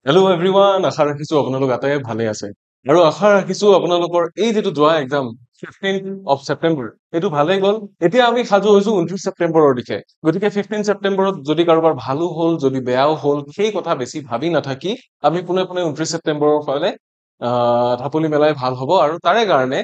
Hello' everyone, আশা ৰাখিছো আপোনালোক আটাইয়ে ভালে আছে আৰু আশা ৰাখিছো আপোনালোকৰ এই যেটো যোৱা এক্সাম 15 অফ ছেপ্টেম্বৰ এইটো ভালেই গ'ল। এতিয়া আমি সাজু হৈছো 29 ছেপ্টেম্বৰৰ দিশে। গতিকে 15 ছেপ্টেম্বৰত যদি কাৰোবাৰ ভালো হ'ল যদি বেয়াও হ'ল সেই কথা বেছি ভাবি নাথাকি আমি পুনে 29 ছেপ্টেম্বৰৰ ফালে ঢাপলি মেলাই ভাল হ'ব। আৰু তাৰে কাৰণে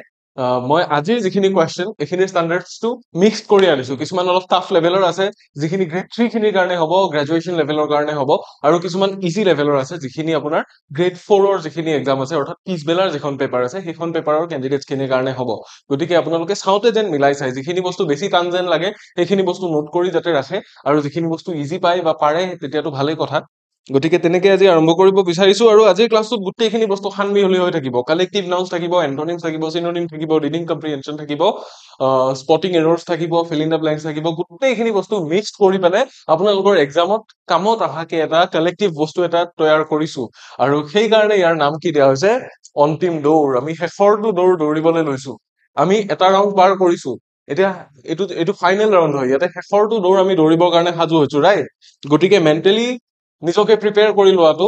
মই আজিৰ যিখিনি কুৱেশ্যন এইখিনি ষ্টেণ্ডাৰ্ডছটো মিক্সড কৰি আনিছো। কিছুমান অলপ টাফ লেভেলৰ আছে যিখিনি গ্ৰেড 3 খিনিৰ কাৰণে হ'ব, গ্ৰেজুৱেশ্যন লেভেলৰ কাৰণে হ'ব, আৰু কিছুমান ইজি লেভেলৰ আছে যিখিনি আপোনাৰ গ্ৰেড 4ৰ যিখিনি এক্সাম আছে অৰ্থাৎ পিছবেলাৰ যিখন পেপাৰ আছে সেইখন পেপাৰৰ কেণ্ডিডেটছ খিনিৰ কাৰণে হ'ব। গতিকে আপোনালোকে চাওঁতে যেন মিলাই চাই যিখিনি বস্তু বেছি টান যেন লাগে সেইখিনি বস্তু নোট কৰি যাতে ৰাখে, আৰু যিখিনি বস্তু ইজি পায় বা পাৰে তেতিয়াতো ভালেই কথা। গতিকে তেনেকে আজি আৰম্ভ কৰিব বিচাৰিছো। আৰু আজিৰ ক্লাছটোত গোটেইখিনি বস্তু সানমিহলি হৈ থাকিব। কালেক্টিভ নাউন্স থাকিব, এন্টনিমছ থাকিব, চিনোনিম থাকিব, ৰিডিং কম্প্ৰিহেনচন থাকিব, স্পটিং এৰৰ্ছ থাকিব, ফিল ইন দ্য ব্লেংকছ থাকিব। গোটেইখিনি বস্তু মিক্সড কৰি পেলাই আপোনালোকৰ এক্সামত কামত অহাকে এটা কালেক্টিভ বস্তু এটা তৈয়াৰ কৰিছো। আৰু সেইকাৰণে ইয়াৰ নাম কি দিয়া হৈছে, অন্তিম দৌৰ। আমি শেষৰটো দৌৰ দৌৰিবলৈ লৈছো। আমি এটা ৰাউণ্ড পাৰ কৰিছো, এতিয়া এইটো ফাইনেল ৰাউণ্ড হয়। ইয়াতে শেষৰটো দৌৰ আমি দৌৰিবৰ কাৰণে সাজু হৈছো, ৰাইট? গতিকে মেণ্টেলি নিজকে প্ৰিপেয়াৰ কৰি লোৱাটো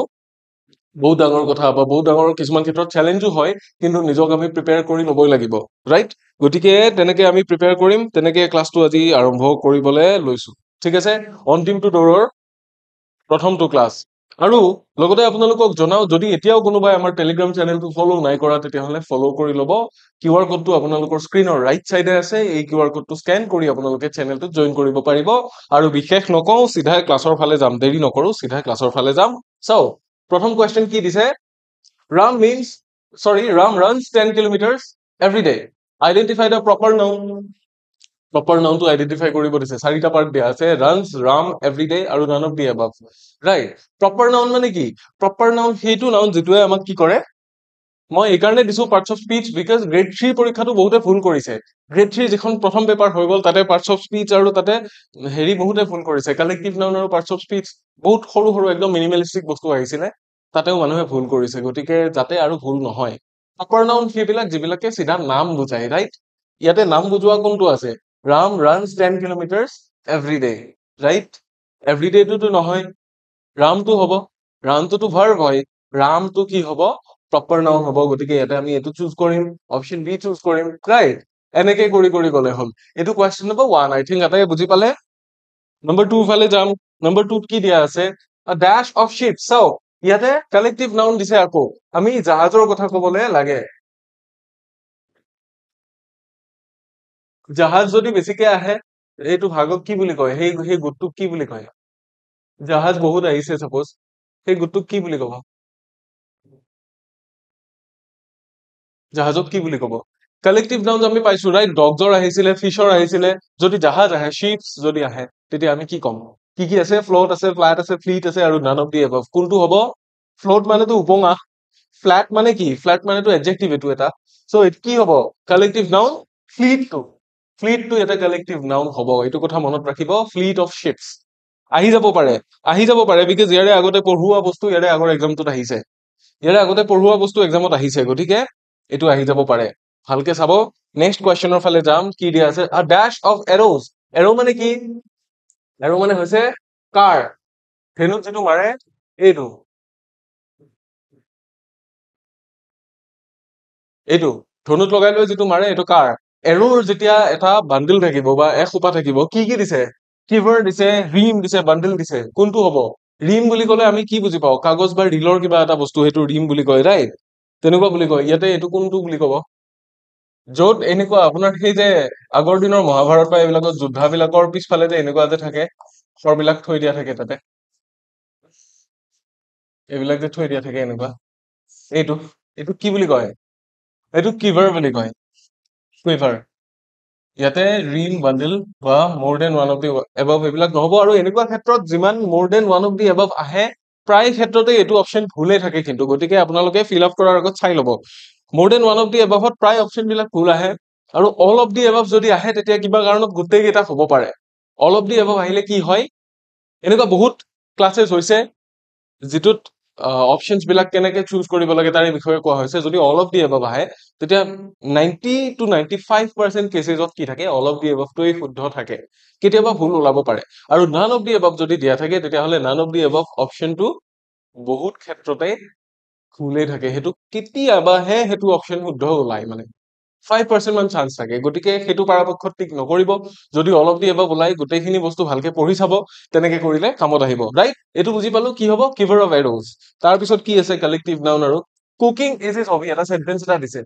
বহুত ডাঙৰ কথা, বা বহুত ডাঙৰ কিছুমান ক্ষেত্ৰত চেলেঞ্জো হয়, কিন্তু নিজক আমি প্ৰিপেয়াৰ কৰি ল'বই লাগিব, ৰাইট? গতিকে তেনেকে আমি প্ৰিপেয়াৰ কৰিম, তেনেকে ক্লাছটো আজি আৰম্ভ কৰিবলৈ লৈছো। ঠিক আছে, অন্তিমটো দৌৰৰ প্ৰথমটো ক্লাছ। আৰু লগতে আপোনালোকক জনাও, যদি এতিয়াও কোনোবাই আমাৰ টেলিগ্ৰাম চেনেলটো ফলো নাই কৰা তেতিয়াহ'লে ফলো কৰি ল'ব। QR কোডটো আপোনালোকৰ স্ক্ৰীনৰ ৰাইট চাইডে আছে। এই QR কোডটো স্কেন কৰি আপোনালোকে চেনেলটোত জইন কৰিব পাৰিব। আৰু বিশেষ নকওঁ, চিধাই ক্লাছৰ ফালে যাম, দেৰি নকৰো, চিধাই ক্লাছৰ ফালে যাম। চাও প্ৰথম কুৱেশ্যন কি দিছে, Ram runs 10 kilometers every day. Identify the proper noun. Proper নাউনটো আইডেন্টিফাই কৰিব দিছে। চাৰিটা পাৰ্ট দিয়া আছে, ৰানছ, ৰাম, এভৰিডে আৰু none of the above, right? Proper noun মানে কি? প্ৰপাৰ নাউন সেইটো নাউন যিটোৱে আমাক কি কৰে। মই এইকাৰণে দিছো parts of speech, because grade 3 পৰীক্ষাটো বহুতে ভুল কৰিছে। গ্ৰেড 3 যিখন প্ৰথম পেপাৰ হৈ গ'ল তাতে পাৰ্টছ অফ স্পীচ আৰু তাতে বহুতে ভুল কৰিছে। কালেক্টিভ নাউন আৰু পাৰ্টছ অফ স্পীচ বহুত সৰু সৰু একদম মিনিমেলিষ্টিক বস্তু আহিছিলে, তাতেও মানুহে ভুল কৰিছে। গতিকে যাতে আৰু ভুল নহয়, প্ৰপাৰ নাউন সেইবিলাক যিবিলাকে চিধা নাম বুজায়, ৰাইট? ইয়াতে নাম বুজোৱা কোনটো আছে, Ram runs 10 kilometers every day, right? Every day টোতো নহয়, ৰামটো হ'ব, ৰামটোতো ভাৰ্ব হয়, ৰামটো কি হ'ব, প্ৰপাৰ নাউন হ'ব। গতিকে ইয়াতে আমি এইটো চুজ কৰিম, অপশ্যন বি চুজ কৰিম, ৰাইট? এনেকে কৰি কৰি গ'লে হ'ল। এইটো কুৱেশ্যন নম্বৰ 1, আই থিংক আটাই বুজি পালে। নম্বৰ 2 ফালে যাম। নম্বৰ 2ত কি দিয়া আছে, a dash of ships. চাও ইয়াতে কালেক্টিভ নাউন দিছে। আকৌ আমি জাহাজৰ কথা ক'বলৈ লাগে। জাহাজ যদি বেছিকে আহে এইটো ভাগক কি বুলি কয়, সেই গোটটোক কি বুলি কয়? জাহাজ বহুত আহিছে সাপোজ, সেই গোটটোক কি বুলি কব? জাহাজক কি বুলি কব? কালেক্টিভ নাউন আমি পাইছো, ৰাইট? ডগজৰ আহিছিলে, ফিছৰ আহিছিলে। যদি জাহাজ আহে, শিপছ যদি আহে, তেতিয়া আমি কি ক'ম? কি কি আছে? ফ্লোট আছে, ফ্লাইট আছে, ফ্লিট আছে, আৰু নান অফ দি এবাভ। কোনটো হ'ব? ফ্লোট মানেতো উপমা, ফ্ল্যাট মানে কি? ফ্ল্যাট মানেতো এডজেক্টিভ এইটো এটা। সো এইটো কি হ'ব? Collective noun ফ্লিটটো। ফ্লিটটো এটা কালেক্টিভ নাউন হ'ব, এইটো কথা মনত ৰাখিব। ফ্লিট অফ শিপছ আহি যাব পাৰে, বিকজ ইয়াৰে আগতে পঢ়োৱা বস্তু ইয়াৰে আগৰ এক্সামটোত আহিছে। ইয়াৰে আগতে পঢ়োৱা বস্তু এক্সামত আহিছে, গতিকে এইটো আহি যাব পাৰে। ভালকে চাব। নেক্সট কুৱেশ্যনৰ ফালে যাম। কি দিয়া আছে, আ ড্যাশ অফ এৰোজ। এৰো মানে কি? এৰো মানে হৈছে কাৰ। ধেনুত যিটো মাৰে এইটো এইটো ধনুত লগাই লৈ যিটো মাৰে এইটো কাৰ। এৰোৰ যেতিয়া এটা বান্ডিল থাকিব বা এসোপা থাকিব, কি কি দিছে? কিভাৰ দিছে, ৰিম দিছে, বান্ডিল দিছে। কোনটো হ'ব? ৰিম বুলি ক'লে আমি কি বুজি পাওঁ? কাগজ বা ৰিলৰ কিবা এটা বস্তু, সেইটো ৰিম বুলি কয়, ৰাইট? তেনেকুৱা বুলি কয়। ইয়াতে এইটো কোনটো বুলি ক'ব? য'ত এনেকুৱা আপোনাৰ সেই যে আগৰ দিনৰ মহাভাৰত বা এইবিলাকৰ যোদ্ধাবিলাকৰ পিছফালে যে এনেকুৱা যে থাকে, শৰবিলাক থৈ দিয়া থাকে তাতে, এইবিলাক যে থৈ দিয়া থাকে এনেকুৱা, এইটো এইটো কি বুলি কয়? এইটো কিভাৰ বুলি কয়, কুইভাৰ। ইয়াতে ৰিম, বান্ডিল বা মোৰ then one of the above এইবিলাক নহ'ব। আৰু এনেকুৱা ক্ষেত্ৰত যিমান মোৰ then one of the above আহে, প্ৰায় ক্ষেত্ৰতে এইটো অপশ্যন ভুলে থাকে কিন্তু। গতিকে আপোনালোকে ফিল আপ কৰাৰ আগত চাই ল'ব। মোৰ দেন ওৱান অফ দি এবাভত প্ৰায় অপশ্যন বিলাক ভুল আহে। আৰু অল অফ দি এবাভ যদি আহে তেতিয়া কিবা কাৰণত গোটেই কেইটা হ'ব পাৰে। অল অফ দি এবাভ আহিলে কি হয়, এনেকুৱা বহুত ক্লাছেছ হৈছে যিটোত অপশ্যনছ বিলাক কেনেকে চুজ কৰিব লাগে তাৰে বিষয়ে কোৱা হৈছে। যদি অল অফ দি এবাভ আহে তেতিয়া 90 to 95% কেছেছত কি থাকে, অল অফ দি এবাভটোৱেই শুদ্ধ থাকে। কেতিয়াবা ভুল ওলাব পাৰে। আৰু নান অফ দি এবাভ যদি দিয়া থাকে তেতিয়াহ'লে নান অফ দি এবাভ অপশ্যনটো বহুত ক্ষেত্ৰতে ভুলেই থাকে, সেইটো কেতিয়াবাহে সেইটো অপশ্যন শুদ্ধ ওলাই, মানে 5% মান চান্স থাকে, গতিকে সেইটো পৰাপক্ষত টিক নকৰিব। যদি অলপ দি এবাৰ ওলাই গোটেইখিনি বস্তু ভালকে পঢ়ি চাব, তেনেকে কৰিলে কামত আহিব, ৰাইট? এইটো বুজি পালো কি হব, কিভাৰ অফ এৰোজ। তাৰপিছত কি আছে কালেক্টিভ নাউন আৰু কুকিং ইজ ইজ হবি, এটা সেন্টেন্স এটা দিছে,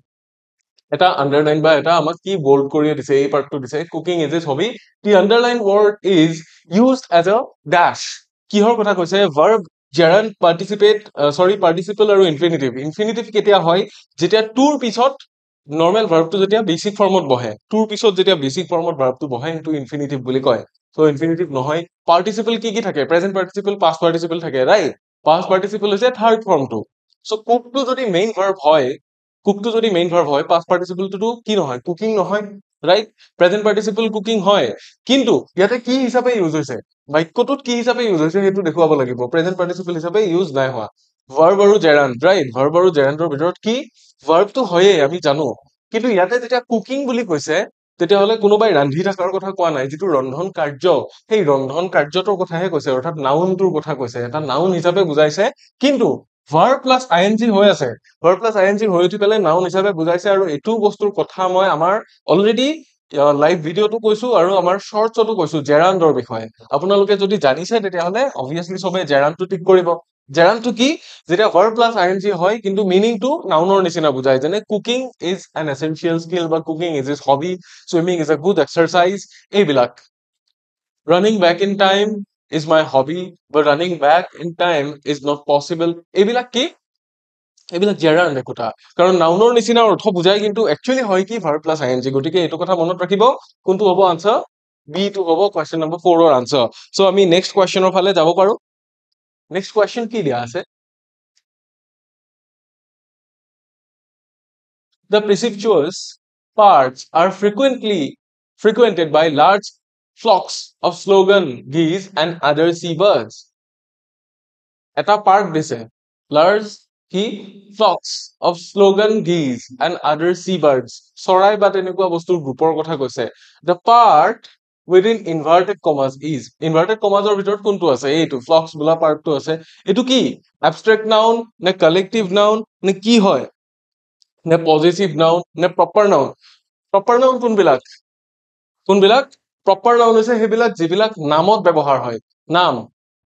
এটা আন্ডাৰলাইন বা এটা আমাক কি বোল্ড কৰি দিছে, এই পাৰ্টটো দিছে, cooking is is hobby, the underline word is used as a dash. কিহৰ কথা কৈছে, ভাৰ্ব জেৰাণ্ড পাৰ্টিচিপেট, পাৰ্টিচিপল আৰু ইনফিনিটিভ। ইনফিনিটিভ কেতিয়া হয়, যেতিয়া টুৰ পিছত নৰ্মেল ভাৰ্বটো যেতিয়া বেচিক ফৰ্মত বহে, টুৰ পিছত যেতিয়া বেচিক ফৰ্মত ভাৰ্বটো বহে সেইটো ইনফিনিটিভ বুলি কয়। সো ইনফিনিটিভ নহয়। পাৰ্টিচিপল কি কি থাকে, প্ৰেজেন্ট পাৰ্টিচিপল, পাষ্ট পাৰ্টিচিপল থাকে, ৰাইট? পাষ্ট পাৰ্টিচিপল হৈছে থাৰ্ড ফৰ্মটো। সো কুকটো যদি মেইন ভাৰ্ব হয়, কুকটো যদি মেইন ভাৰ্ব হয়, পাষ্ট পাৰ্টিচিপলটো কি নহয়, কুকিং নহয়, ৰাইট? প্ৰেজেন্ট পাৰ্টিচিপল কুকিং হয়, কিন্তু ইয়াতে কি হিচাপে ইউজ হৈছে, বাক্যটোত কি হিচাপে ইউজ হৈছে সেইটো দেখুৱাব লাগিব, প্ৰেজেন্ট পাৰ্টিচিপল হিচাপে ইউজ নাই হোৱা। ভাৰ্ব আৰু জেৰাণ্ড, ৰাইট? ভাৰ্ব আৰু জেৰাণ্ডৰ ভিতৰত কি, ভাৰ্বটো হয়ে আমি জানো, কিন্তু ইয়াতে যেতিয়া কুকিং বুলি কৈছে তেতিয়াহ'লে কোনোবাই ৰান্ধি থকাৰ কথা কোৱা নাই, যিটো ৰন্ধন কাৰ্য, সেই ৰন্ধন কাৰ্যটোৰ কথাহে কৈছে, অৰ্থাৎ নাউনটোৰ কথা কৈছে, এটা নাউন হিচাপে বুজাইছে। কিন্তু verb plus I N G হৈ আছে, verb plus I N G হৈ উঠি পেলাই নাউন হিচাপে বুজাইছে, আৰু এইটো বস্তুৰ কথা মই আমাৰ অলৰেডি লাইভ ভিডিঅ'টো কৈছো আৰু আমাৰ শৰ্টছতো কৈছো জেৰাণ্ডৰ বিষয়ে। আপোনালোকে যদি জানিছে তেতিয়াহ'লে অবভিয়াছলি চবে জেৰাণ্ডটো টিক কৰিব। জেৰাণ্ডটো কি, যেতিয়া verb plus I N G হয় কিন্তু মিনিংটো নাউনৰ নিচিনা বুজায়, যেনে cooking is an essential skill বা cooking is is hobby, swimming is a good exercise, এইবিলাক। Running back in time is my hobby, but running back in time is not possible, এইবিলাক কি, এইবিলাক জেৰাণ্ড একোটা, কাৰণ নাউনৰ নিচিনা অৰ্থ বুজাই কিন্তু একচুৱেলি হয় কি verb plus I N G. গতিকে এইটো কথা মনত ৰাখিব, কোনটো হ'ব আনসাৰ, বি টো হ'ব কুৱেশ্যন নম্বৰ 4 ৰ আনসাৰ। সো আমি নেক্সট কুৱেশ্যনৰ ফালে যাব পাৰো। নেক্সট কুৱেশ্যন কি দিয়া আছে, the precipitous parts are frequented by large flocks of slogan geese and other seabirds. এটা পার্ক দিছে, লার্জ কি, ফ্লক্স অফ শ্লোগান গিজ এণ্ড আদাৰ সি বাৰ্ডছ, চৰাই বা তেনেকুৱা বস্তুৰ গ্ৰুপৰ কথা কৈছে। The part within inverted commas is, inverted কমাজৰ ভিতৰত কোনটো আছে, এইটো ফ্লক্স বোলা পাৰ্টটো আছে। এইটো কি এবষ্ট্ৰেক্ট নাউন নে কালেক্টিভ নাউন নে কি হয়, নে পজিটিভ নাউন নে প্ৰপাৰ নাউন? প্ৰপাৰ নাউন কোনবিলাক, কোনবিলাক প্ৰপাৰ নাউন হৈছে সেইবিলাক যিবিলাক নামত ব্যৱহাৰ হয়, নাম,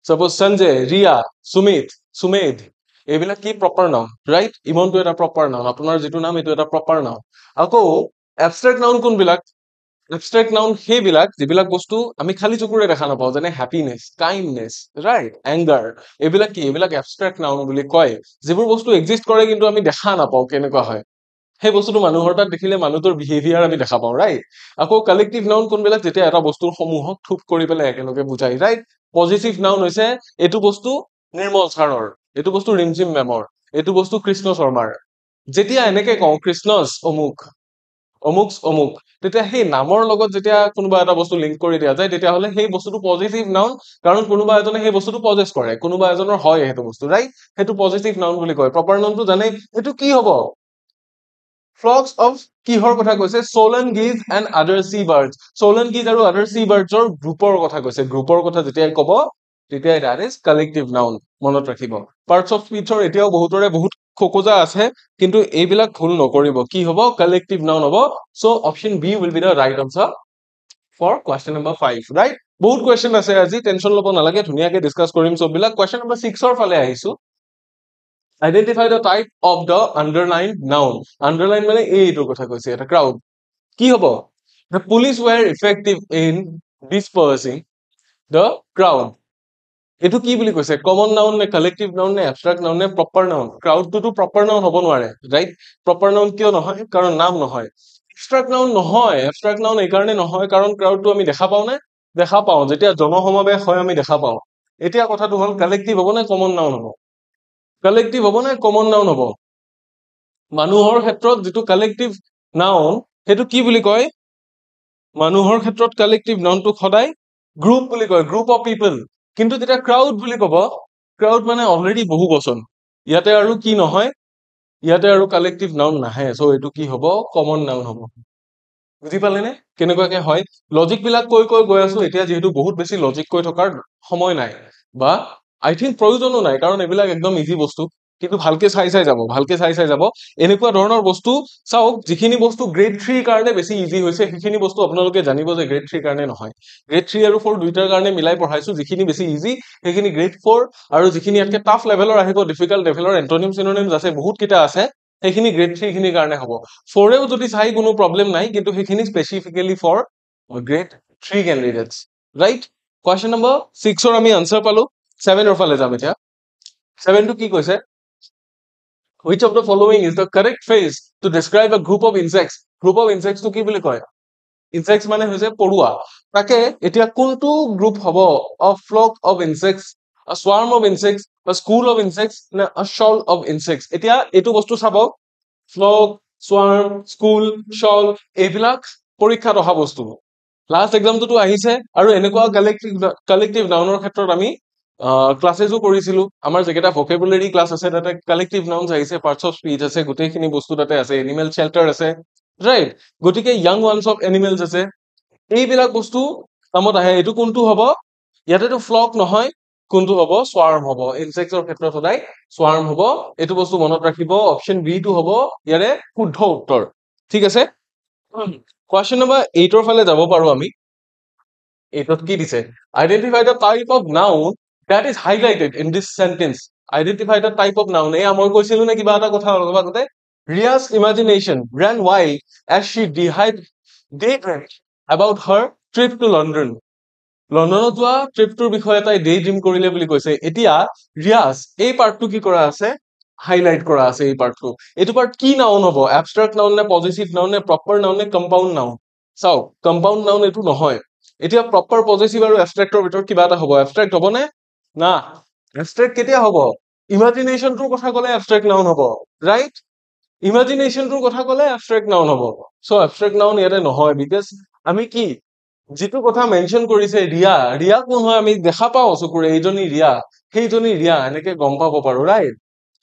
সাপোজ সঞ্জয়, ৰিয়া, সুমিত, সুমেধ, এইবিলাক কি প্ৰপাৰ নাউন, ৰাইট? ইমনটো এটা প্ৰপাৰ নাউন, আপোনাৰ যিটো নাম এইটো এটা প্ৰপাৰ নাউন। আকৌ এবষ্ট্ৰেক্ট নাউন কোনবিলাক, এবষ্ট্ৰেক্ট নাউন সেইবিলাক যিবিলাক বস্তু আমি খালি চকুৰে দেখা নাপাওঁ, যেনে হ্যাপিনেছ, কাইণ্ডনেছ, ৰাইট, এংগাৰ, এইবিলাক কি, এইবিলাক এবষ্ট্ৰেক্ট নাউন বুলি কয়। যিবোৰ বস্তু এক্সিষ্ট কৰে কিন্তু আমি দেখা নাপাওঁ কেনেকুৱা হয়, সেই বস্তুটো মানুহৰ তাত দেখিলে মানুহটোৰ বিহেভিয়াৰ আমি দেখা পাওঁ, ৰাইট? আকৌ কালেক্টিভ নাউন কোনবিলাক, যেতিয়া এটা বস্তুৰ সমূহক থোপ কৰি পেলাই একেলগে বুজাই, ৰাইট? পজিটিভ নাউন হৈছে এইটো বস্তু নিৰ্মল ছাৰৰ, এইটো বস্তু ৰিমঝিম মেমৰ, এইটো বস্তু কৃষ্ণ শৰ্মাৰ। যেতিয়া এনেকে কওঁ কৃষ্ণজ অমুক, অমুক অমুক, তেতিয়া সেই নামৰ লগত যেতিয়া কোনোবা এটা বস্তু লিংক কৰি দিয়া যায় তেতিয়াহ'লে সেই বস্তুটো পজিটিভ নাউন, কাৰণ কোনোবা এজনে সেই বস্তুটো পজেছ কৰে, কোনোবা এজনৰ হয় সেইটো বস্তু, ৰাইট? সেইটো পজিটিভ নাউন বুলি কয়। প্ৰপাৰ নাউনটো জানে, সেইটো কি হ'ব, ফ্লক্স অফ কিহৰ কথা কৈছে, সোলেন গিজ এণ্ড আদাৰ সি বাৰ্ডছ, সোলেন গিজ আৰু আদাৰ সি বাৰ্ডছৰ গ্ৰুপৰ কথা কৈছে, গ্ৰুপৰ কথা যেতিয়াই ক'ব তেতিয়াই দ্যাট ইজ কালেক্টিভ নাউন, মনত ৰাখিব। পাৰ্টছ অফ স্পীচৰ এতিয়াও বহুতৰে বহুত খোকোজা আছে, কিন্তু এইবিলাক ভুল নকৰিব, কি হ'ব, কালেক্টিভ নাউন হ'ব। So option B will be the right answer for question number 5, right? বহুত কুৱেশ্যন আছে আজি, টেনশ্যন ল'ব নালাগে, ধুনীয়াকে ডিছকাছ কৰিম চববিলাক। কুৱেশ্যন নম্বৰ 6ৰ ফালে আহিছো। Identify the type of the underline noun, underline মানে এইটোৰ কথা কৈছে, এটা ক্ৰাউড, কি হ'ব, the police were effective in dispersing the crowd. এইটো কি বুলি কৈছে, কমন নাউন নে কালেক্টিভ নাউন নে এবষ্ট্ৰেক্ট নাউন নে প্ৰপাৰ নাউন? ক্ৰাউডটোতো প্ৰপাৰ নাউন হ'ব নোৱাৰে, ৰাইট? প্ৰপাৰ নাউন কিয় নহয়, কাৰণ নাম নহয়। এবষ্ট্ৰেক্ট নাউন নহয়, এবষ্ট্ৰেক্ট নাউন এইকাৰণে নহয় কাৰণ ক্ৰাউডটো আমি দেখা পাওঁ নে, দেখা পাওঁ, যেতিয়া জনসমাৱেশ হয় আমি দেখা পাওঁ। এতিয়া কথাটো হ'ল কালেক্টিভ হ'ব নে কমন নাউন হ'ব, কালেক্টিভ হ'ব নে কমন নাউন হ'ব? মানুহৰ ক্ষেত্ৰত যিটো কালেক্টিভ নাউন সেইটো কি বুলি কয়, মানুহৰ ক্ষেত্ৰত কালেক্টিভ নাউনটোক সদায় গ্ৰুপ বুলি কয়, গ্ৰুপ অফ পিপল। কিন্তু যেতিয়া ক্ৰাউড বুলি ক'ব, ক্ৰাউড মানে অলৰেডি বহু বচন, ইয়াতে আৰু কি নহয়, ইয়াতে আৰু কালেক্টিভ নাউন নাহে। সো এইটো কি হ'ব, কমন নাউন হ'ব। বুজি পালে নে কেনেকুৱাকে হয়? লজিক বিলাক কৈ কৈ গৈ আছো, এতিয়া যিহেতু বহুত বেছি লজিক কৈ থকাৰ সময় নাই বা আই থিংক প্ৰয়োজনো নাই, কাৰণ এইবিলাক একদম ইজি বস্তু, কিন্তু ভালকে চাই যাব এনেকুৱা ধৰণৰ বস্তু চাওক। যিখিনি বস্তু গ্ৰেড 3 কাৰণে বেছি ইজি হৈছে, সেইখিনি বস্তু আপোনালোকে জানিব যে গ্ৰেড 3 কাৰণে নহয়। গ্ৰেড 3 আৰু 4 দুইটাৰ কাৰণে মিলাই পঢ়াইছো, যিখিনি বেছি ইজি সেইখিনি গ্ৰেড 4, আৰু যিখিনি ইয়াতকে টাফ লেভেলৰ আহিব, ডিফিকাল্ট লেভেলৰ এন্টনিম চিনোনিমছ আছে, বহুত কেইটা আছে, সেইখিনি গ্ৰেড 3 খিনিৰ কাৰণে হ'ব। 4এও যদি চাই কোনো প্ৰব্লেম নাই, কিন্তু সেইখিনি specifically for grade 3 candidates, right? Question number 6ৰ আমি আনসাৰ পালো। 7ৰ ফালে যাম এতিয়া। 7টো কি কৈছে? Which of the following is the correct phrase to describe a group of insects? Group of insects to কি বুলি কয়? Insects মানে হৈছে পৰুৱা। তাকে এতিয়া কোনটো গ্ৰুপ হ'ব? A flock of insects, a swarm of insects, a school of insects, নে a shoal of insects? এতিয়া এইটো বস্তু চাব, flock, swarm, school, shoal, এইবিলাক পৰীক্ষাত অহা বস্তু। লাষ্ট এক্সামটোতো আহিছে, আৰু এনেকুৱা কালেক্টিভ নাউনৰ ক্ষেত্ৰত আমি ক্লাছেছো কৰিছিলো। আমাৰ যেকেইটা ভকেবুলাৰী ক্লাছ আছে তাতে কালেক্টিভ নাউনছ আহিছে, পাৰ্টছ অফ স্পীচ আছে, গোটেইখিনি বস্তু তাতে আছে, এনিমেল শেল্টাৰ আছে, ৰাইট? গতিকে ইয়াং ওৱানছ অফ এনিমেলছ আছে, এইবিলাক বস্তু কামত আহে। এইটো কোনটো হ'ব? ইয়াতেতো ফ্লক নহয়, কোনটো হ'ব? সোৱাৰ্ম হ'ব। ইনচেক্টৰ ক্ষেত্ৰত সদায় সোৱাৰ্ম হ'ব, এইটো বস্তু মনত ৰাখিব। অপশ্যন বি টো হ'ব ইয়াৰে শুদ্ধ উত্তৰ, ঠিক আছে? কুৱেশ্যন নম্বৰ 8ৰ ফালে যাব পাৰো আমি। 8ত কি দিছে? Identify the type of noun that is highlighted in this sentence. Identify the type of noun. এই মই কৈছিলো নে কিবা এটা কথা অলপ আগতে? Ria's imagination ran wild as she daydreamed about her trip to London. লণ্ডনত যোৱা ট্ৰিপটোৰ বিষয়ে তাই ডে ড্ৰিম কৰিলে বুলি কৈছে। এতিয়া ৰিয়াজ এই পাৰ্টটো কি কৰা আছে? হাইলাইট কৰা আছে এই পাৰ্টটো। এইটো পাৰ্ট কি নাউন হ'ব? এবষ্ট্ৰেক্ট নাউন নে পজিটিভ নাউন নে প্ৰপাৰ নাউন নে কম্পাউণ্ড নাউন? চাওক, কম্পাউণ্ড নাউন এইটো নহয়। এতিয়া প্ৰপাৰ পজিটিভ আৰু এবষ্ট্ৰেক্টৰ ভিতৰত কিবা এটা হ'ব। এবষ্ট্ৰেক্ট হ'ব নে? না। এবষ্ট্ৰেক্ট কেতিয়া হ'ব? ইমাজিনেশ্যনটোৰ কথা ক'লে এবষ্ট্ৰেক্ট নাউন হ'ব, ৰাইট? ইমাজিনেশ্যনটোৰ কথা ক'লে এবষ্ট্ৰেক্ট নাউন হ'ব। চ' এবষ্ট্ৰেক্ট নাউন ইয়াতে নহয়, বিকজ আমি কি যিটো কথা মেনশ্যন কৰিছে ৰিয়া, ৰিয়া কোন হয় আমি দেখা পাওঁ চকুৰে, এইজনী ৰিয়া, সেইজনী ৰিয়া, এনেকে গম পাব পাৰো, ৰাইট?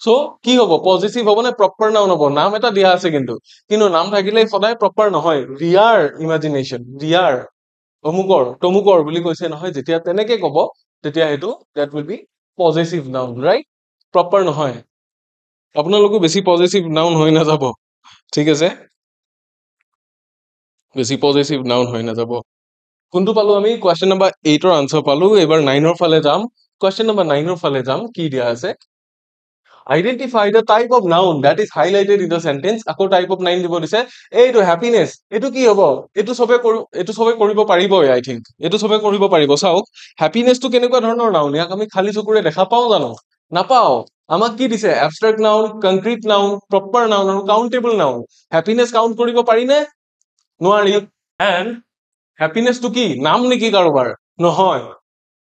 চ' কি হ'ব? পজিটিভ হ'ব নে প্ৰপাৰ নাউন হ'ব? নাম এটা দিয়া আছে, কিন্তু নাম থাকিলে সদায় প্ৰপাৰ নহয়। ৰিয়াৰ ইমাজিনেশ্যন, ৰিয়াৰ তমুকৰ বুলি কৈছে নহয়, যেতিয়া তেনেকে ক'ব তেতিয়া সেইটো that will be possessive noun, right? Proper নহয়। আপোনালোকো বেছি পজিটিভ নাউন হৈ নাযাব, ঠিক আছে? বেছি পজিটিভ নাউন হৈ নাযাব। কোনটো পালো আমি? কুৱেশ্যন নম্বৰ 8ৰ আনসাৰ পালো। এবাৰ 9ৰ ফালে যাম। কুৱেশ্যন নম্বৰ 9ৰ ফালে যাম। কি দিয়া আছে? Identify the type of noun that is highlighted in the sentence. আকৌ টাইপ অফ নাউন দিব দিছে। এইটো হ্যাপিনেস, এইটো কি হ'ব? এইটো চবে কৰিব পাৰিবই, আই থিংক এইটো চবে কৰিব পাৰিব। চাওক, হ্যাপিনেসটো কেনেকুৱা ধৰণৰ নাউন? ইয়াক আমি খালি চকুৰে দেখা পাওঁ জানো? নাপাওঁ। আমাক কি দিছে? Abstract noun, concrete noun, proper noun আৰু কাউন্টেবল নাউন। হ্যাপিনেস কাউন্ট কৰিব পাৰি নে? নোৱাৰি। এণ্ড হ্যাপিনেসটো কি নাম নেকি কাৰোবাৰ? নহয়।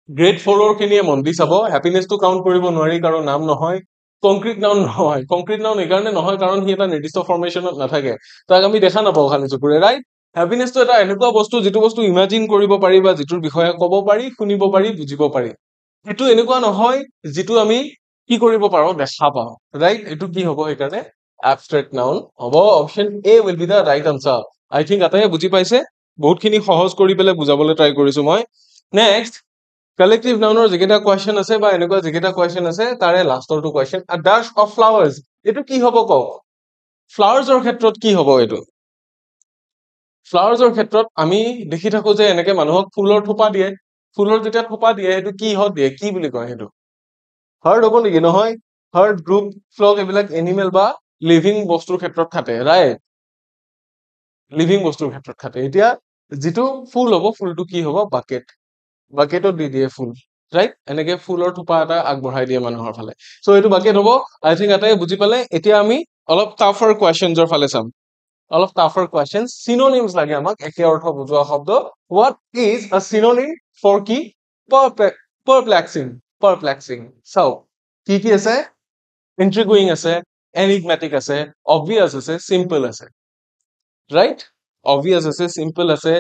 গ্ৰেড 4ৰ খিনিয়ে মন দি চাব, হ্যাপিনেসটো কাউন্ট কৰিব নোৱাৰি, কাৰণ নাম নহয়। কংক্ৰিট নাউন নহয়। কংক্ৰিট নাউন এইকাৰণে নহয় কাৰণ সি এটা নিৰ্দিষ্ট ফৰ্মেশ্যনত নাথাকে, তাক আমি দেখা নাপাওঁ খালি চকুৰে, ৰাইট? হ্যাপিনেসটো এটা এনেকুৱা বস্তু যিটো বস্তু ইমাজিন কৰিব পাৰি, বা যিটোৰ বিষয়ে ক'ব পাৰি, শুনিব পাৰি, বুজিব পাৰি। সেইটো এনেকুৱা নহয় যিটো আমি কি কৰিব পাৰো? দেখা পাওঁ, ৰাইট? এইটো কি হ'ব? সেইকাৰণে এবষ্ট্ৰেক্ট নাউন হ'ব। Option A will be the right answer. I think আটাইয়ে বুজি পাইছে। বহুতখিনি সহজ কৰি পেলাই বুজাবলৈ ট্ৰাই কৰিছো মই। নেক্সট, কালেক্টিভ নাউনৰ যিকেইটা কুৱেশ্যন আছে, বা এনেকুৱা যিকেইটা কুৱেশ্যন আছে, তাৰে লাষ্টৰটো কুৱেশ্যন, আ ডাছ অফ ফ্লাৱাৰ্ছ। এইটো কি হ'ব কওক? ফ্লাৱাৰ্ছৰ ক্ষেত্ৰত কি হ'ব? এইটো ফ্লাৱাৰ্ছৰ ক্ষেত্ৰত আমি দেখি থাকো যে এনেকে মানুহক ফুলৰ থোপা দিয়ে। ফুলৰ যেতিয়া থোপা দিয়ে, সেইটো কিহত দিয়ে? কি বুলি কয় সেইটো? হাৰ্ড হ'ব নেকি? নহয়। হাৰ্ড, গ্ৰুপ, ফ্লক এইবিলাক এনিমেল বা লিভিং বস্তুৰ ক্ষেত্ৰত খাটে, ৰাইট? লিভিং বস্তুৰ ক্ষেত্ৰত খাটে। এতিয়া যিটো ফুল হ'ব, ফুলটো কি হ'ব? বাকেট। বাকেটত দি দিয়ে ফুল, ৰাইট? এনেকে ফুলৰ থোপা এটা আগবঢ়াই দিয়ে মানুহৰ ফালে। চ' এইটো বাকেট হ'ব। আই থিংক এটাই বুজি পালে। এতিয়া আমি অলপ টাফাৰ কুৱেশ্যনছৰ ফালে চাম। অলপ টাফাৰ কুৱেশ্যন। চিনোনিমছ লাগে আমাক, একে অৰ্থ বুজোৱা শব্দ। হোৱাট ইজ আ চিনোনিম ফৰ কি? পাৰপ্লেক্সিং। পাৰপ্লেক্সিং। চাওক, কি কি আছে? ইন্ট্ৰিগুইং আছে, এনিগমেটিক আছে, অবভিয়াছ আছে, চিম্পল আছে, ৰাইট? অবভিয়াছ আছে, চিম্পল আছে,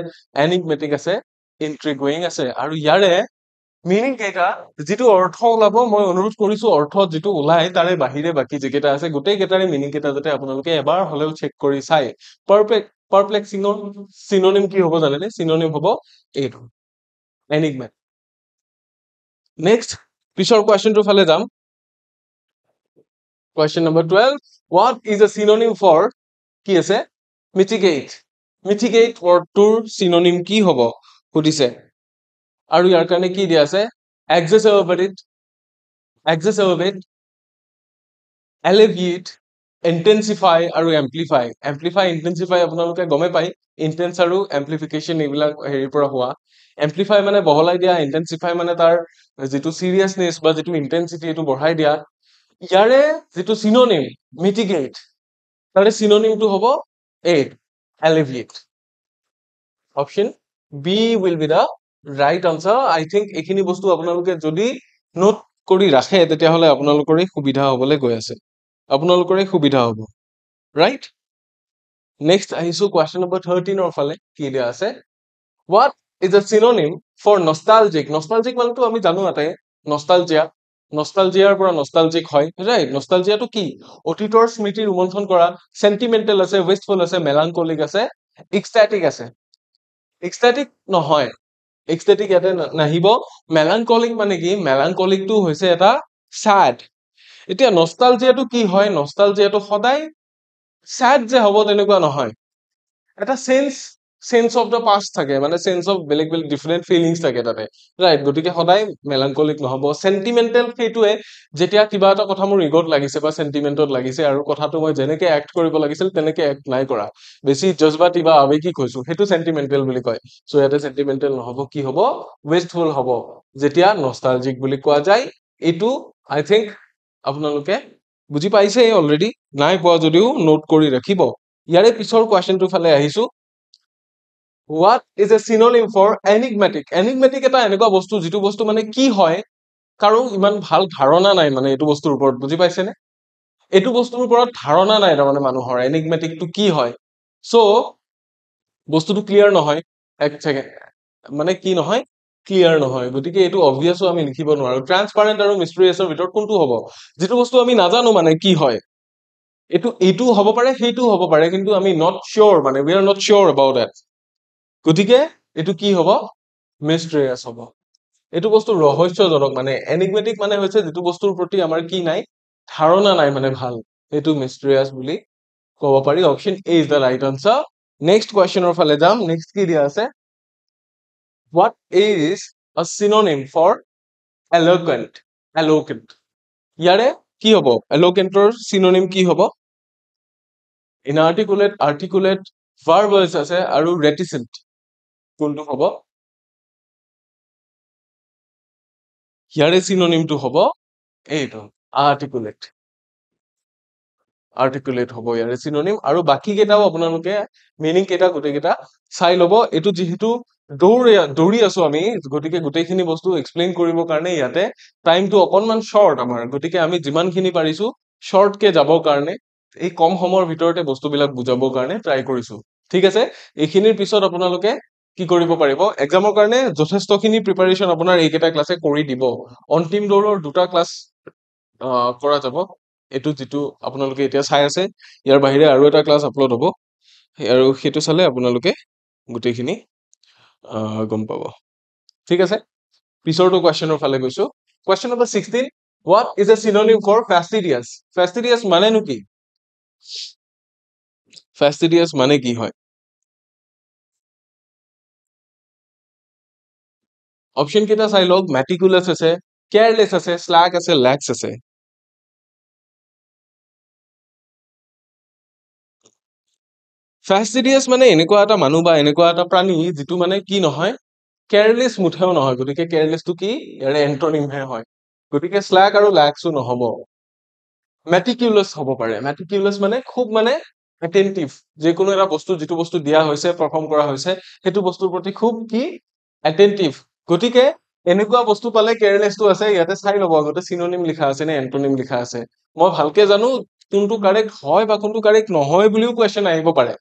এনিগমেটিক আছে, ইন্ট্ৰিগুইং আছে। আৰু ইয়াৰে মিনিং কেইটা, যিটো অৰ্থ ওলাব, মই অনুৰোধ কৰিছো অৰ্থ যিটো ওলাই তাৰে বাহিৰে বাকী যিকেইটা আছে গোটেই কেইটাৰে মিনিং কেইটা যাতে আপোনালোকে এবাৰ হলেও চেক কৰি চাই। পাৰপ্লেক্সিঙৰ চিনোনিম কি হ'ব জানেনে? চিনোনিম হ'ব এইটো, এনিগমেটিক। নেক্সট, পিছৰ কোৱেশ্চনটোৰ ফালে যাম question number 12 what is a synonym for কি আছে mitigate mitigate wordটোৰ synonym কি হ'ব সুধিছে আৰু ইয়াৰ কাৰণে কি দিয়া আছে exacerbate alleviate intensify আৰু amplify amplify intensify আপোনালোকে গমে পাই intense আৰু amplification এইবিলাক হেৰিৰ পৰা হোৱা amplify মানে বহলাই দিয়া intensify মানে তাৰ যেটো seriousness বা যেটো intensity এটো বঢ়াই দিয়া ইয়াৰে যেটো synonym mitigate তাৰে synonym টো হ'ব a alleviate option B will be the right answer I think এইখিনি বস্তু আপোনালোকে যদি নোট কৰি ৰাখে তেতিয়া হলে আপোনালোকৰে সুবিধা হ'বলে গৈ আছে আপোনালোকৰে সুবিধা হ'ব right next আহিছো question number 13 অৰ ফালে কি দিয়া আছে what is a synonym for nostalgic nostalgic মানেটো আমি জানো আতে nostalgia নষ্টালজিয়াৰ পৰা নষ্টালজিক হয় ৰাইট নষ্টালজিয়াটো কি অতীতৰ স্মৃতি ৰোমন্থন কৰা সেন্টিমেন্টাল আছে ওয়েষ্টফুল আছে মেলানকলিক আছে এক্সট্যাটিক আছে এক্সট্যাটিক নহয় এক্সট্যাটিক ইয়াতে নাহিব মেলানকলিক মানে কি মেলানকলিকটো হৈছে এটা স্যাড এতিয়া নষ্টালজিয়াটো কি হয় নষ্টালজিয়াটো সদায় স্যাড যে হ'ব তেনেকুৱা নহয় এটা সেন্স অফ দা পাস্ট থাকে মানে সেন্স অফ বেলেগ বেলেগ ডিফারেন্ট ফিলিংস থাকে তাতে রাইট গতিকে সদায় মেলানকলিক নহব সেন্টিমেন্টাল সেইটোৱে যেতিয়া কিবা এটা কথা মোৰ ইগত লাগিছে বা সেন্টিমেন্টত লাগিছে আৰু কথাটো মই যেনেকে এক্ট কৰিব লাগিছিল তেনেকে এক্ট নাই কৰা বেছি জজবাতি বা আবেগিক হৈছো সেইটো সেন্টিমেন্টাল বুলি কয় সো ইয়াতে সেন্টিমেন্টাল নহব কি হ'ব ওয়েষ্টফুল হ'ব যেতিয়া নষ্টালজিক বুলি কোৱা যায় এটো আই থিংক আপোনালোকে বুজি পাইছে অলৰেডি নাই পোৱা যদিও নোট কৰি ৰাখিব ইয়াৰে পিছৰ কোৱেশ্চনটো ফালে আহিছো what is a synonym for enigmatic enigmatic এটা এনেকুৱা বস্তু যেটো বস্তু মানে কি হয় কাৰো ইমান ভাল ধাৰণা নাই মানে এটো বস্তুৰ ওপৰত বুজি পাইছে নে এটো বস্তুৰ ওপৰত ধাৰণা নাই মানে মানুহৰ enigmatic টো কি হয় সো বস্তুটো ক্লিয়াৰ নহয় এক সেকেন্ড মানে কি নহয় ক্লিয়াৰ নহয় গতিকে এটো অবভিয়াসও আমি লিখিব নোৱাৰো ট্ৰান্সপাৰেন্ট আৰু মিস্টেৰিয়াছৰ ভিতৰত কোনটো হ'ব যেটো বস্তু আমি নাজানো মানে কি হয় এটো হ'ব পাৰে হেইটো হ'ব পাৰে কিন্তু আমি not sure মানে we are not sure about that গতিকে এটো কি হ'ব মিস্টেৰিয়াছ হ'ব এটো বস্তু ৰহস্যজনক মানে এনিগমেটিক মানে হৈছে যেটো বস্তুৰ প্ৰতি আমাৰ কি নাই ধাৰণা নাই মানে ভাল এটো মিস্টেৰিয়াছ বুলি ক'ব পাৰি option A is the right answer next question অৰ ফালে যাম next কি দিয়া আছে what is a synonym for eloquent ইয়াৰে কি হ'ব eloquentৰ synonym কি হ'ব inarticulate articulate verbose আছে আৰু reticent কোনটো হ'ব ইয়াৰে সিনোনিমটো হ'ব এইটো articulate হ'ব ইয়াৰে সিনোনিম আৰু বাকি কেটাও আপোনালোকে মিনিং কেটা গুটে কেটা চাই লব এটো যেহেতু দৌৰি আছো আমি গতিকে গুটেখিনি বস্তু এক্সপ্লেইন কৰিবৰ কাৰণে ইয়াতে টাইমটো অকনমান শৰ্ট আমাৰ গতিকে আমি যিমানখিনি পাৰিছো শৰ্ট কে যাবৰ কাৰণে এই কম সময়ৰ ভিতৰতে বস্তুবিলাক বুজাবৰ কাৰণে ট্ৰাই কৰিছো ঠিক আছে এইখিনিৰ পিছত আপোনালোকে কি কৰিব পাৰিব এক্সামৰ কাৰণে যথেষ্টখিনি প্ৰিপাৰেচন আপোনাৰ এইকেটা ক্লাছে কৰি দিব অন্তিম দৌৰৰ দুটা ক্লাছ কৰা যাব এটো যেটো আপোনালোকে এতিয়া চাই আছে ইয়াৰ বাহিৰে আৰু এটা ক্লাছ আপলোড হ'ব আৰু হেতু চালে আপোনালোকে গুটেখিনি গম পাব ঠিক আছে পিছৰটো কোৱেশ্চনৰ ফালে গৈছো question number 16 what is a synonym for fastidious মানে নো কি fastidious মানে কি হয় অপশন কেটা চাই লওক meticulous আছে careless আছে slack আছে lax আছে fastidious মানে এনেকুৱা এটা মানুহ বা এনেকুৱা এটা প্ৰাণী যেটো মানে কি নহয় careless মুঠেও নহয় গতিকে careless টো কি ইয়াৰে এন্টোনিম হে হয় গতিকে slack আৰু laxও নহব meticulous হ'ব পাৰে meticulous মানে খুব মানে attentive যে কোনো এটা বস্তু যেটো বস্তু দিয়া হৈছে পাৰফৰ্ম কৰা হৈছে হেতু বস্তুৰ প্ৰতি খুব কি attentive গতিকে এনেকুৱা বস্তু পালে careless টো আছে ইয়াতে চাই লব আগতে সিনোনিম লিখা আছে নে এন্টোনিম লিখা আছে মই ভালকে জানো কোনটো কাৰেক্ট হয় বা কোনটো কাৰেক্ট নহয় বুলিও কোৱেশ্চন আহিব পাৰে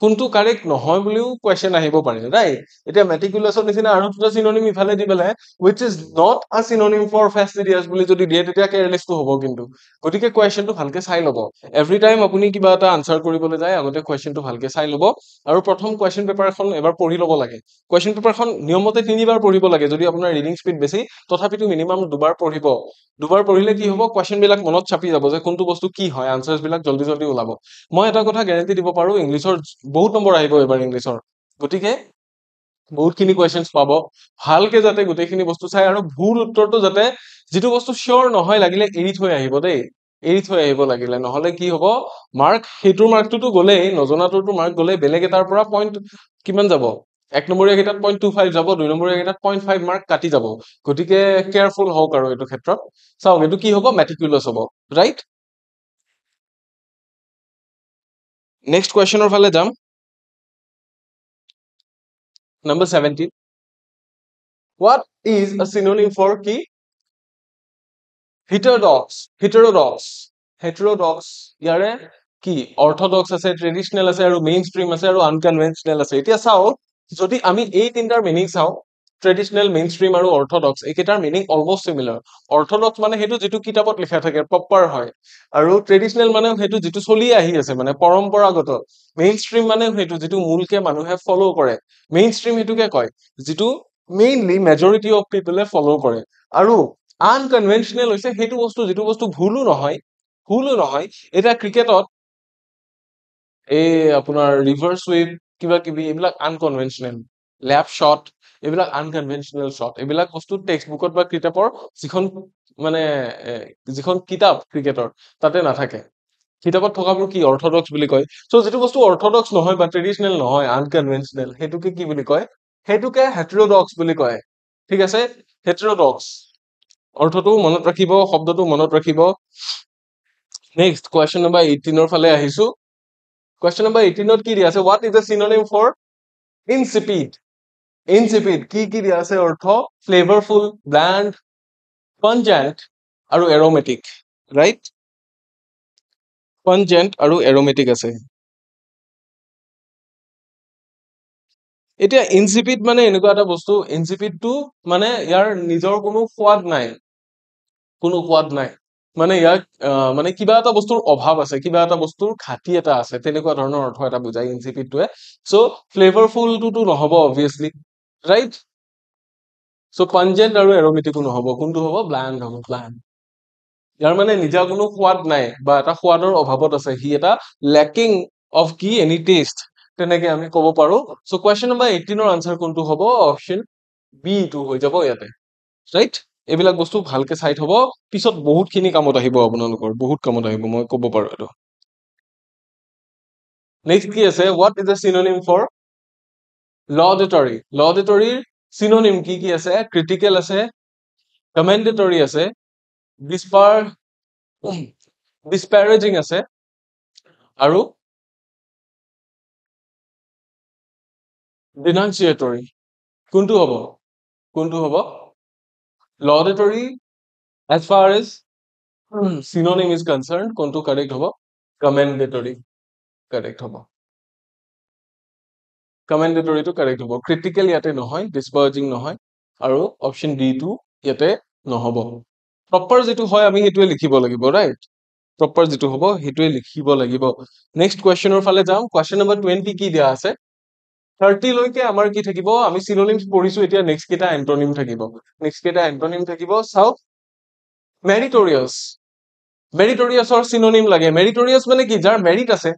কোনটো কাৰেক্ট নহয় বুলিও কোৱেশ্চন আহিব পাৰে ৰাইট এতিয়া মেটিকুলাছৰ নিচিনা আৰু দুটা চিনোনিম ইফালে দি পেলাই which is not a synonym for fastidious বুলি যদি দিয়ে তেতিয়া কেয়াৰলেছটো হ'ব কিন্তু গতিকে কোৱেশ্চনটো ভালকে চাই ল'ব এভৰি টাইম আপুনি কিবা এটা আনসাৰ কৰিবলৈ যায় আগতে কোৱেশ্চনটো ভালকে চাই ল'ব আৰু প্ৰথম কোৱেশ্চন পেপাৰ এখন এবাৰ পঢ়ি ল'ব লাগে কোৱেশ্চন পেপাৰখন নিয়মতে তিনিবাৰ পঢ়িব লাগে যদি আপোনাৰ ৰিডিং স্পীড বেছি তথাপিতো মিনিমাম দুবাৰ পঢ়িব দুবাৰ পঢ়িলে কি হ'ব কোৱেশ্চন বিলাক মনত চাপি যাব যে কোনটো বস্তু কি হয় আনসাৰ্ছ বিলাক জলদি জলদি ওলাব মই এটা কথা গ্যাৰান্টি দিব পাৰো ইংলিছৰ বহুত নম্বৰ আহিব এবাৰ ইংলিছৰ গতিকে বহুতখিনি কুৱেশ্যনছ পাব ভালকে যাতে গোটেইখিনি বস্তু চাই আৰু ভুল উত্তৰটো যাতে যিটো বস্তু চিয়ৰ নহয় লাগিলে এৰি থৈ আহিব দেই এৰি থৈ আহিব লাগিলে নহলে কি হ'ব মাৰ্ক সেইটোৰ মাৰ্কটোতো গলেই নজনাটোৰতো মাৰ্ক গলেই বেলেগ এটাৰ পৰা পইণ্ট কিমান যাব এক নম্বৰীয়া কেইটাত 0.25 যাব দুই নম্বৰীয়া কেইটাত 0.5 মাৰ্ক কাটি যাব গতিকে কেয়াৰফুল হওক আৰু এইটো ক্ষেত্ৰত চাওক এইটো কি হ'ব মেটিকুলাছ হ'ব ৰাইট নেক্সট কুৱেশ্যনৰ ফালে যাম Number 17. What is a synonym for কি? Heterodox. Heterodox. Heterodox. ইয়াৰে কি? Orthodox আছে, traditional আছে আৰু mainstream আছে আৰু unconventional আছে। এতিয়া চাও যদি আমি এই তিনটাৰ মিনিং চাও ট্ৰেডিশনেল মেইনষ্ট্ৰীম আৰু অৰ্থডক্স এইকেইটাৰ মিনিং অলমোষ্ট সিমিলাৰ অৰ্থডক্স মানে সেইটো যিটো কিতাপত লিখা থাকে প্ৰপাৰ হয় আৰু ট্ৰেডিশনেল মানে সেইটো যিটো চলি আহি আছে মানে পৰম্পৰাগত মেইনষ্ট্ৰীম মানে সেইটো যিটো মূলকে মানুহে ফলো কৰে মেইনষ্ট্ৰীম সেইটোকে কয় যিটো মেইনলি মেজৰিটি অফ পিপলে ফলো কৰে আৰু আনকনভেনচনেল হৈছে সেইটো বস্তু যিটো বস্তু ভুলো নহয় এতিয়া ক্ৰিকেটত এই আপোনাৰ ৰিভাৰ্স সুইপ কিবা কিবি এইবিলাক আনকনভেনচনেল লেফট শ্বট এইবিলাক আনকনভেনচনেল শ্বট এইবিলাক বস্তু টেক্সট বুকত বা কিতাপৰ যিখন মানে যিখন কিতাপ ক্ৰিকেটৰ তাতে নাথাকে কিতাপত থকাবোৰ কি অৰ্থডক্স বুলি কয় সো যেটো বস্তু অৰ্থডক্স নহয় বা ট্ৰেডিশনেল নহয় আনকনভেনচনেল হেতুকে কি বুলি কয় হেতুকে হেটেৰোডক্স বুলি কয় ঠিক আছে হেটেৰোডক্স অৰ্থটো মনত ৰাখিব শব্দটো মনত ৰাখিব নেক্সট কোৱেশ্চন নম্বৰ 18 ৰ ফালে আহিছো কোৱেশ্চন নম্বৰ 18 ত কি দিয়া আছে what is the synonym for insipid insipid কি দিয়া আছে অৰ্থ flavorful bland pungent আৰু aromatic right pungent আৰু aromatic আছে এতিয়া ইনসিপিড মানে এনেকুৱা এটা বস্তু ইনসিপিডটো মানে ইয়াৰ নিজৰ কোনো সোৱাদ নাই মানে ইয়াক মানে কিবা এটা বস্তুৰ অভাৱ আছে কিবা এটা বস্তুৰ ঘাটি এটা আছে তেনেকুৱা ধৰণৰ অৰ্থ এটা বুজায় ইনসিপিডটোৱে সো ফ্লেভাৰফুলটো নহব অবভিয়াসলি ৰাইট সো পঞ্জেন্ট আৰু এৰোমেটিকো নহব কোনটো হ'ব ব্ল্যান্ড হ'ব ব্ল্যান্ড ইয়াৰ মানে নিজা কোনো সোৱাদ নাই বা এটা সোৱাদৰ অভাৱত আছে হি এটা লেকিং অফ কি এনি টেষ্ট তেনেকে আমি ক'ব পাৰো সো কোৱেশ্চন নম্বৰ 18 ৰ আনসাৰ কোনটো হ'ব অপচন বি টো হৈ যাব ইয়াতে ৰাইট এইবিলাক বস্তু ভালকে চাই থব পিছত বহুতখিনি কামত আহিব আপোনালোকৰ বহুত কামত আহিব মই ক'ব পাৰো এটো নেক্সট কি আছে what is the synonym for laudatory synonym কি আছে critical আছে commendatory আছে disparaging আছে আৰু denunciatory কোনটো হ'ব laudatory as far as synonym is concerned কোনটো correct হ'ব commendatory correct হ'ব commendatory to correct হ'ব critical ইয়াতে নহয় disparaging নহয় আৰু option D টো ইয়াতে নহব proper যেটো হয় আমি হেতুৱে লিখিব লাগিব right proper যেটো হ'ব হেতুৱে লিখিব লাগিব next question ৰ ফালে যাম question number 20 কি দিয়া আছে 30 লৈকে আমাৰ কি থাকিব আমি synonyms পঢ়িছো এতিয়া next কেটা antonym থাকিব next কেটা antonym থাকিব চাও meritorious or synonym লাগে meritorious মানে কি যাৰ merit আছে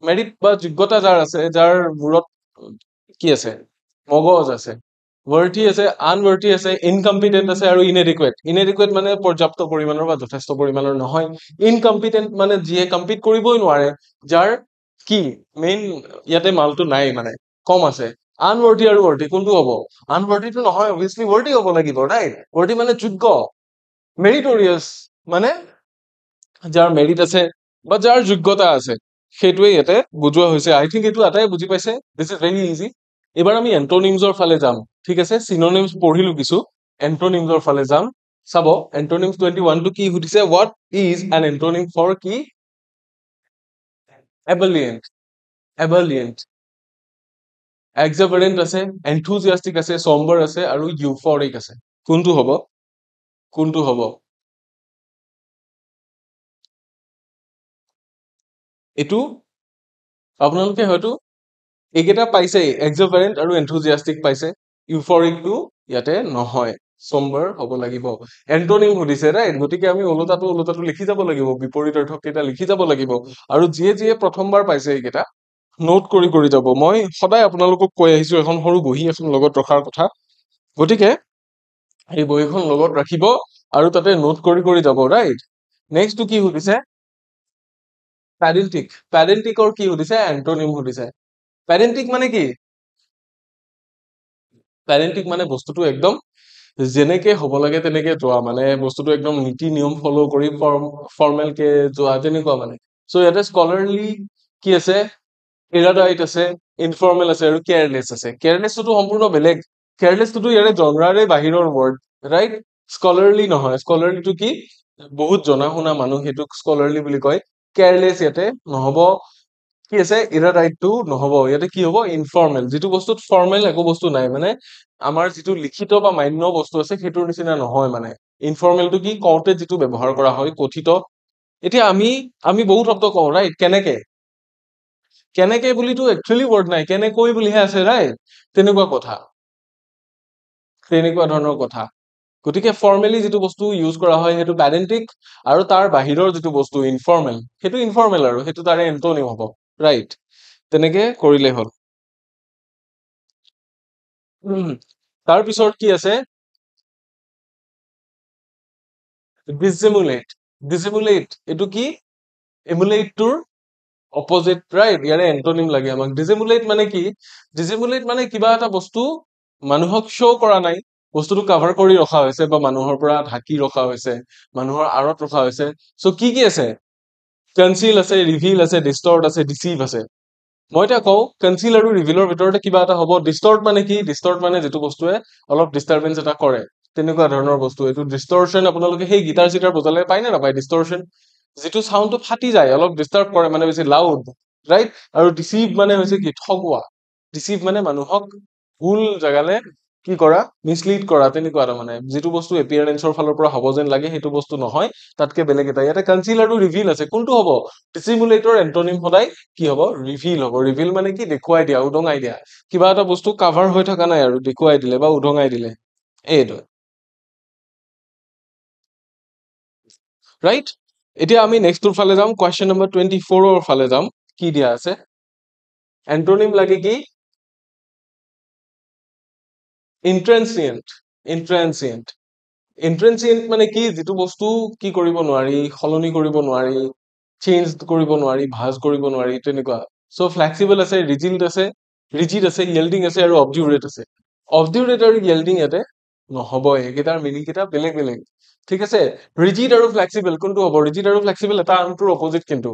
merit বা যোগ্যতা যাৰ আছে যাৰ মূৰত কি আছে মগজ আছে worthy আছে unworthy আছে incompetent আছে আৰু inadequate মানে পৰ্যাপ্ত পৰিমাণৰ বা যথেষ্ট পৰিমাণৰ নহয় incompetent মানে যিয়ে কম্পিট কৰিবই নোৱাৰে যাৰ কি মেইন ইয়াতে মালটো নাই মানে কম আছে unworthy আৰু worthy কোনটো হ'ব unworthy টো নহয় obviously worthy হ'ব লাগিব right worthy মানে যোগ্য meritorious মানে যাৰ মেৰিট আছে বা যাৰ যোগ্যতা আছে সেইটোৱে ইয়াতে বুজোৱা হৈছে আই থিংক এইটো আটাই বুজি পাইছে দিস ইজ ভেৰি ইজি এবাৰ আমি এন্টোনিমছৰ ফালে যাম ঠিক আছে সিনোনিমছ পঢ়িলো কিছু এন্টোনিমছৰ ফালে যাম চাব এন্টোনিমছ 21 টো কি সুধিছে what is an antonym for কি ebullient এক্সাবেৰেণ্ট আছে, এনথুজিয়াষ্টিক আছে, চম্বাৰ আছে আৰু ইউফৰিক আছে। কোনটো হ'ব? কোনটো হ'ব? এইটো আপোনালোকে হয়তো এইকেইটা পাইছে, এক্সাবেৰেণ্ট আৰু এনথুজিয়াষ্টিক পাইছে, ইউফৰিকটো ইয়াতে নহয়, চম্বাৰ হ'ব লাগিব। এন্টনিম সুধিছে ৰাইট, গতিকে আমি ওলোটাটো লিখি যাব লাগিব, বিপৰীত অৰ্থক কেইটা লিখি যাব লাগিব। আৰু যিয়ে প্ৰথমবাৰ পাইছে এইকেইটা নোট কৰি যাব। মই সদায় আপোনালোকক কৈ আহিছো এখন সৰু বহী এখন লগত ৰখাৰ কথা, গতিকে এই বহীখন লগত ৰাখিব আৰু তাতে নোট কৰি যাব ৰাইট। নেক্সটটো কি সুধিছে? প্যাৰেন্টিক। প্যাৰেন্টিকৰ কি সুধিছে? এন্টনিম সুধিছে। প্যাৰেন্টিক মানে কি? প্যাৰেন্টিক মানে বস্তুটো একদম যেনেকে হ'ব লাগে তেনেকে যোৱা, মানে বস্তুটো একদম নীতি নিয়ম ফলো কৰি ফৰ্মেল কে যোৱা, তেনেকুৱা মানে। চ' ইয়াতে স্কলাৰলি কি আছে? এৰাডাইট আছে, ইনফৰ্মেল আছে আৰু কেয়াৰলেছ আছে। কেয়াৰলেছটো সম্পূৰ্ণ বেলেগ। কেয়াৰলেছটো ইয়াৰে জনৰাৰে বাহিৰৰ ৱৰ্ড ৰাইট, স্কলাৰলি নহয়। স্কলাৰলিটো কি? বহুত জনা শুনা মানুহ, সেইটোক স্কলাৰলি বুলি কয়। কেয়াৰলেছ ইয়াতে নহব। কি আছে? ইৰাডাইটটো নহব। ইয়াতে কি হ'ব? ইনফৰ্মেল, যিটো বস্তুত ফৰ্মেল একো বস্তু নাই, মানে আমাৰ যিটো লিখিত বা মান্য বস্তু আছে সেইটোৰ নিচিনা নহয় মানে। ইনফৰ্মেলটো কি? কওঁতে যিটো ব্যৱহাৰ কৰা হয়, কথিত। এতিয়া আমি বহুত শব্দ কওঁ ৰাইট, কেনেকে কেনেকে বুলিতো একচুৱেলি ৱৰ্ড নাই, কেনেকৈ বুলিহে আছে ৰাইট, তেনেকুৱা কথা, তেনেকুৱা ধৰণৰ কথা। গতিকে ফৰ্মেলি যিটো বস্তু ইউজ কৰা হয় সেইটো প্যাৰেন্টিক, আৰু তাৰ বাহিৰৰ যিটো বস্তু ইনফৰ্মেল সেইটো ইনফৰ্মেল, আৰু সেইটো তাৰে এন্টনিম হ'ব ৰাইট। তেনেকে কৰিলে হ'ল। তাৰ পিছত কি আছে? ডিসিমুলেট। ডিসিমুলেট এইটো কি? এমুলেটটোৰ অপজিট ৰাইট, ইয়াৰে এন্টনিম লাগে আমাক। ডিসিমুলেট মানে কি? ডিসিমুলেট মানে কিবা এটা বস্তু মানুহক শ্ব' কৰা নাই, বস্তুটো কাভাৰ কৰি ৰখা হৈছে বা মানুহৰ পৰা ঢাকি ৰখা হৈছে, মানুহৰ আঁৰত ৰখা হৈছে। চ' কি আছে? কনচিল আছে, ৰিভিল আছে, ডিষ্টৰ্ট আছে, ডিচিভ আছে। মই এতিয়া কওঁ কনচিল আৰু ৰিভিলৰ ভিতৰতে কিবা এটা হ'ব। ডিষ্টৰ্ট মানে কি? ডিষ্টৰ্ট মানে যিটো বস্তুৱে অলপ ডিষ্টাৰবেঞ্চ এটা কৰে, তেনেকুৱা ধৰণৰ বস্তু। এইটো ডিষ্টৰচন আপোনালোকে সেই গিটাৰ চিটাৰ বজালে পায় নে নাপায়? ডিষ্টৰচন যিটো চাউণ্ডটো ফাটি যায়, অলপ ডিষ্টাৰ্ব কৰে, মানে বেছি লাউড ৰাইট। আৰু ডিচিভ মানে হৈছে কি? ঠগোৱা। ডিচিভ মানে মানুহক ভুল জেগালে কি কৰা? মিছলিড কৰা, তেনেকুৱা এটা মানে। যিটো বস্তু এপিয়াৰেঞ্চৰ ফালৰ পৰা হ'ব যেন লাগে সেইটো বস্তু নহয়, তাতকে বেলেগ এটা। ইয়াতে কনচিল আৰু ৰিভিল আছে, কোনটো হ'ব? ডিচিমুলেটৰ এন্টনিম সদায় কি হ'ব? ৰিভিল হ'ব। ৰিভিল মানে কি? দেখুৱাই দিয়া, উদঙাই দিয়া। কিবা এটা বস্তু কাভাৰ হৈ থকা নাই আৰু দেখুৱাই দিলে বা উদঙাই দিলে, এইটো ৰাইট। এতিয়া আমি নেক্সটটোৰ ফালে যাম, কুৱেশ্যন নম্বৰ 24ৰ ফালে যাম। কি দিয়া আছে? এন্টনিম লাগে কি? ইন্ট্ৰেন্সিয়েন্ট। ইন্ট্ৰেন্সিয়েন্ট। ইন্ট্ৰেন্সিয়েন্ট মানে কি? যিটো বস্তু কি কৰিব নোৱাৰি, সলনি কৰিব নোৱাৰি, চেঞ্জ কৰিব নোৱাৰি, ভাজ কৰিব নোৱাৰি, তেনেকুৱা। চ' ফ্লেক্সিবল আছে, ৰিজিড আছে, য়েল্ডিং আছে আৰু অবডিউৰেট আছে। অবডিউৰেট আৰু য়েল্ডিং ইয়াতে নহব, এইকেইটাৰ মিনিং কেইটা বেলেগ বেলেগ। ঠিক আছে, ৰিজিড আৰু ফ্লেক্সিবল কোনটো হ'ব? ৰিজিড আৰু ফ্লেক্সিবল এটা আনটোৰ অপজিট, কিন্তু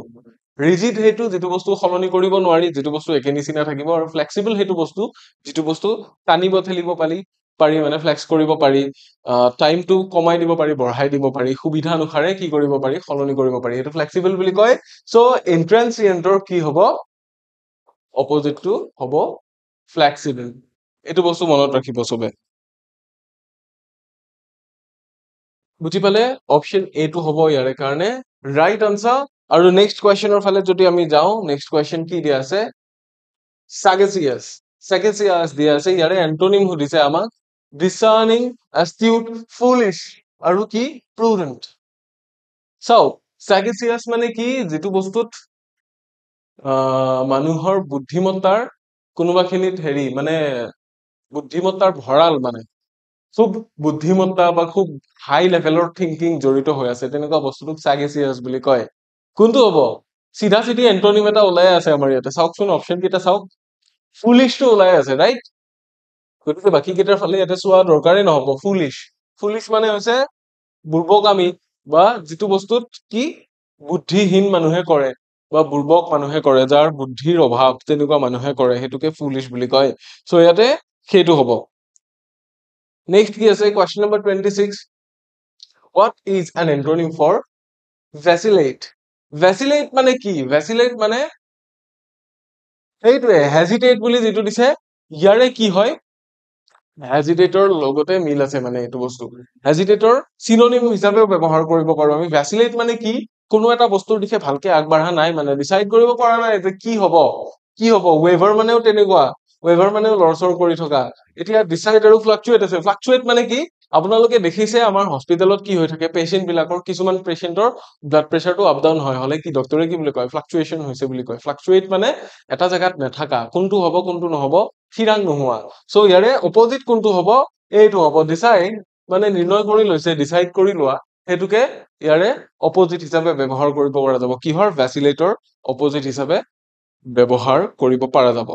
ৰিজিড সেইটো যিটো বস্তু সলনি কৰিব নোৱাৰি, যিটো বস্তু একে নিচিনা থাকিব, আৰু ফ্লেক্সিবল সেইটো বস্তু যিটো বস্তু টানিব ঠেলিব পাৰি মানে ফ্লেক্স কৰিব পাৰি, টাইমটো কমাই দিব পাৰি, বঢ়াই দিব পাৰি, সুবিধা অনুসাৰে কি কৰিব পাৰি? সলনি কৰিব পাৰি, সেইটো ফ্লেক্সিবল বুলি কয়। চ' ইন্ট্ৰেন্সিয়েন্টৰ কি হ'ব? অপজিটটো হ'ব ফ্লেক্সিবল। এইটো বস্তু মনত ৰাখিব চবে। বুজি পালে? অপশ্যন এটো হ'ব ইয়াৰে কাৰণে ৰাইট আনসাৰ। আৰু নেক্সট কুৱেশ্যনৰ ফালে যদি আমি যাওঁ, নেক্সট কুৱেশ্যন কি দিয়া আছে? সাগেচিয়াছ। সাগেচিয়াছ দিয়া আছে, ইয়াৰে এন্টনিম সুধিছে আমাক। ডিচাৰ্নিং, এস্টিউট, ফুলিশ আৰু কি? প্ৰুডেন্ট। চাওক, সাগেচিয়াছ মানে কি? যিটো বস্তুত মানুহৰ বুদ্ধিমত্তাৰ কোনোবাখিনিত হেৰি মানে বুদ্ধিমত্তাৰ ভঁৰাল, মানে খুব বুদ্ধিমত্তা বা খুব হাই লেভেলৰ থিংকিং জড়িত হৈ আছে, তেনেকুৱা বস্তুটোক সাগেচিয়াছ বুলি কয়। কোনটো হ'ব? চিধা চিধি এন্টনিম এটা ওলাই আছে আমাৰ ইয়াতে, চাওকচোন অপশ্যন কেইটা চাওক। ফুলিশটো ওলাই আছে ৰাইট, গতিকে বাকী কেইটাৰ ফালে ইয়াতে চোৱা দৰকাৰেই নহব। ফুলিশ, ফুলিশ মানে হৈছে বুৰ্বকামী, বা যিটো বস্তুত কি বুদ্ধিহীন মানুহে কৰে বা বুৰ্বক মানুহে কৰে, যাৰ বুদ্ধিৰ অভাৱ, তেনেকুৱা মানুহে কৰে, সেইটোকে ফুলিশ বুলি কয়। চ' ইয়াতে সেইটো হ'ব। নেক্সট কি আছে? Question number 26, what is an antonym for vacillate? vacillate মানে কি? vacillate মানে সেইটোৱে হেজিটেট বুলি যিটো দিছে, ইয়াৰে কি হয় হেজিটেটৰ লগতে মিল আছে মানে এইটো বস্তু হেজিটেটৰ চিনোনিম হিচাপেও ব্যৱহাৰ কৰিব পাৰো আমি ভ্যাচিলেট মানে কি কোনো এটা বস্তুৰ দিশে ভালকে আগবাঢ়া নাই মানে ডিসাইড কৰিব পৰা নাই যে কি হব ৱেভাৰ মানেও তেনেকুৱা ৱেভাৰ মানেও লৰচৰ কৰি থকা এতিয়া ডিসাইড আৰু ফ্লাকচুৱেট আছে ফ্লাকচুৱেট মানে কি আপোনালোকে দেখিছে আমাৰ হস্পিটেলত কি হৈ থাকে পেশেন্ট বিলাকৰ কিছুমান পেশেন্টৰ ব্লাড প্ৰেছাৰটো আপ ডাউন হয় হলে কি ডক্টৰে কি বুলি কয় ফ্লাকচুৱেচন হৈছে বুলি কয় ফ্লাকচুৱেট মানে এটা জায়গাত নাথাকা কোনটো হ'ব কোনটো নহব থিৰাং নোহোৱা সো ইয়াৰে অপোজিট কোনটো হ'ব এইটো হ'ব ডিসাইড মানে নিৰ্ণয় কৰি লৈছে ডিসাইড কৰি লোৱা হেতুকে ইয়াৰে অপোজিট হিচাপে ব্যৱহাৰ কৰিব পৰা যাব কিহৰ ভ্যাচিলেটৰ অপোজিট হিচাপে ব্যৱহাৰ কৰিব পৰা যাব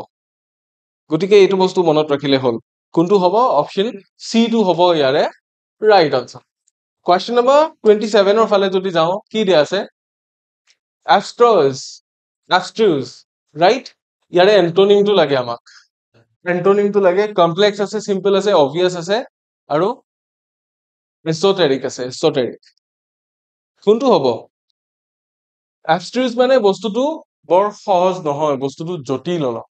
গতিকে এইটো বস্তু মনত ৰাখিলে হ'ল কোনটো হ'ব অপচন সি টো হ'ব ইয়াৰে ৰাইট আনসাৰ কোৱেশ্চন নম্বৰ 27 ৰ ফালে যদি যাও কি দিয়া আছে অ্যাস্ট্ৰোজ ৰাইট ইয়াৰে এন্টোনিমটো লাগে আমাক এন্টোনিমটো লাগে কমপ্লেক্স আছে সিম্পল আছে অবভিয়াস আছে আৰু এসোটেৰিক আছে এসোটেৰিক কোনটো হ'ব অ্যাস্ট্ৰোজ মানে বস্তুটো বৰ সহজ নহয় বস্তুটো জটিল অলপ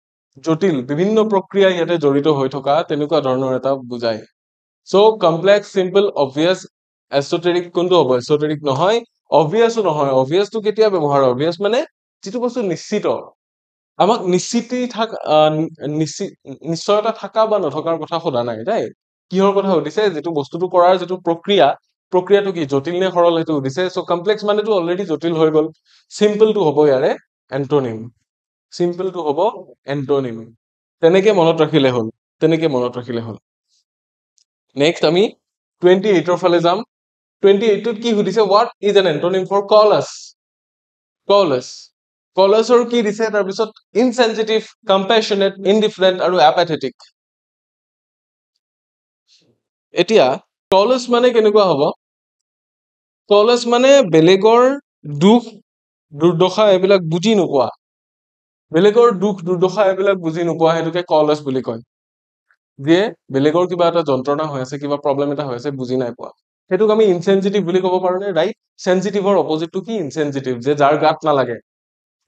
জটিল বিভিন্ন প্ৰক্ৰিয়া ইয়াতে জড়িত হৈ থকা তেনেকুৱা ধৰণৰ এটা বুজায় সো কমপ্লেক্স সিম্পল অবভিয়াস এসোটেৰিক কোনটো হ'ব এসোটেৰিক নহয় অবভিয়াসও নহয় অবভিয়াসটো কেতিয়া ব্যৱহাৰ অবভিয়াস মানে যেটো বস্তু নিশ্চিত আমাক নিশ্চয়তা থাকা বা নথকাৰ কথা সোধা নাই ৰাইট কিহৰ কথা সুধিছে যেটো বস্তুটো কৰাৰ যেটো প্ৰক্ৰিয়াটো কি জটিল নে সৰল হেতু সুধিছে সো কমপ্লেক্স মানেটো অলৰেডি জটিল হৈ গল সিম্পলটো হ'ব ইয়াৰে এন্টোনিম সিম্পলটো হ'ব এন্টোনিম তেনেকে মনত ৰাখিলে হ'ল নেক্সট আমি 28 ৰ ফালে যাম 28 ত কি সুধিছে what is an antonym for callous কি দিছে তাৰ পিছত insensitive compassionate indifferent আৰু apathetic এতিয়া callous মানে কেনেকুৱা হ'ব callous মানে বেলেগৰ দুখ দুৰ্দশা এইবিলাক বুজি নোপোৱা বেলেগৰ দুখ দুৰ্দশা এইবিলাক বুজি নোপোৱা হেতুকে callous বুলি কয় যে বেলেগৰ কিবা এটা যন্ত্ৰণা হৈ আছে কিবা প্ৰবলেম এটা হৈ আছে বুজি নাই পোৱা হেতুক আমি ইনসেনসিটিভ বুলি ক'ব পাৰো নে ৰাইট সেনসিটিভৰ অপোজিটটো কি ইনসেনসিটিভ যে যাৰ গাত নালাগে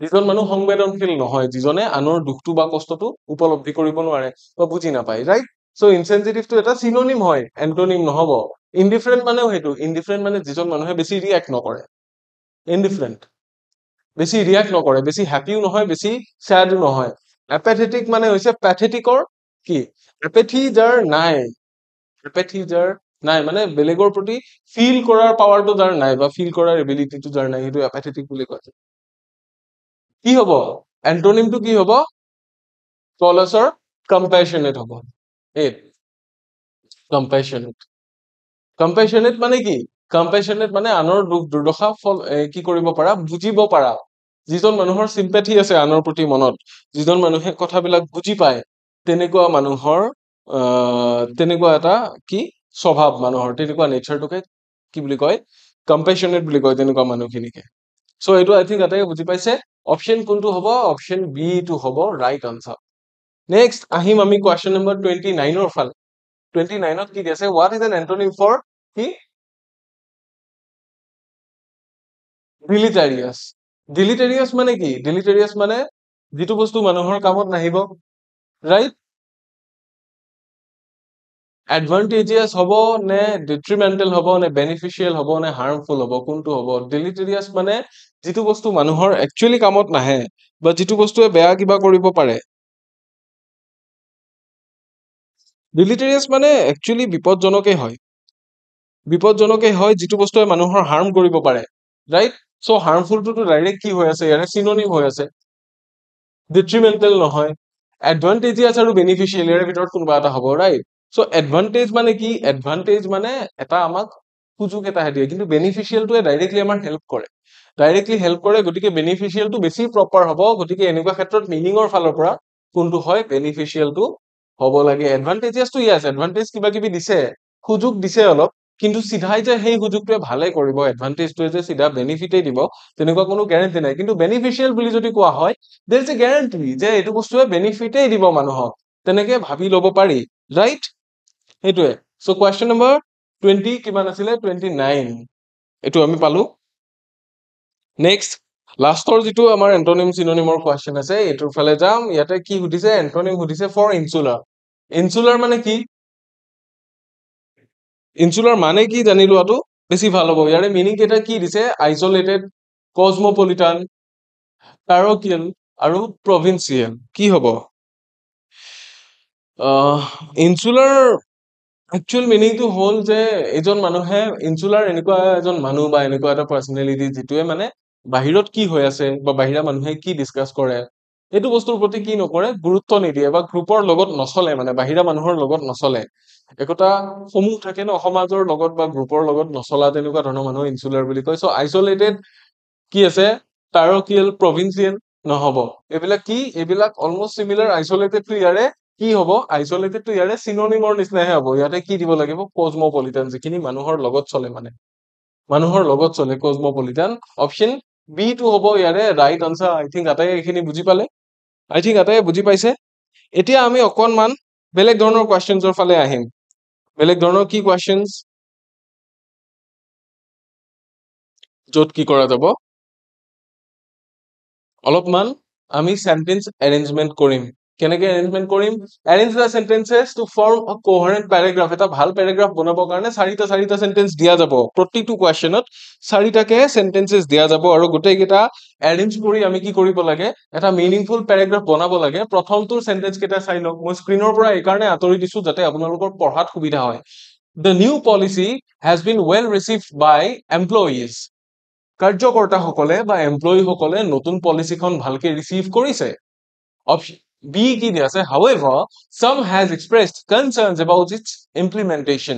যিজন মানুহ সংবেদনশীল নহয় যিজনে আনৰ দুখটো বা কষ্টটো উপলব্ধি কৰিব নোৱাৰে বা বুজি নাপায় ৰাইট সো ইনসেনসিটিভটো এটা সিনোনিম হয় এন্টোনিম নহব ইনডিফাৰেন্ট মানেও হেতু ইনডিফাৰেন্ট মানে যিজন মানুহে বেছি ৰিয়াক্ট নকৰে ইনডিফাৰেন্ট বেছি ৰিয়াক্ট নকৰে বেছি হ্যাপিও নহয় বেছি স্যাডও নহয় এপাথেটিক মানে হৈছে প্যাথেটিকৰ কি এপেথি যাৰ নাই মানে বেলেগৰ প্ৰতি ফিল কৰাৰ পাৱাৰটো যাৰ নাই বা ফিল কৰাৰ এবিলিটিটো যাৰ নাই সেইটো এপাথেটিক বুলি কয় কি হ'ব এন্টোনিমটো কি হ'ব কলছৰ কম্পেশনেট হ'ব এই কম্পেশনেট মানে কি কম্পেশনেট মানে আনৰ দুখ দুৰ্দশা কি কৰিব পাৰা বুজিব পাৰা যিজন মানুহৰ সিম্পেথি আছে আনৰ প্ৰতি মনত যিজন মানুহে কথাবিলাক বুজি পায় তেনেকুৱা মানুহৰ তেনেকুৱা এটা কি স্বভাৱ মানুহৰ তেনেকুৱা নেচাৰটোকে কি বুলি কয় কম্পেশনেট বুলি কয় তেনেকুৱা মানুহখিনিকে সো এইটো আই থিংক আটাইকে বুজি পাইছে অপশন কোনটো হ'ব অপশন বি টো হ'ব ৰাইট আনসাৰ নেক্সট আহিম আমি কোৱেশ্চন নম্বৰ 29 ৰ ফালে 29 ত কি দিছে what is an antonym for কি ডিলিটেৰিয়াছ মানে কি ডিলিটেৰিয়াছ মানে যিটো বস্তু মানুহৰ কামত নাহিব ৰাইট এডভান্টেজিয়াছ হ'ব নে ডিট্ৰিমেন্টাল হ'ব নে বেনিফিচিয়েল হ'ব নে হাৰ্মফুল হ'ব কোনটো হ'ব ডিলিটেৰিয়াছ মানে যিটো বস্তু মানুহৰ একচুয়ালি কামত নাহে বা যিটো বস্তুৱে বেয়া কিবা কৰিব পাৰে ডিলিটেৰিয়াছ মানে একচুয়ালি বিপদজনকে হয় যিটো বস্তুৱে মানুহৰ হাৰ্ম কৰিব পাৰে ৰাইট সো হাৰ্মফুলটো ডাইৰেক্ট কি হৈ আছে ইয়াৰে সিনোনিম হৈ আছে ডিট্ৰিমেন্টাল নহয় এডভান্টেজিয়াছ আৰু বেনিফিচিয়েল ইয়াৰ ভিতৰত কোনবা এটা হ'ব ৰাইট সো এডভান্টেজ মানে কি এডভান্টেজ মানে এটা আমাক সুযোগ এটা দিয়ে কিন্তু বেনিফিচিয়েলটোৱে ডাইৰেক্টলি আমাৰ হেল্প কৰে গতিকে বেনিফিচিয়েলটো বেছি প্ৰপাৰ হ'ব গতিকে এনেকুৱা ক্ষেত্ৰত মিনিংৰ ফালৰ পৰা কোনটো হয় বেনিফিচিয়েলটো হ'ব লাগে এডভান্টেজিয়াছটো ইয়াছ এডভান্টেজ কিবা কিবি দিছে সুযোগ দিছে অলপ কিন্তু সিধাই যে সেই সুযোগটোৱে ভালে কৰিব এডভান্টেজটোৱে যে সিধা বেনিফিটেই দিব তেনেকুৱা কোনো গ্যাৰান্টি নাই কিন্তু বেনিফিচিয়েল বুলি যদি কোৱা হয় দেয়াৰ ইজ এ গ্যাৰান্টি যে এইটো বস্তুৱে বেনিফিটেই দিব মানুহক তেনেকে ভাবি ল'ব পাৰি ৰাইট হেতুৱে সো কোৱেশ্চন নম্বৰ 20 কিমান আছিলে 29 এটো আমি পালো নেক্সট লাষ্টৰ যেটো আমাৰ এন্টোনিম সিনোনিমৰ কোৱেশ্চন আছে এটোৰ ফালে যাম ইয়াতে কি সুধিছে এন্টোনিম সুধিছে ফৰ ইনসুলাৰ ইনসুলাৰ মানে কি? ইনসুলাৰ মানে কি জানি লোৱাটো বেছি ভাল হ'ব। ইয়াৰে মিনিং কেইটা কি দিছে? আইচলেটেড, কসমোপলিটান, প্যাৰোকিয়েল আৰু প্ৰভিন্সিয়েল। কি হ'ব? ইনসুলাৰ একচুৱেল মিনিংটো হ'ল যে এজন মানুহে ইনসুলাৰ এনেকুৱা এজন মানুহ বা এনেকুৱা এটা পাৰ্চনেলিটি যিটোৱে মানে বাহিৰত কি হৈ আছে বা বাহিৰা মানুহে কি ডিছকাছ কৰে এইটো বস্তুৰ প্ৰতি কি নকৰে, গুৰুত্ব নিদিয়ে বা গ্ৰুপৰ লগত নচলে, মানে বাহিৰা মানুহৰ লগত নচলে। একোটা সমূহ থাকে ন, সমাজৰ লগত বা গ্ৰুপৰ লগত নচলা তেনেকুৱা ধৰণৰ মানুহ ইনসুলাৰ বুলি কয়। চ' আইচলেটেড কি আছে? প্যাৰোকিয়েল, প্ৰভিন্সিয়েল নহব। এইবিলাক কি? এইবিলাক অলমষ্ট চিমিলাৰ। আইচলেটেডটো ইয়াৰে কি হ'ব? আইচলেটেডটো ইয়াৰে চিনোনিমৰ নিচিনাহে হ'ব। ইয়াতে কি দিব লাগিব? কসমোপলিটান, যিখিনি মানুহৰ লগত চলে, মানে মানুহৰ লগত চলে, কসমোপলিটান। অপশ্যন বি টো হ'ব ইয়াৰে ৰাইট আনসাৰ। আই থিংক আটাই এইখিনি বুজি পালে। আই থিংক আটাই বুজি পাইছে। এতিয়া আমি অকণমান বেলেগ ধৰণৰ কুৱেশ্যনছৰ ফালে আহিম। বেলেগ ধৰণৰ কি কুৱেশ্যনছ? য'ত কি কৰা যাব, অলপমান আমি সেন্টেন্স এৰেঞ্জমেন্ট কৰিম। কেনেকে এৰেঞ্জমেন্ট কৰিম? এৰেঞ্জ দ্য সেন্টেন্সেছ টু ফৰ্ম আ কোহেৰেন্ট প্যাৰাগ্ৰাফ। এটা ভাল প্যাৰাগ্ৰাফ বনাবৰ কাৰণে চাৰিটা চাৰিটা সেন্টেন্স দিয়া যাব। প্ৰতিটো কুৱেশ্যনত চাৰিটাকে সেন্টেন্সেছ দিয়া যাব আৰু গোটেইকেইটা এৰেঞ্জ কৰি আমি কি কৰিব লাগে? এটা মিনিংফুল প্যাৰাগ্ৰাফ বনাব লাগে। প্ৰথমটোৰ সেন্টেন্স কেইটা চাই লওক। মই স্ক্ৰীনৰ পৰা এইকাৰণে আঁতৰি দিছো যাতে আপোনালোকৰ পঢ়াত সুবিধা হয়। The new policy has been well received by employees. কাৰ্যকৰ্তাসকলে বা এমপ্লয়ীসকলে নতুন পলিচিখন ভালকে ৰিচিভ কৰিছে। অপশ্যন বি কি দিয়া আছে? However, some has expressed concerns about its implementation.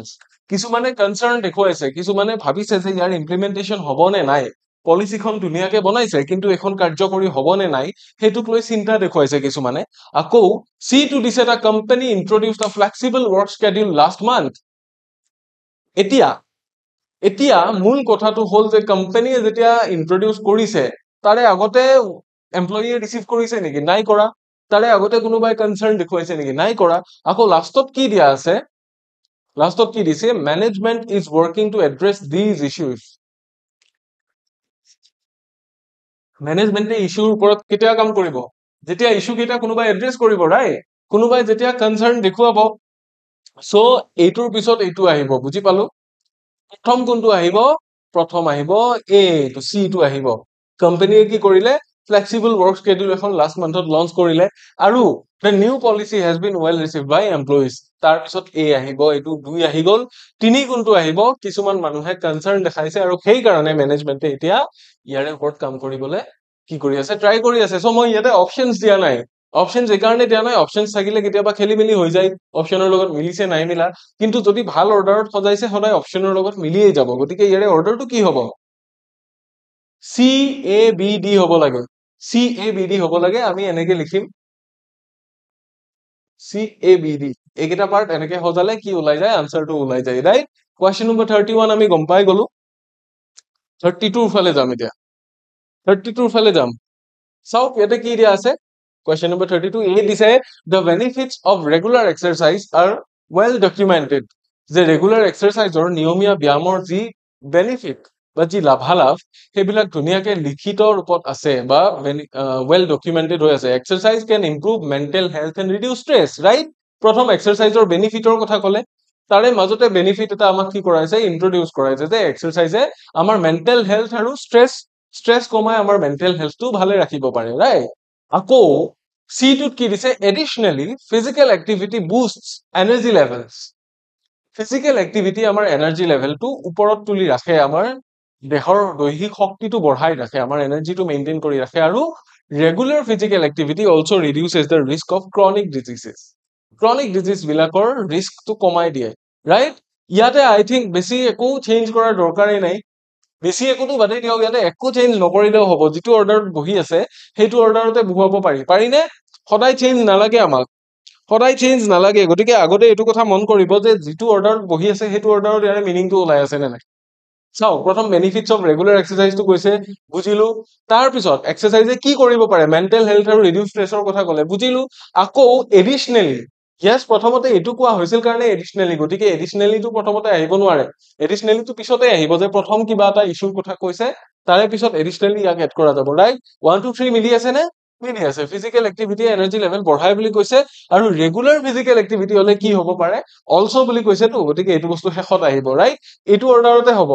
কিছুমানে কনচাৰ্ণ দেখুৱাইছে, কিছুমানে ভাবিছে যে ইয়াৰ ইমপ্লিমেন্টেশ্যন হ'ব নে নাই। পলিচিখন ধুনীয়াকে বনাইছে কিন্তু এখন কাৰ্যকৰী হ'ব নে নাই সেইটোক লৈ চিন্তা দেখুৱাইছে কিছুমানে। আকৌ চি টো দিছে, এটা কোম্পানী ইন্ট্ৰডিউচড আ flexible work schedule last month. এতিয়া এতিয়া মূল কথাটো হ'ল যে কোম্পানীয়ে যেতিয়া ইন্ট্ৰডিউচ কৰিছে তাৰে আগতে এমপ্লয়ীয়ে ৰিচিভ কৰিছে নেকি? নাই কৰা। তাৰে আগতে কোনোবাই কনচাৰ্ণ দেখুৱাইছে নেকি? নাই কৰা। আকৌ লাষ্টত কি দিয়া আছে? লাষ্টত কি দিছে? Management is working to address these issues. মেনেজমেন্টে ইছ্যুৰ ওপৰত কেতিয়া কাম কৰিব? যেতিয়া ইছ্যু কেইটা কোনোবাই এড্ৰেছ কৰিব, ৰাইট? কোনোবাই যেতিয়া কনচাৰ্ণ দেখুৱাব। চ' এইটোৰ পিছত এইটো আহিব, বুজি পালো। প্ৰথম কোনটো আহিব? প্ৰথম আহিব এইটো, চি টো আহিব। কোম্পানীয়ে কি কৰিলে? ফ্লেক্সিবল ৱৰ্ক স্কেডিউল এখন লাষ্ট মান্থত লঞ্চ কৰিলে আৰু the new policy has been well received by employees। তাৰ পিছত এ আহিব, এইটো 2 আহি গল। 3 কোনটো আহিব? কিছুমান মানুহে কনচাৰ্ণ দেখাইছে আৰু সেই কাৰণে মেনেজমেন্টে এতিয়া ইয়াৰে ওপৰত কাম কৰিবলৈ কি কৰি আছে? ট্ৰাই কৰি আছে। চ' মই ইয়াতে অপশ্যনছ দিয়া নাই। অপশ্যনছ এইকাৰণে দিয়া নাই, অপশ্যনছ থাকিলে কেতিয়াবা খেলি মেলি হৈ যায়, অপশ্যনৰ লগত মিলিছে নাই মিলা। কিন্তু যদি ভাল অৰ্ডাৰত সজাইছে সদায় অপশ্যনৰ লগত মিলিয়েই যাব। গতিকে ইয়াৰে অৰ্ডাৰটো কি হ'ব? চি এ বি ডি হ'ব লাগে। চি এ বি ডি হ'ব লাগে। আমি এনেকে লিখিম চি এ বি ডি। এইকেইটা পাৰ্ট এনেকে সজালে কি ওলাই যায়? আনসাৰটো ওলাই যায়, ৰাইট? কুৱেশ্যন নম্বৰ 31 আমি গম পাই গলো। 32 ফালে যাম এতিয়া। 32 ফালে যাম। চাওক ইয়াতে কি দিয়া আছে? কুৱেশ্যন নম্বৰ 32 এ দিছে, the benefits of regular exercise are well documented। যে ৰেগুলাৰ এক্সাৰচাইজৰ, নিয়মীয়া ব্যায়ামৰ যি বেনিফিট বা যি লাভালাভ সেইবিলাক ধুনীয়াকে লিখিত ৰূপত আছে বা ৱেল ডকুমেন্টেড হৈ আছে। Exercise can improve mental health and reduce stress, right? প্ৰথম এক্সাৰচাইজৰ বেনিফিটৰ কথা ক'লে, তাৰে মাজতে বেনিফিট এটা আমাক কি কৰাইছে? ইন্ট্ৰডিউচ কৰাইছে যে এক্সাৰচাইজে আমাৰ মেণ্টেল হেল্থ আৰু ষ্ট্ৰেছ কমাই আমাৰ মেণ্টেল হেল্থটো ভালে ৰাখিব পাৰে, ৰাইট? আকৌ চি টোত কি দিছে? Additionally physical activity boosts energy levels. Physical activity আমাৰ এনাৰ্জি লেভেলটো ওপৰত তুলি ৰাখে, আমাৰ দেহৰ দৈহিক শক্তিটো বঢ়াই ৰাখে, আমাৰ এনাৰ্জিটো মেইনটেইন কৰি ৰাখে। আৰু regular physical activity also reduces the risk of chronic diseases. Chronic disease বিলাকৰ ৰিস্কটো কমাই দিয়ে, ৰাইট? ইয়াতে আই থিংক বেছি একো চেঞ্জ কৰাৰ দৰকাৰেই নাই। বেছি একোটো বাদেই দিয়ক, ইয়াতে একো চেঞ্জ নকৰিলেও হ'ব। যিটো অৰ্ডাৰত বহি আছে সেইটো অৰ্ডাৰতে বহুৱাব পাৰিনে? সদায় চেঞ্জ নালাগে আমাক, সদায় চেঞ্জ নালাগে। গতিকে আগতে এইটো কথা মন কৰিব যে যিটো অৰ্ডাৰত বহি আছে সেইটো অৰ্ডাৰত ইয়াৰে মিনিংটো ওলাই আছে নে নাই। চাওক, প্ৰথম বেনিফিটছ অফ ৰেগুলাৰ এক্সাৰচাইজটো কৈছে, বুজিলো। তাৰ পিছত এক্সাৰচাইজে কি কৰিব পাৰে? মেণ্টেল হেল্থ আৰু ৰিডিউচ ষ্ট্ৰেছৰ কথা ক'লে, বুজিলো। আকৌ এডিশনেলি, য়েছ, প্ৰথমতে এইটো কোৱা হৈছিল কাৰণে এডিশনেলি, গতিকে এডিশনেলিটো প্ৰথমতে আহিব নোৱাৰে। এডিশনেলিটো পিছতে আহিব, যে প্ৰথম কিবা এটা ইছ্যুৰ কথা কৈছে তাৰে পিছত এডিশনেলি ইয়াক এড কৰা যাব, ৰাইট? 1 2 3 মিলি আছে নে? মিলি আছে ফিজিক্যাল এক্টিভিটি এনাৰ্জি লেভেল বঢ়াই বুলি কৈছে আৰু ৰেগুলাৰ ফিজিক্যাল এক্টিভিটি হলে কি হ'ব পাৰে অলসো বুলি কৈছে তো গতিকে এইটো বস্তু শেষত আহিব ৰাইট এইটো অৰ্ডাৰতে হ'ব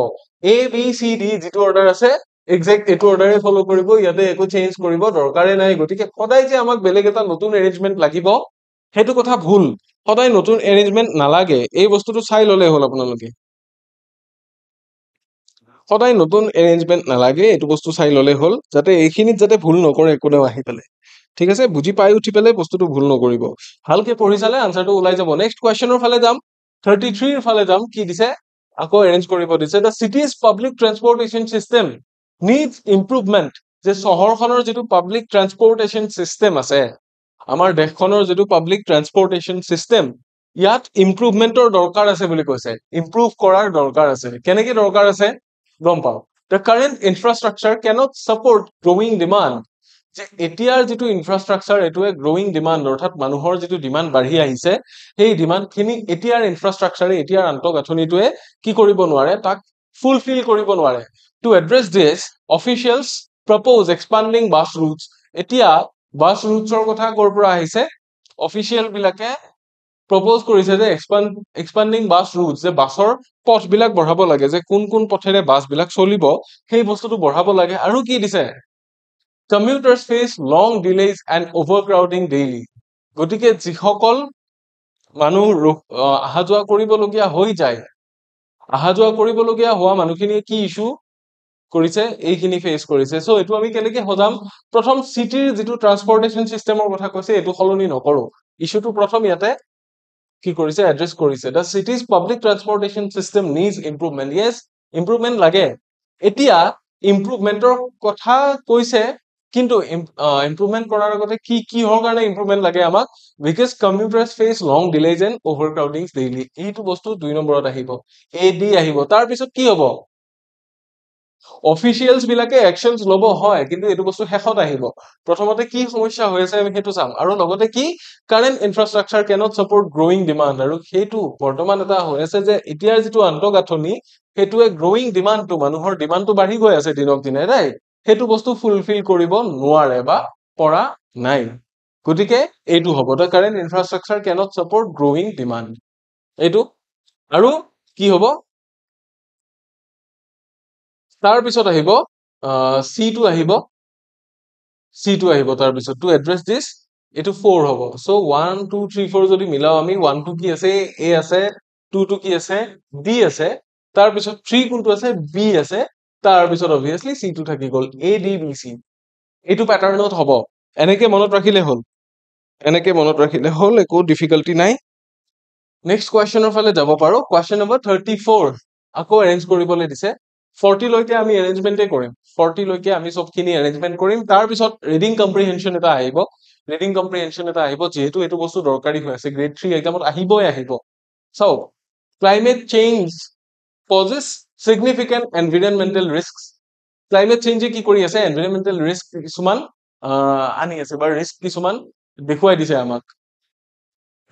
এ বি চি ডি যেটো অৰ্ডাৰ আছে এক্সাক্ট এইটো অৰ্ডাৰে ফলো কৰিব ইয়াতে একো চেঞ্জ কৰিব দৰকাৰে নাই গতিকে সদায় যে আমাক বেলেগ এটা নতুন এৰেঞ্জমেন্ট লাগিব সেইটো কথা ভুল সদায় নতুন এৰেঞ্জমেন্ট নালাগে এই বস্তুটো চাই ললে হ'ল আপোনালোকে সদায় নতুন এৰেঞ্জমেন্ট নালাগে এইটো বস্তু চাই ললে হ'ল যাতে এইখিনিত যাতে ভুল নকৰে কোনেও আহি পেলাই ঠিক আছে বুজি পাই উঠি পেলাই বস্তুটো ভুল নকৰিব ভালকে পঢ়ি চালে আনসাৰটো ওলাই যাব নেক্সট কোৱেশ্চনৰ ফালে যাম 33 ৰ ফালে যাম কি দিছে আকৌ এৰেঞ্জ কৰিব দিছে the city's public transportation system needs improvement যে চহৰখনৰ যেটো পাব্লিক ট্ৰান্সপোৰ্টেশন সিস্টেম আছে আমাৰ দেশখনৰ যেটো পাব্লিক ট্ৰান্সপোৰ্টেশন সিস্টেম ইয়াত ইমপ্ৰুভমেন্টৰ দৰকাৰ আছে বুলি কৈছে ইমপ্ৰুভ কৰাৰ দৰকাৰ আছে কেনেকে দৰকাৰ আছে গম পাও the current infrastructure cannot support growing demand যে এতিয়াৰ যেটো ইনফ্ৰাষ্ট্ৰাকচাৰ এটোৱে গ্ৰোইং ডিমান্ড অৰ্থাৎ মানুহৰ যেটো ডিমান্ড বাঢ়ি আহিছে সেই ডিমান্ড খিনি এতিয়াৰ ইনফ্ৰাষ্ট্ৰাকচাৰে এতিয়াৰ আন্তঃগাঁথনিটোৱে কি কৰিব নোৱাৰে তাক ফুলফিল কৰিব নোৱাৰে to address this officials propose expanding bus routes এতিয়া বাস ৰুটছৰ কথা কৰ পৰা আহিছে অফিচিয়েল বিলাকে propose কৰিছে যে expanding bus routes যে বাসৰ পথ বিলাক বঢ়াব লাগে যে কোন কোন পথেৰে বাস বিলাক চলিব সেই বস্তুটো বঢ়াব লাগে আৰু কি দিছে commuters face long delays and overcrowding daily গতিকে যিসকল মানুহ আহা যোৱা কৰিবলগীয়া হৈ যায় আহা যোৱা কৰিবলগীয়া হোৱা মানুহখিনিয়ে কি ইস্যু কৰিছে এইখিনি ফেস কৰিছে সো এটো আমি কেনেকে হজাম প্ৰথম সিটিৰ যেটো ট্ৰান্সপোৰ্টেশন সিস্টেমৰ কথা কৈছে এটো সলনি নকৰো ইস্যুটো প্ৰথম ইয়াতে কি কৰিছে এড্ৰেছ কৰিছে the city's public transportation system needs improvement yes improvement লাগে এতিয়া ইমপ্ৰুভমেন্টৰ কথা কৈছে কিন্তু ইমপ্ৰুভমেন্ট কৰাৰ আগতে কি কি হৰ কাৰণে ইমপ্ৰুভমেন্ট লাগে আমাক because commuters face long delays and overcrowdings daily এইটো বস্তু 2 নম্বৰত আহিব এডি আহিব তাৰ পিছত কি হ'ব অফিচিয়েলস বিলাকে একশনস লব হয় কিন্তু এটো বস্তু শেষত আহিব প্ৰথমতে কি সমস্যা হৈ আছে আমি হেতু চাম আৰু লগতে কি current infrastructure cannot support growing demand আৰু হেতু বৰ্তমান এটা হৈ আছে যে এতিয়াৰ যেটো আন্তঃগাঁথনি হেতুৱে গ্ৰোইং ডিমান্ডটো মানুহৰ ডিমান্ডটো বাঢ়ি গৈ আছে দিনক দিনে ৰাইট হেতু বস্তু ফুলফিল কৰিব নোৱাৰে বা পৰা নাই গতিকে এইটো হ'ব the current infrastructure cannot support growing demand এইটো আৰু কি হ'ব তাৰ পিছত আহিব C2 আহিব C2 আহিব তাৰ পিছত to address this এটো 4 হ'ব so 1 2 3 4 যদি মিলাও আমি 1 2 কি আছে A আছে 2 2 কি আছে B আছে তাৰ পিছত 3 কোনটো আছে B আছে তাৰ পিছত obviously C2 থাকি গল A D B C এটো প্যাটাৰ্ণত হ'ব এনেকে মনত ৰাখিলে হ'ল একো ডিফিকাল্টি নাই নেক্সট কোৱেশ্চনৰ ফালে যাব পাৰো কোৱেশ্চন নম্বৰ 34 আকৌ এৰেঞ্জ কৰিবলৈ দিছে 40 লৈকে আমি এৰেঞ্জমেন্টে কৰিম 40 লৈকে আমি সবখিনি এৰেঞ্জমেন্ট কৰিম তাৰ পিছত ৰিডিং কম্প্ৰিহেনশন এটা আহিব যেহেতু এটো বস্তু দৰকাৰী হৈ আছে গ্ৰেড 3 এক্সামত আহিব so climate change poses significant environmental risks climate change কি কৰি আছে environmental risk কিছুমান আনি আছে বা risk কিছুমান দেখুৱাই দিছে আমাক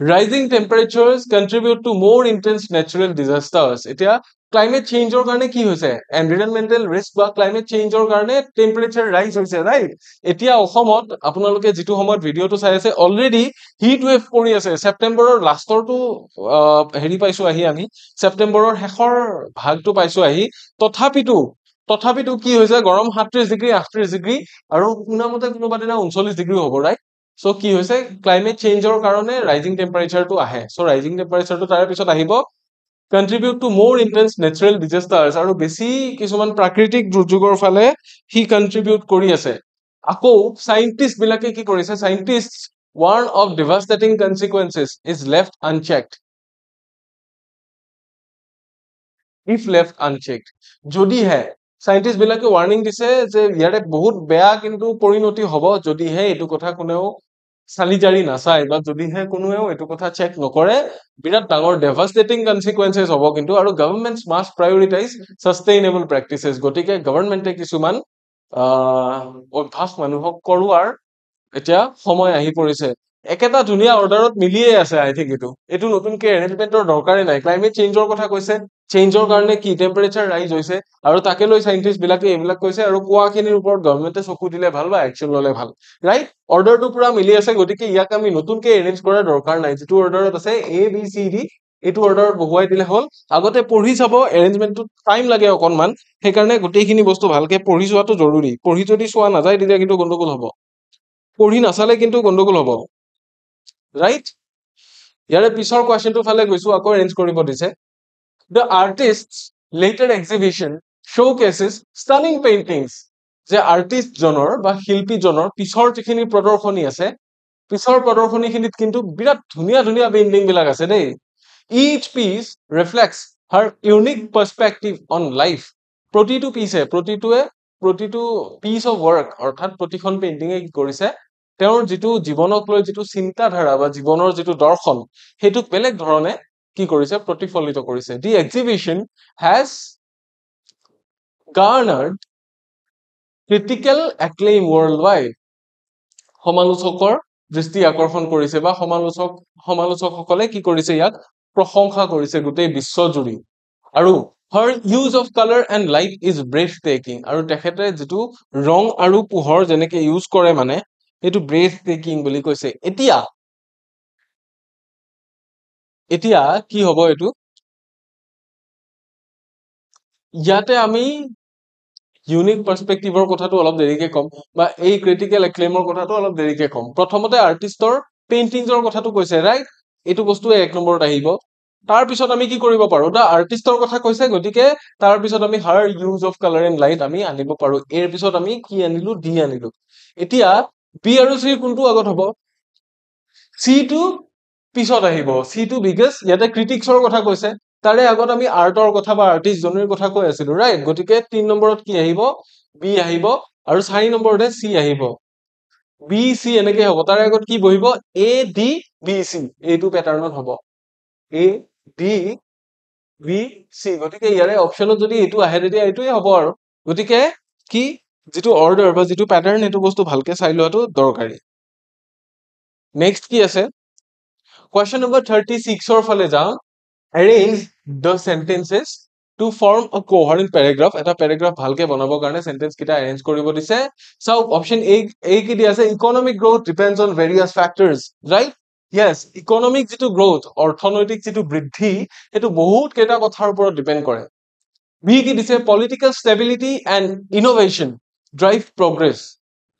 rising temperatures contribute to more intense natural disasters এতিয়া climate change ৰ কাৰণে কি হৈছে environmental risk বা climate change ৰ কাৰণে temperature rise হৈছে right এতিয়া অসমত আপোনালোকে যেটো সময়ত ভিডিওটো চাই আছে অলৰেডি হিট ওয়েভ পৰি আছে সেপ্টেম্বৰৰ লাষ্টৰটো হেৰি পাইছো আহি আমি সেপ্টেম্বৰৰ শেষৰ ভাগটো পাইছো আহি তথাপিতো কি হৈছে গৰম 37 ডিগ্ৰী 38 ডিগ্ৰী আৰু কোনামতে কোনোবা দিনা 39 ডিগ্ৰী হ'ব ৰাইট সো কি হৈছে ক্লাইমেট চেঞ্জৰ কাৰণে ৰাইজিং টেম্পাৰেচাৰটো আহে সো ৰাইজিং টেম্পাৰেচাৰটো তাৰ পিছত আহিব contribute to more intense natural disasters আৰু বেছি কিছুমান প্ৰাকৃতিক দুৰ্যোগৰ ফালে হি কন্ট্ৰিবিউট কৰি আছে আকৌ সাইন্টিস্ট বিলাকে কি কৰিছে scientist warn of devastating consequences is left unchecked if left unchecked যদি হে সাইন্টিস্ট বিলাকে ওয়ার্নিং দিছে যে ইয়াৰে বহুত বেয়া কিন্তু পৰিণতি হ'ব যদি হে এটো কথা কোনেও সালিজাৰি নাচাই বা যদি হে কোনেও এটো কথা চেক নকৰে বিৰাট ডাঙৰ ডেভাস্টেটিং কনসিকুৱেন্সেস হ'ব কিন্তু আৰু গভৰ্নমেন্টস মাস্ট প্ৰায়োৰিটাইজ সাস্টেইনেবল প্ৰেক্টিসেস গতিকে গভৰ্নমেন্টে কিছুমান অভ্যাস মানুহক কৰোৱাৰ এতিয়া সময় আহি পৰিছে একেটা ধুনিয়া অৰ্ডাৰত মিলিয়ে আছে আই থিংক এটো নতুনকে এৰেঞ্জমেন্টৰ দৰকাৰে নাই ক্লাইমেট চেঞ্জৰ কথা কৈছে চেঞ্জৰ কাৰণে কি টেম্পাৰেচাৰ ৰাইজ হৈছে আৰু তাকে লৈ সাইন্টিষ্ট বিলাকে এইবিলাক কৈছে আৰু কোৱাখিনিৰ ওপৰত গভৰ্ণমেণ্টে চকু দিলে ভাল বা একচন ললে ভাল ৰাইট অৰ্ডাৰটো পুৰা মিলি আছে গতিকে ইয়াক আমি নতুনকে এৰেঞ্জ কৰাৰ দৰকাৰ নাই যিটো অৰ্ডাৰত আছে এ বি চি ডি এইটো অৰ্ডাৰত বহুৱাই দিলে হ'ল আগতে পঢ়ি চাব এৰেঞ্জমেণ্টটো টাইম লাগে অকনমান সেইকাৰণে গোটেইখিনি বস্তু ভালকে পঢ়ি যোৱাটো জৰুৰী পঢ়ি যদি চোৱা নাযায় তেতিয়া কিন্তু গণ্ডগোল হ'ব পঢ়ি নাচালে কিন্তু গণ্ডগোল হ'ব ৰাইট ইয়াৰে পিছৰ কুৱেশ্যনটো ফালে গৈছো আকৌ এৰেঞ্জ কৰিব দিছে The artist's later exhibition showcases stunning paintings. যে আৰ্টিষ্ট জনৰ বা শিল্পী জনৰ পিছৰ যিখিনি প্ৰদৰ্শনী আছে পিছৰ প্ৰদৰ্শনীখিনিত কিন্তু বিৰাট ধুনীয়া ধুনীয়া পেইণ্টিং বিলাক আছে দেই each piece reflects her unique perspective on life প্ৰতিটো প্ৰতিটো পিচ অফ ৱৰ্ক অৰ্থাৎ প্ৰতিখন পেইণ্টিঙে কি কৰিছে তেওঁৰ যিটো জীৱনক লৈ যিটো চিন্তাধাৰা বা জীৱনৰ যিটো দৰ্শন সেইটোক বেলেগ ধৰণে কি কৰিছে প্ৰতিফলিত কৰিছে the exhibition has garnered critical acclaim worldwide সমালোচকৰ দৃষ্টি আকৰ্ষণ কৰিছে বা সমালোচকসকলে কি কৰিছে ইয়াক প্ৰশংসা কৰিছে গোটেই বিশ্বজুৰি আৰু her use of color and light is breathtaking আৰু তেখেতে যিটো ৰং আৰু পোহৰ যেনেকে ইউজ কৰে মানে এইটো breathtaking বুলি কৈছে এতিয়া কি হ'ব এইটো ইয়াতে আমি ইউনিক পাৰ্সপেক্টিভৰ কথাটো অলপ দেৰিকে কম বা এই ক্ৰিটিকেল এক্লেমৰ কথাটো অলপ দেৰিকে কম প্ৰথমতে আৰ্টিষ্টৰ পেইন্টিংছৰ কথাটো কৈছে ৰাইট এইটো বস্তু এক নম্বৰত আহিব তাৰ পিছত আমি কি কৰিব পাৰো দা আৰ্টিষ্টৰ কথা কৈছে গতিকে তাৰ পিছত আমি her use of colour and light আমি আনিব পাৰো এৰ পিছত আমি কি আনিলো ডি আনিলো এতিয়া বি আৰু সি কোনটো আগত হ'ব সি টু পিছত আহিব সি টু বিকজ ইয়াতে ক্ৰিটিক্সৰ কথা কৈছে তাৰে আগত আমি আৰ্টৰ কথা বা আৰ্টিষ্ট জনৰ কথা কৈ আছিলো ৰাইট গতিকে 3 নম্বৰত কি আহিব বি আহিব আৰু 4 নম্বৰতে সি আহিব বি সি এনেকে হ'ব তাৰে আগত কি বহিব এ ডি বি সি এইটো প্যাটাৰ্ণত হ'ব এ ডি বি সি গতিকে ইয়াৰে অপচনত যদি এইটো আহে তেতিয়া এইটোৱে হ'ব আৰু গতিকে কি যিটো অৰ্ডাৰ বা যিটো প্যাটাৰ্ণ এইটো বস্তু ভালকে চাই লোৱাটো দৰকাৰী নেক্সট কি আছে question number 36 or ফালে যাও arrange the sentences to form a coherent paragraph এটা paragraph ভালকে বনাবৰ কাৰণে sentence কিটা arrange কৰিব দিছে so option a কি দি আছে economic growth depends on various factors right yes economic যিটো growth অৰ্থনৈতিক যিটো বৃদ্ধি সেইটো বহুত কেইটা কথাৰ ওপৰত ডিপেন্ড কৰে বি কি দিছে political stability and innovation drive progress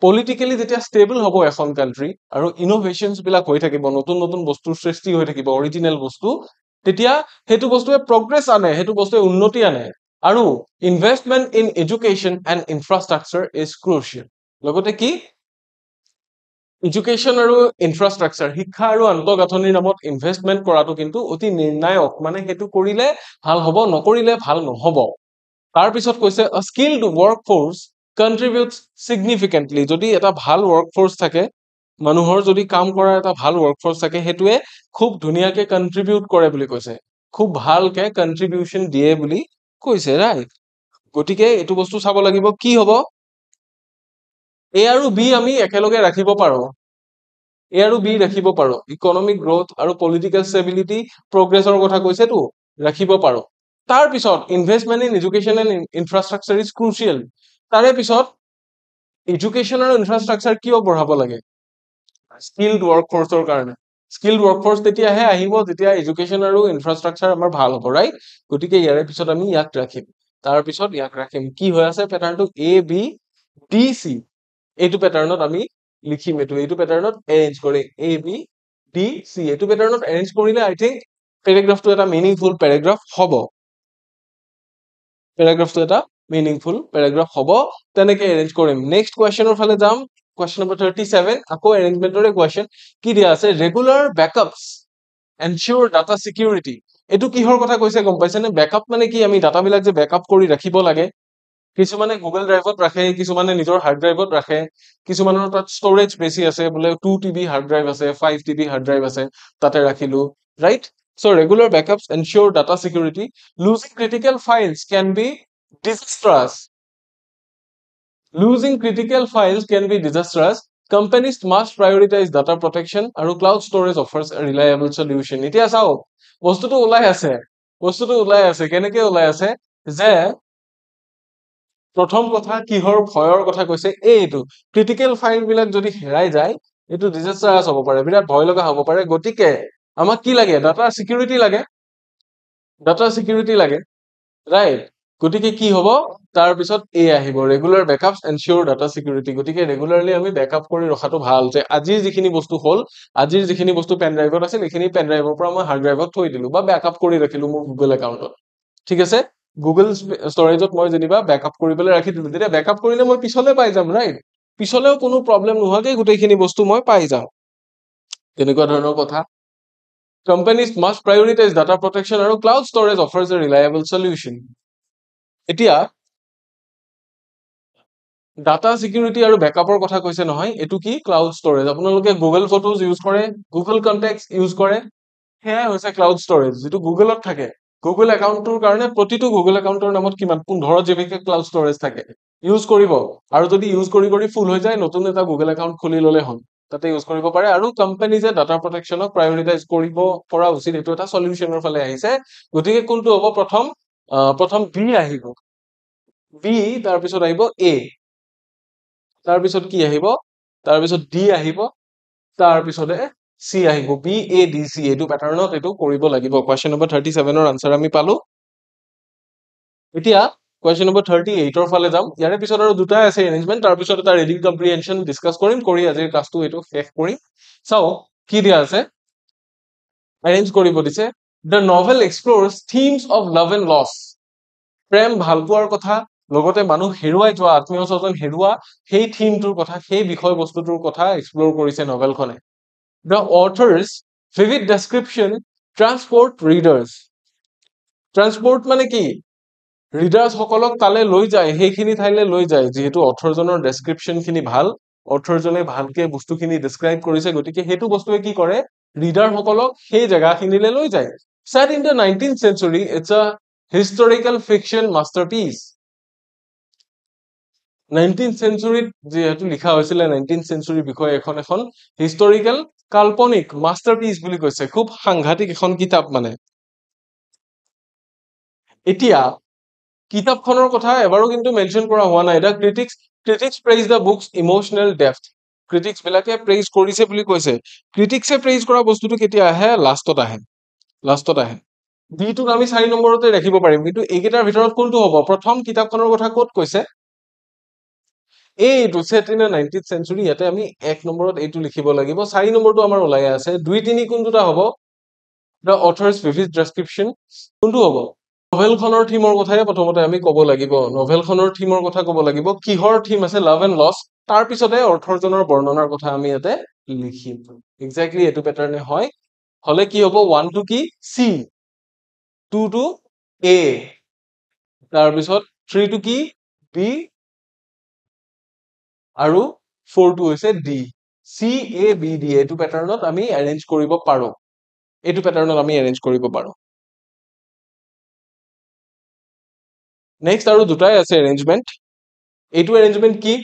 politically যেতিয়া stable হ'ব এখন country আৰু innovations বিলাক হৈ থাকিব নতুন নতুন বস্তুৰ সৃষ্টি হৈ থাকিব অৰিজিনাল বস্তু তেতিয়া হেতু বস্তুৱে progress আনে হেতু বস্তুৱে উন্নতি আনে আৰু investment in education and infrastructure is crucial লগতে কি education আৰু infrastructure শিক্ষা আৰু আন্তঃগাঁথনিৰ নামত investment কৰাটো কিন্তু অতি নিৰ্ণায়ক মানে হেতু কৰিলে ভাল হ'ব নকৰিলে ভাল নহব তাৰ পিছত কৈছে a skilled workforce contributes significantly যদি এটা ভাল workforce থাকে মানুহৰ যদি কাম কৰা এটা ভাল workforce থাকে হেতুৱে খুব ধুনিয়াকে contribute কৰে বুলি কৈছে খুব ভালকে contribution দিয়ে বুলি কৈছে ৰাইট গতিকে এটো বস্তু চাব লাগিব কি হ'ব এ আৰু বি আমি একেলগে ৰাখিব পাৰো এ আৰু বি ৰাখিব পাৰো ইকোনমিক গ্ৰোথ আৰু পলিটিক্যাল ষ্টেবিলিটি প্ৰগ্ৰেছৰ কথা কৈছেটো ৰাখিব পাৰো তাৰ পিছত investment in education and infrastructure is crucial তাৰে পিছত এডুকেশ্যন আৰু ইনফ্ৰাষ্ট্ৰাকচাৰ কিয় বঢ়াব লাগে স্কিলড ওয়াৰ্কফোৰ্সৰ কাৰণে স্কিলড ওয়াৰ্কফোৰ্স তেতিয়াহে আহিব যেতিয়া এডুকেশ্যন আৰু ইনফ্ৰাষ্ট্ৰাকচাৰ আমাৰ ভাল হ'ব ৰাইট গতিকে ইয়াৰে পিছত আমি ইয়াক ৰাখিম তাৰ পিছত ইয়াক ৰাখিম কি হৈ আছে প্যাটাৰ্নটো এ বি ডি সি এইটো প্যাটাৰ্ণত আমি লিখিম এইটো প্যাটাৰ্ণত এৰেঞ্জ কৰি এ বি ডি সি এইটো প্যাটাৰ্ণত এৰেঞ্জ কৰিলে আই থিংক প্যাৰাগ্ৰাফটো এটা মিনিংফুল প্যাৰাগ্ৰাফ হ'ব প্যাৰাগ্ৰাফটো এটা মিনিংফুল প্যাৰাগ্ৰাফ হ'ব তেনেকে এৰেঞ্জ কৰিম নেক্সট কোৱেশ্চনৰ ফালে যাম কোৱেশ্চন নম্বৰ 37 আকৌ এৰেঞ্জমেন্টৰে কোৱেশ্চন কি দিয়া আছে ৰেগুলাৰ ব্যাকআপস এনশ্যোৰ ডাটা সিকিউৰিটি এটো কিহৰ কথা কৈছে গম পাইছে নে ব্যাকআপ মানে কি আমি ডাটা বিলাক যে ব্যাকআপ কৰি ৰাখিব লাগে কিছুমানে গুগল ড্ৰাইভত ৰাখে কিছুমানে নিজৰ হাৰ্ড ড্ৰাইভত ৰাখে কিছুমানৰ তাত ষ্টৰেজ বেছি আছে বোলে 2 TB হাৰ্ড ড্ৰাইভ আছে 5 TB হাৰ্ড ড্ৰাইভ আছে তাতে ৰাখিলো right so regular backups ensure data security losing critical files can be disastrous losing critical files can be disastrous companies must prioritize data protection আৰু cloud storage offers a reliable solution এতিয়া চাও বস্তুটো ওলাই আছে বস্তুটো ওলাই আছে কেনেকে ওলাই আছে যে প্ৰথম কথা কিহৰ ভয়ৰ কথা কৈছে এইটো ক্ৰিটিকেল ফাইল বিলাক যদি হেৰাই যায় এইটো ডিজাস্টাৰাছ হ'ব পাৰে বিৰাট ভয় লগা হ'ব পাৰে গতিকে আমাক কি লাগে ডাটা সিকিউৰিটি লাগে ৰাইট গতিকে কি হ'ব তাৰ পিছত এই আহিব ৰেগুলাৰ বেকআপছ এনচিয়ৰ ডাটা সিকিউৰিটি গতিকে ৰেগুলাৰলি আমি বেকআপ কৰি ৰখাটো ভাল যে আজিৰ যিখিনি বস্তু হ'ল আজিৰ যিখিনি বস্তু পেন ড্ৰাইভত আছিল এইখিনি পেন ড্ৰাইভৰ পৰা মই হাৰ্ড ড্ৰাইভত থৈ দিলো বা বেকআপ কৰি ৰাখিলো মোৰ গুগল একাউণ্টত ঠিক আছে গুগল ষ্টৰেজত মই যেনিবা বেকআপ কৰিবলৈ ৰাখি দিলো তেতিয়া বেকআপ কৰিলে মই পিছলৈ পাই যাম ৰাইট পিছলেও কোনো প্ৰব্লেম নোহোৱাকৈ গোটেইখিনি বস্তু মই পাই যাম তেনেকুৱা ধৰণৰ কথা companies must prioritize data protection আৰু cloud storage offers a reliable solution এতিয়া ডাটা সিকিউৰিটি আৰু বেকআপৰ কথা কৈছে নহয় এটো কি ক্লাউড ষ্টৰেজ আপোনালোকে গুগল ফটোজ ইউজ কৰে গুগল কন্টেক্টছ ইউজ কৰে হেয়া হৈছে ক্লাউড ষ্টৰেজ যেটো গুগলত থাকে গুগল একাউণ্টৰ কাৰণে প্ৰতিটো গুগল একাউণ্টৰ নামত কিমান 15 জিবি কে ক্লাউড ষ্টৰেজ থাকে ইউজ কৰিব আৰু যদি ইউজ কৰি ফুল হৈ যায় নতুন এটা গুগল একাউণ্ট খুলি ললে হ'ল তাতে ইউজ কৰিব পাৰে আৰু কোম্পানী যে ডাটা প্ৰটেকচনক প্ৰায়োৰিটাইজ কৰিব পৰা উচিত এটো এটা সলিউশনৰ ফালে আহিছে গতিকে কোনটো হ'ব প্ৰথম বি আহিব বি তাৰ পিছত আহিব এ তাৰ পিছত কি আহিব তাৰ পিছত ডি আহিব তাৰ পিছতে সি আহিব বি এ ডি সি এটো প্যাটাৰ্ণত এটো কৰিব লাগিব কোৱেশ্চন নম্বৰ 37 ৰ আনসাৰ আমি পালো এতিয়া কোৱেশ্চন নম্বৰ 38 ৰ ফালে যাম ইয়াৰে পিছত আৰু দুটা আছে এৰেঞ্জমেন্ট তাৰ পিছত এটা ৰিডিং কম্প্ৰিহেনশন ডিসকাস কৰিম কৰি আজিৰ ক্লাসটো এটো শেষ কৰিম চাও কি দিয়া আছে এৰেঞ্জ কৰিব দিছে the novel explores themes of love and loss প্ৰেম ভালপোৱাৰ কথা লগতে মানুহ হেৰুৱাই যোৱা আত্মীয় স্বজন হেৰুৱা সেই থিমটোৰ কথা সেই বিষয়বস্তুটোৰ কথা এক্সপ্লোৰ কৰিছে নভেলখনে the author's vivid description transport মানে কি ৰিডাৰ্স সকলক তালে লৈ যায় সেইখিনি ঠাইলে লৈ যায় যেহেতু অথৰজনৰ ডেসক্ৰিপচন খিনি ভাল অথৰজনে ভালকে বস্তুখিনি ডেসক্ৰাইব কৰিছে গতিকে হেতু বস্তুৱে কি কৰে ৰিডাৰ সকলক সেই জায়গাখিনিলে লৈ যায় set in the 19th century it's a historical fiction masterpiece 19th century যেহেতু লিখা হৈছিল 19th century বিষয়ে এখন হিষ্টৰিকেল কাল্পনিক মাস্টাৰপিস বুলি কৈছে খুব সাংঘাতিক এখন কিতাপ মানে এতিয়া কিতাপখনৰ কথা এবাৰো কিন্তু মেনশন কৰা হোৱা নাই দা critics praise the book's emotional depth critics বিলাকে praise কৰিছে বুলি কৈছে critics এ praise কৰা বস্তুটো কেতিয়া আহে লাষ্টত আহে বিটোক আমি 4 নম্বৰতে ৰাখিব পাৰিম কিন্তু এইকেইটাৰ ভিতৰত কোনটো হ'ব প্ৰথম কিতাপখনৰ কথা ক'ত কৈছে এইটো set in the 19th century ইয়াতে আমি 1 নম্বৰত এইটো লিখিব লাগিব 4 নম্বৰটো আমাৰ ওলাই আছে 2 3 কোনটোটা হ'ব the author's vivid description কোনটো হ'ব নভেলখনৰ থিমৰ কথাই প্ৰথমতে আমি ক'ব লাগিব নভেলখনৰ থিমৰ কথা ক'ব লাগিব কিহৰ থিম আছে লাভ এণ্ড লছ তাৰ পিছতে অৰ্থৰজনৰ বৰ্ণনাৰ কথা আমি ইয়াতে লিখিম এক্স্যাক্টলি এটো প্যাটাৰ্নে হয় হলে কি হ'ব 1 টু কি সি 2 টু এ তাৰ পিছত 3 টু কি বি আৰু 4 টু হৈছে D C A B D এটো প্যাটাৰ্নত আমি এৰেঞ্জ কৰিব পাৰো Next আৰু দুটাই আছে arrangement এইটো arrangement কি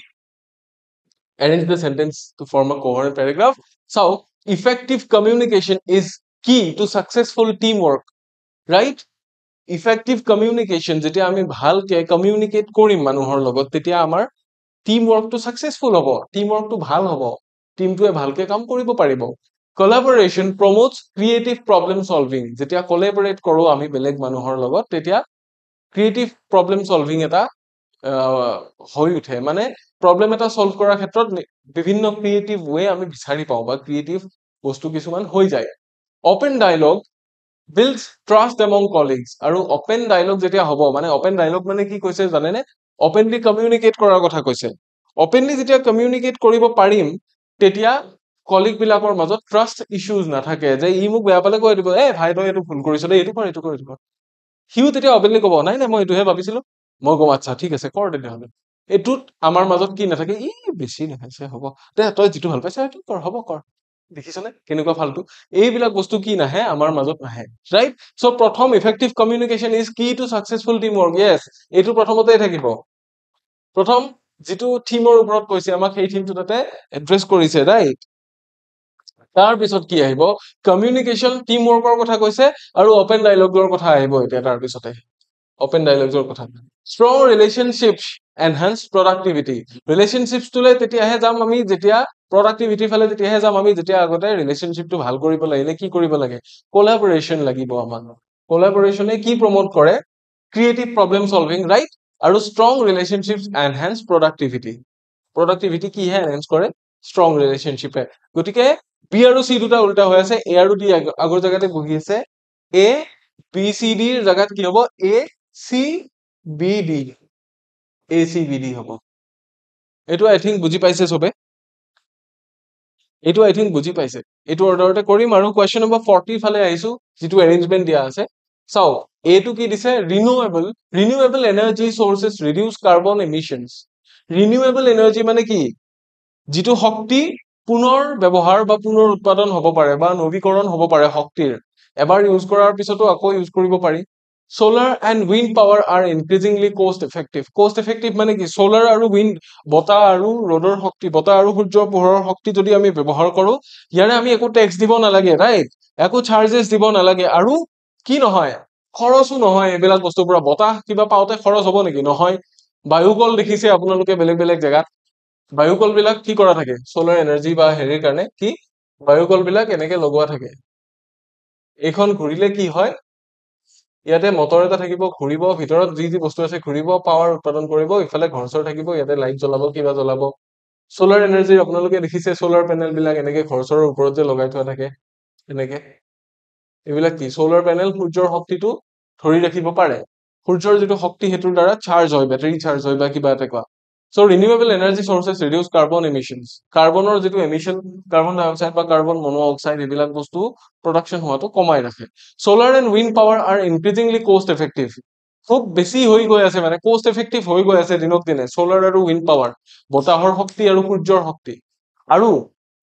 arrange the sentence to form a coherent paragraph so effective communication is key to successful teamwork right effective communication যেতিয়া আমি ভালকে communicate কৰিম মানুহৰ লগত তেতিয়া আমাৰ teamwork to successful হ'ব teamwork to ভাল হ'ব টিমটোৱে ভালকে কাম কৰিব পাৰিব collaboration promotes creative problem solving যেতিয়া collaborate কৰো আমি বেলেগ মানুহৰ লগত তেতিয়া ক্ৰিয়েটিভ প্ৰবলেম সলভিং এটা হৈ উঠে মানে প্ৰবলেম এটা সলভ কৰাৰ ক্ষেত্ৰত বিভিন্ন ক্ৰিয়েটিভ ওয়ে আমি বিচাৰি পাও বা ক্ৰিয়েটিভ বস্তু কিছুমান হৈ যায় open dialogue builds trust among colleagues আৰু ওপেন ডায়ালগ যেতিয়া হ'ব মানে ওপেন ডায়ালগ মানে কি কৈছে জানেনে ওপেনলি কমিউনিকেট কৰাৰ কথা কৈছে ওপেনলি যেতিয়া কমিউনিকেট কৰিব পাৰিম তেতিয়া কলিগ বিলাকৰ মাজত ট্ৰাষ্ট ইস্যুজ নাথাকে যে ই মোক বেয়া পালে কৈ দিব এ ভাই তই এটো ভুল কৰিছ দে এটো কৰ হিউ তেতিয়া অপেনলি ক'ব নাই মই এটোহে ভাবিছিলো মই কম আচ্ছা ঠিক আছে কৰ তেতিয়া হলে এটুত আমাৰ মাজত কি নাথাকে ই বেছি নাখাইছে হ'ব দে তই যেটো ভাল পাইছ এটো কৰ হ'ব কৰ দেখিছনে কেনেকুৱা ফালতু এইবিলাক বস্তু কি নাহে আমাৰ মাজত নাহে ৰাইট সো প্ৰথম effective communication is key to successful teamwork yes এইটো প্ৰথমতেই থাকিব প্ৰথম যেটো থিমৰ ওপৰত কৈছে আমাক সেই থিমটো তাতে এড্ৰেছ কৰিছে ৰাইট তাৰ পিছত কি আহিব কমিউনিকেশ্যন টিম ৱৰ্কৰ কথা কৈছে আৰু অপেন ডায়লগৰ কথা আহিব এতিয়া তাৰ পিছতে open dialogues কথা strong relationships enhance productivity relationships তোলে তেতিয়াহে যাম আমি যেতিয়া productivity ফালে তেতিয়াহে যাম আমি যেতিয়া আগতে relationship টো ভাল কৰিব লাগিলে কি কৰিব লাগে collaboration লাগিব আমাক collaboration এ কি promote কৰে creative problem solving right আৰু strong relationships enhance productivity কি হে enhance কৰে strong relationship এ গতিকে B আৰু C দুটা উল্টা হৈ আছে A আৰু D আগৰ জায়গাতে বহি আছে A B C D ৰ জায়গাত কি হ'ব A C B D A C B D হ'ব এইটো আই থিংক বুজি পাইছে সবে এইটো আই থিংক বুজি পাইছে এইটো অৰ্ডাৰতে কৰিম আৰু কোৱেশ্চন নম্বৰ 40 ফালে আহিছো যেটো এৰেঞ্জমেন্ট দিয়া আছে চাও এটো কি দিছে renewable energy sources reduce carbon emissions renewable energy মানে কি যেটো শক্তি পুনৰ ব্যৱহাৰ বা পুনৰ উৎপাদন হ'ব পাৰে বা নৱীকৰণ হ'ব পাৰে শক্তিৰ এবাৰ ইউজ কৰাৰ পিছতো আকৌ ইউজ কৰিব পাৰি solar and wind power are increasingly cost effective মানে কি solar আৰু wind বতাহ আৰু ৰ'দৰ শক্তি বতাহ আৰু সূৰ্যৰ পোহৰৰ শক্তি যদি আমি ব্যৱহাৰ কৰো ইয়াৰে আমি একো ট্যাক্স দিব নালাগে ৰাইট একো চাৰ্জেস দিব নালাগে আৰু কি নহয় খৰচো নহয় এবিলাক বস্তুৰ পৰা বতাহ কিবা পাওতে খৰচ হ'ব নেকি নহয় বায়ুকল দেখিছে আপোনালোকে বেলেগ বেলেগ জায়গাত বায়ুকল বিলাক কি কৰা থাকে সোলাৰ এনাৰ্জি বা হেৰিৰ কাৰণে কি বায়ুকল বিলাক এনেকে লগোৱা থাকে এইখন ঘুৰিলে কি হয় ইয়াতে মটৰ এটা থাকিব ঘুৰিব ভিতৰত যি বস্তু আছে ঘুৰিব পাৱাৰ উৎপাদন কৰিব ইফালে ঘৰচৰ থাকিব ইয়াতে লাইট জ্বলাব কিবা জ্বলাব সোলাৰ এনাৰ্জি আপোনালোকে দেখিছে সোলাৰ পেনেল বিলাক এনেকে ঘৰচৰৰ ওপৰত যে লগাই থোৱা থাকে এনেকে এইবিলাক কি সোলাৰ পেনেল সূৰ্যৰ শক্তিটো ধৰি ৰাখিব পাৰে সূৰ্যৰ যেটো শক্তি হেতুৰ দ্বাৰা চাৰ্জ হয় বেটাৰী চাৰ্জ হয় বা কিবা এটা কোৱা So renewable energy sources reduce carbon emissions. Carbonor যেটো emission carbon dioxide বা carbon monoxide এবিলাক বস্তু production হোৱাটো কমাই ৰাখে solar and wind power are increasingly cost effective খুব বেছি হৈ গৈ আছে মানে cost effective হৈ গৈ আছে দিনক দিনে solar আৰু wind power বতাহৰ শক্তি আৰু সূৰ্যৰ শক্তি আৰু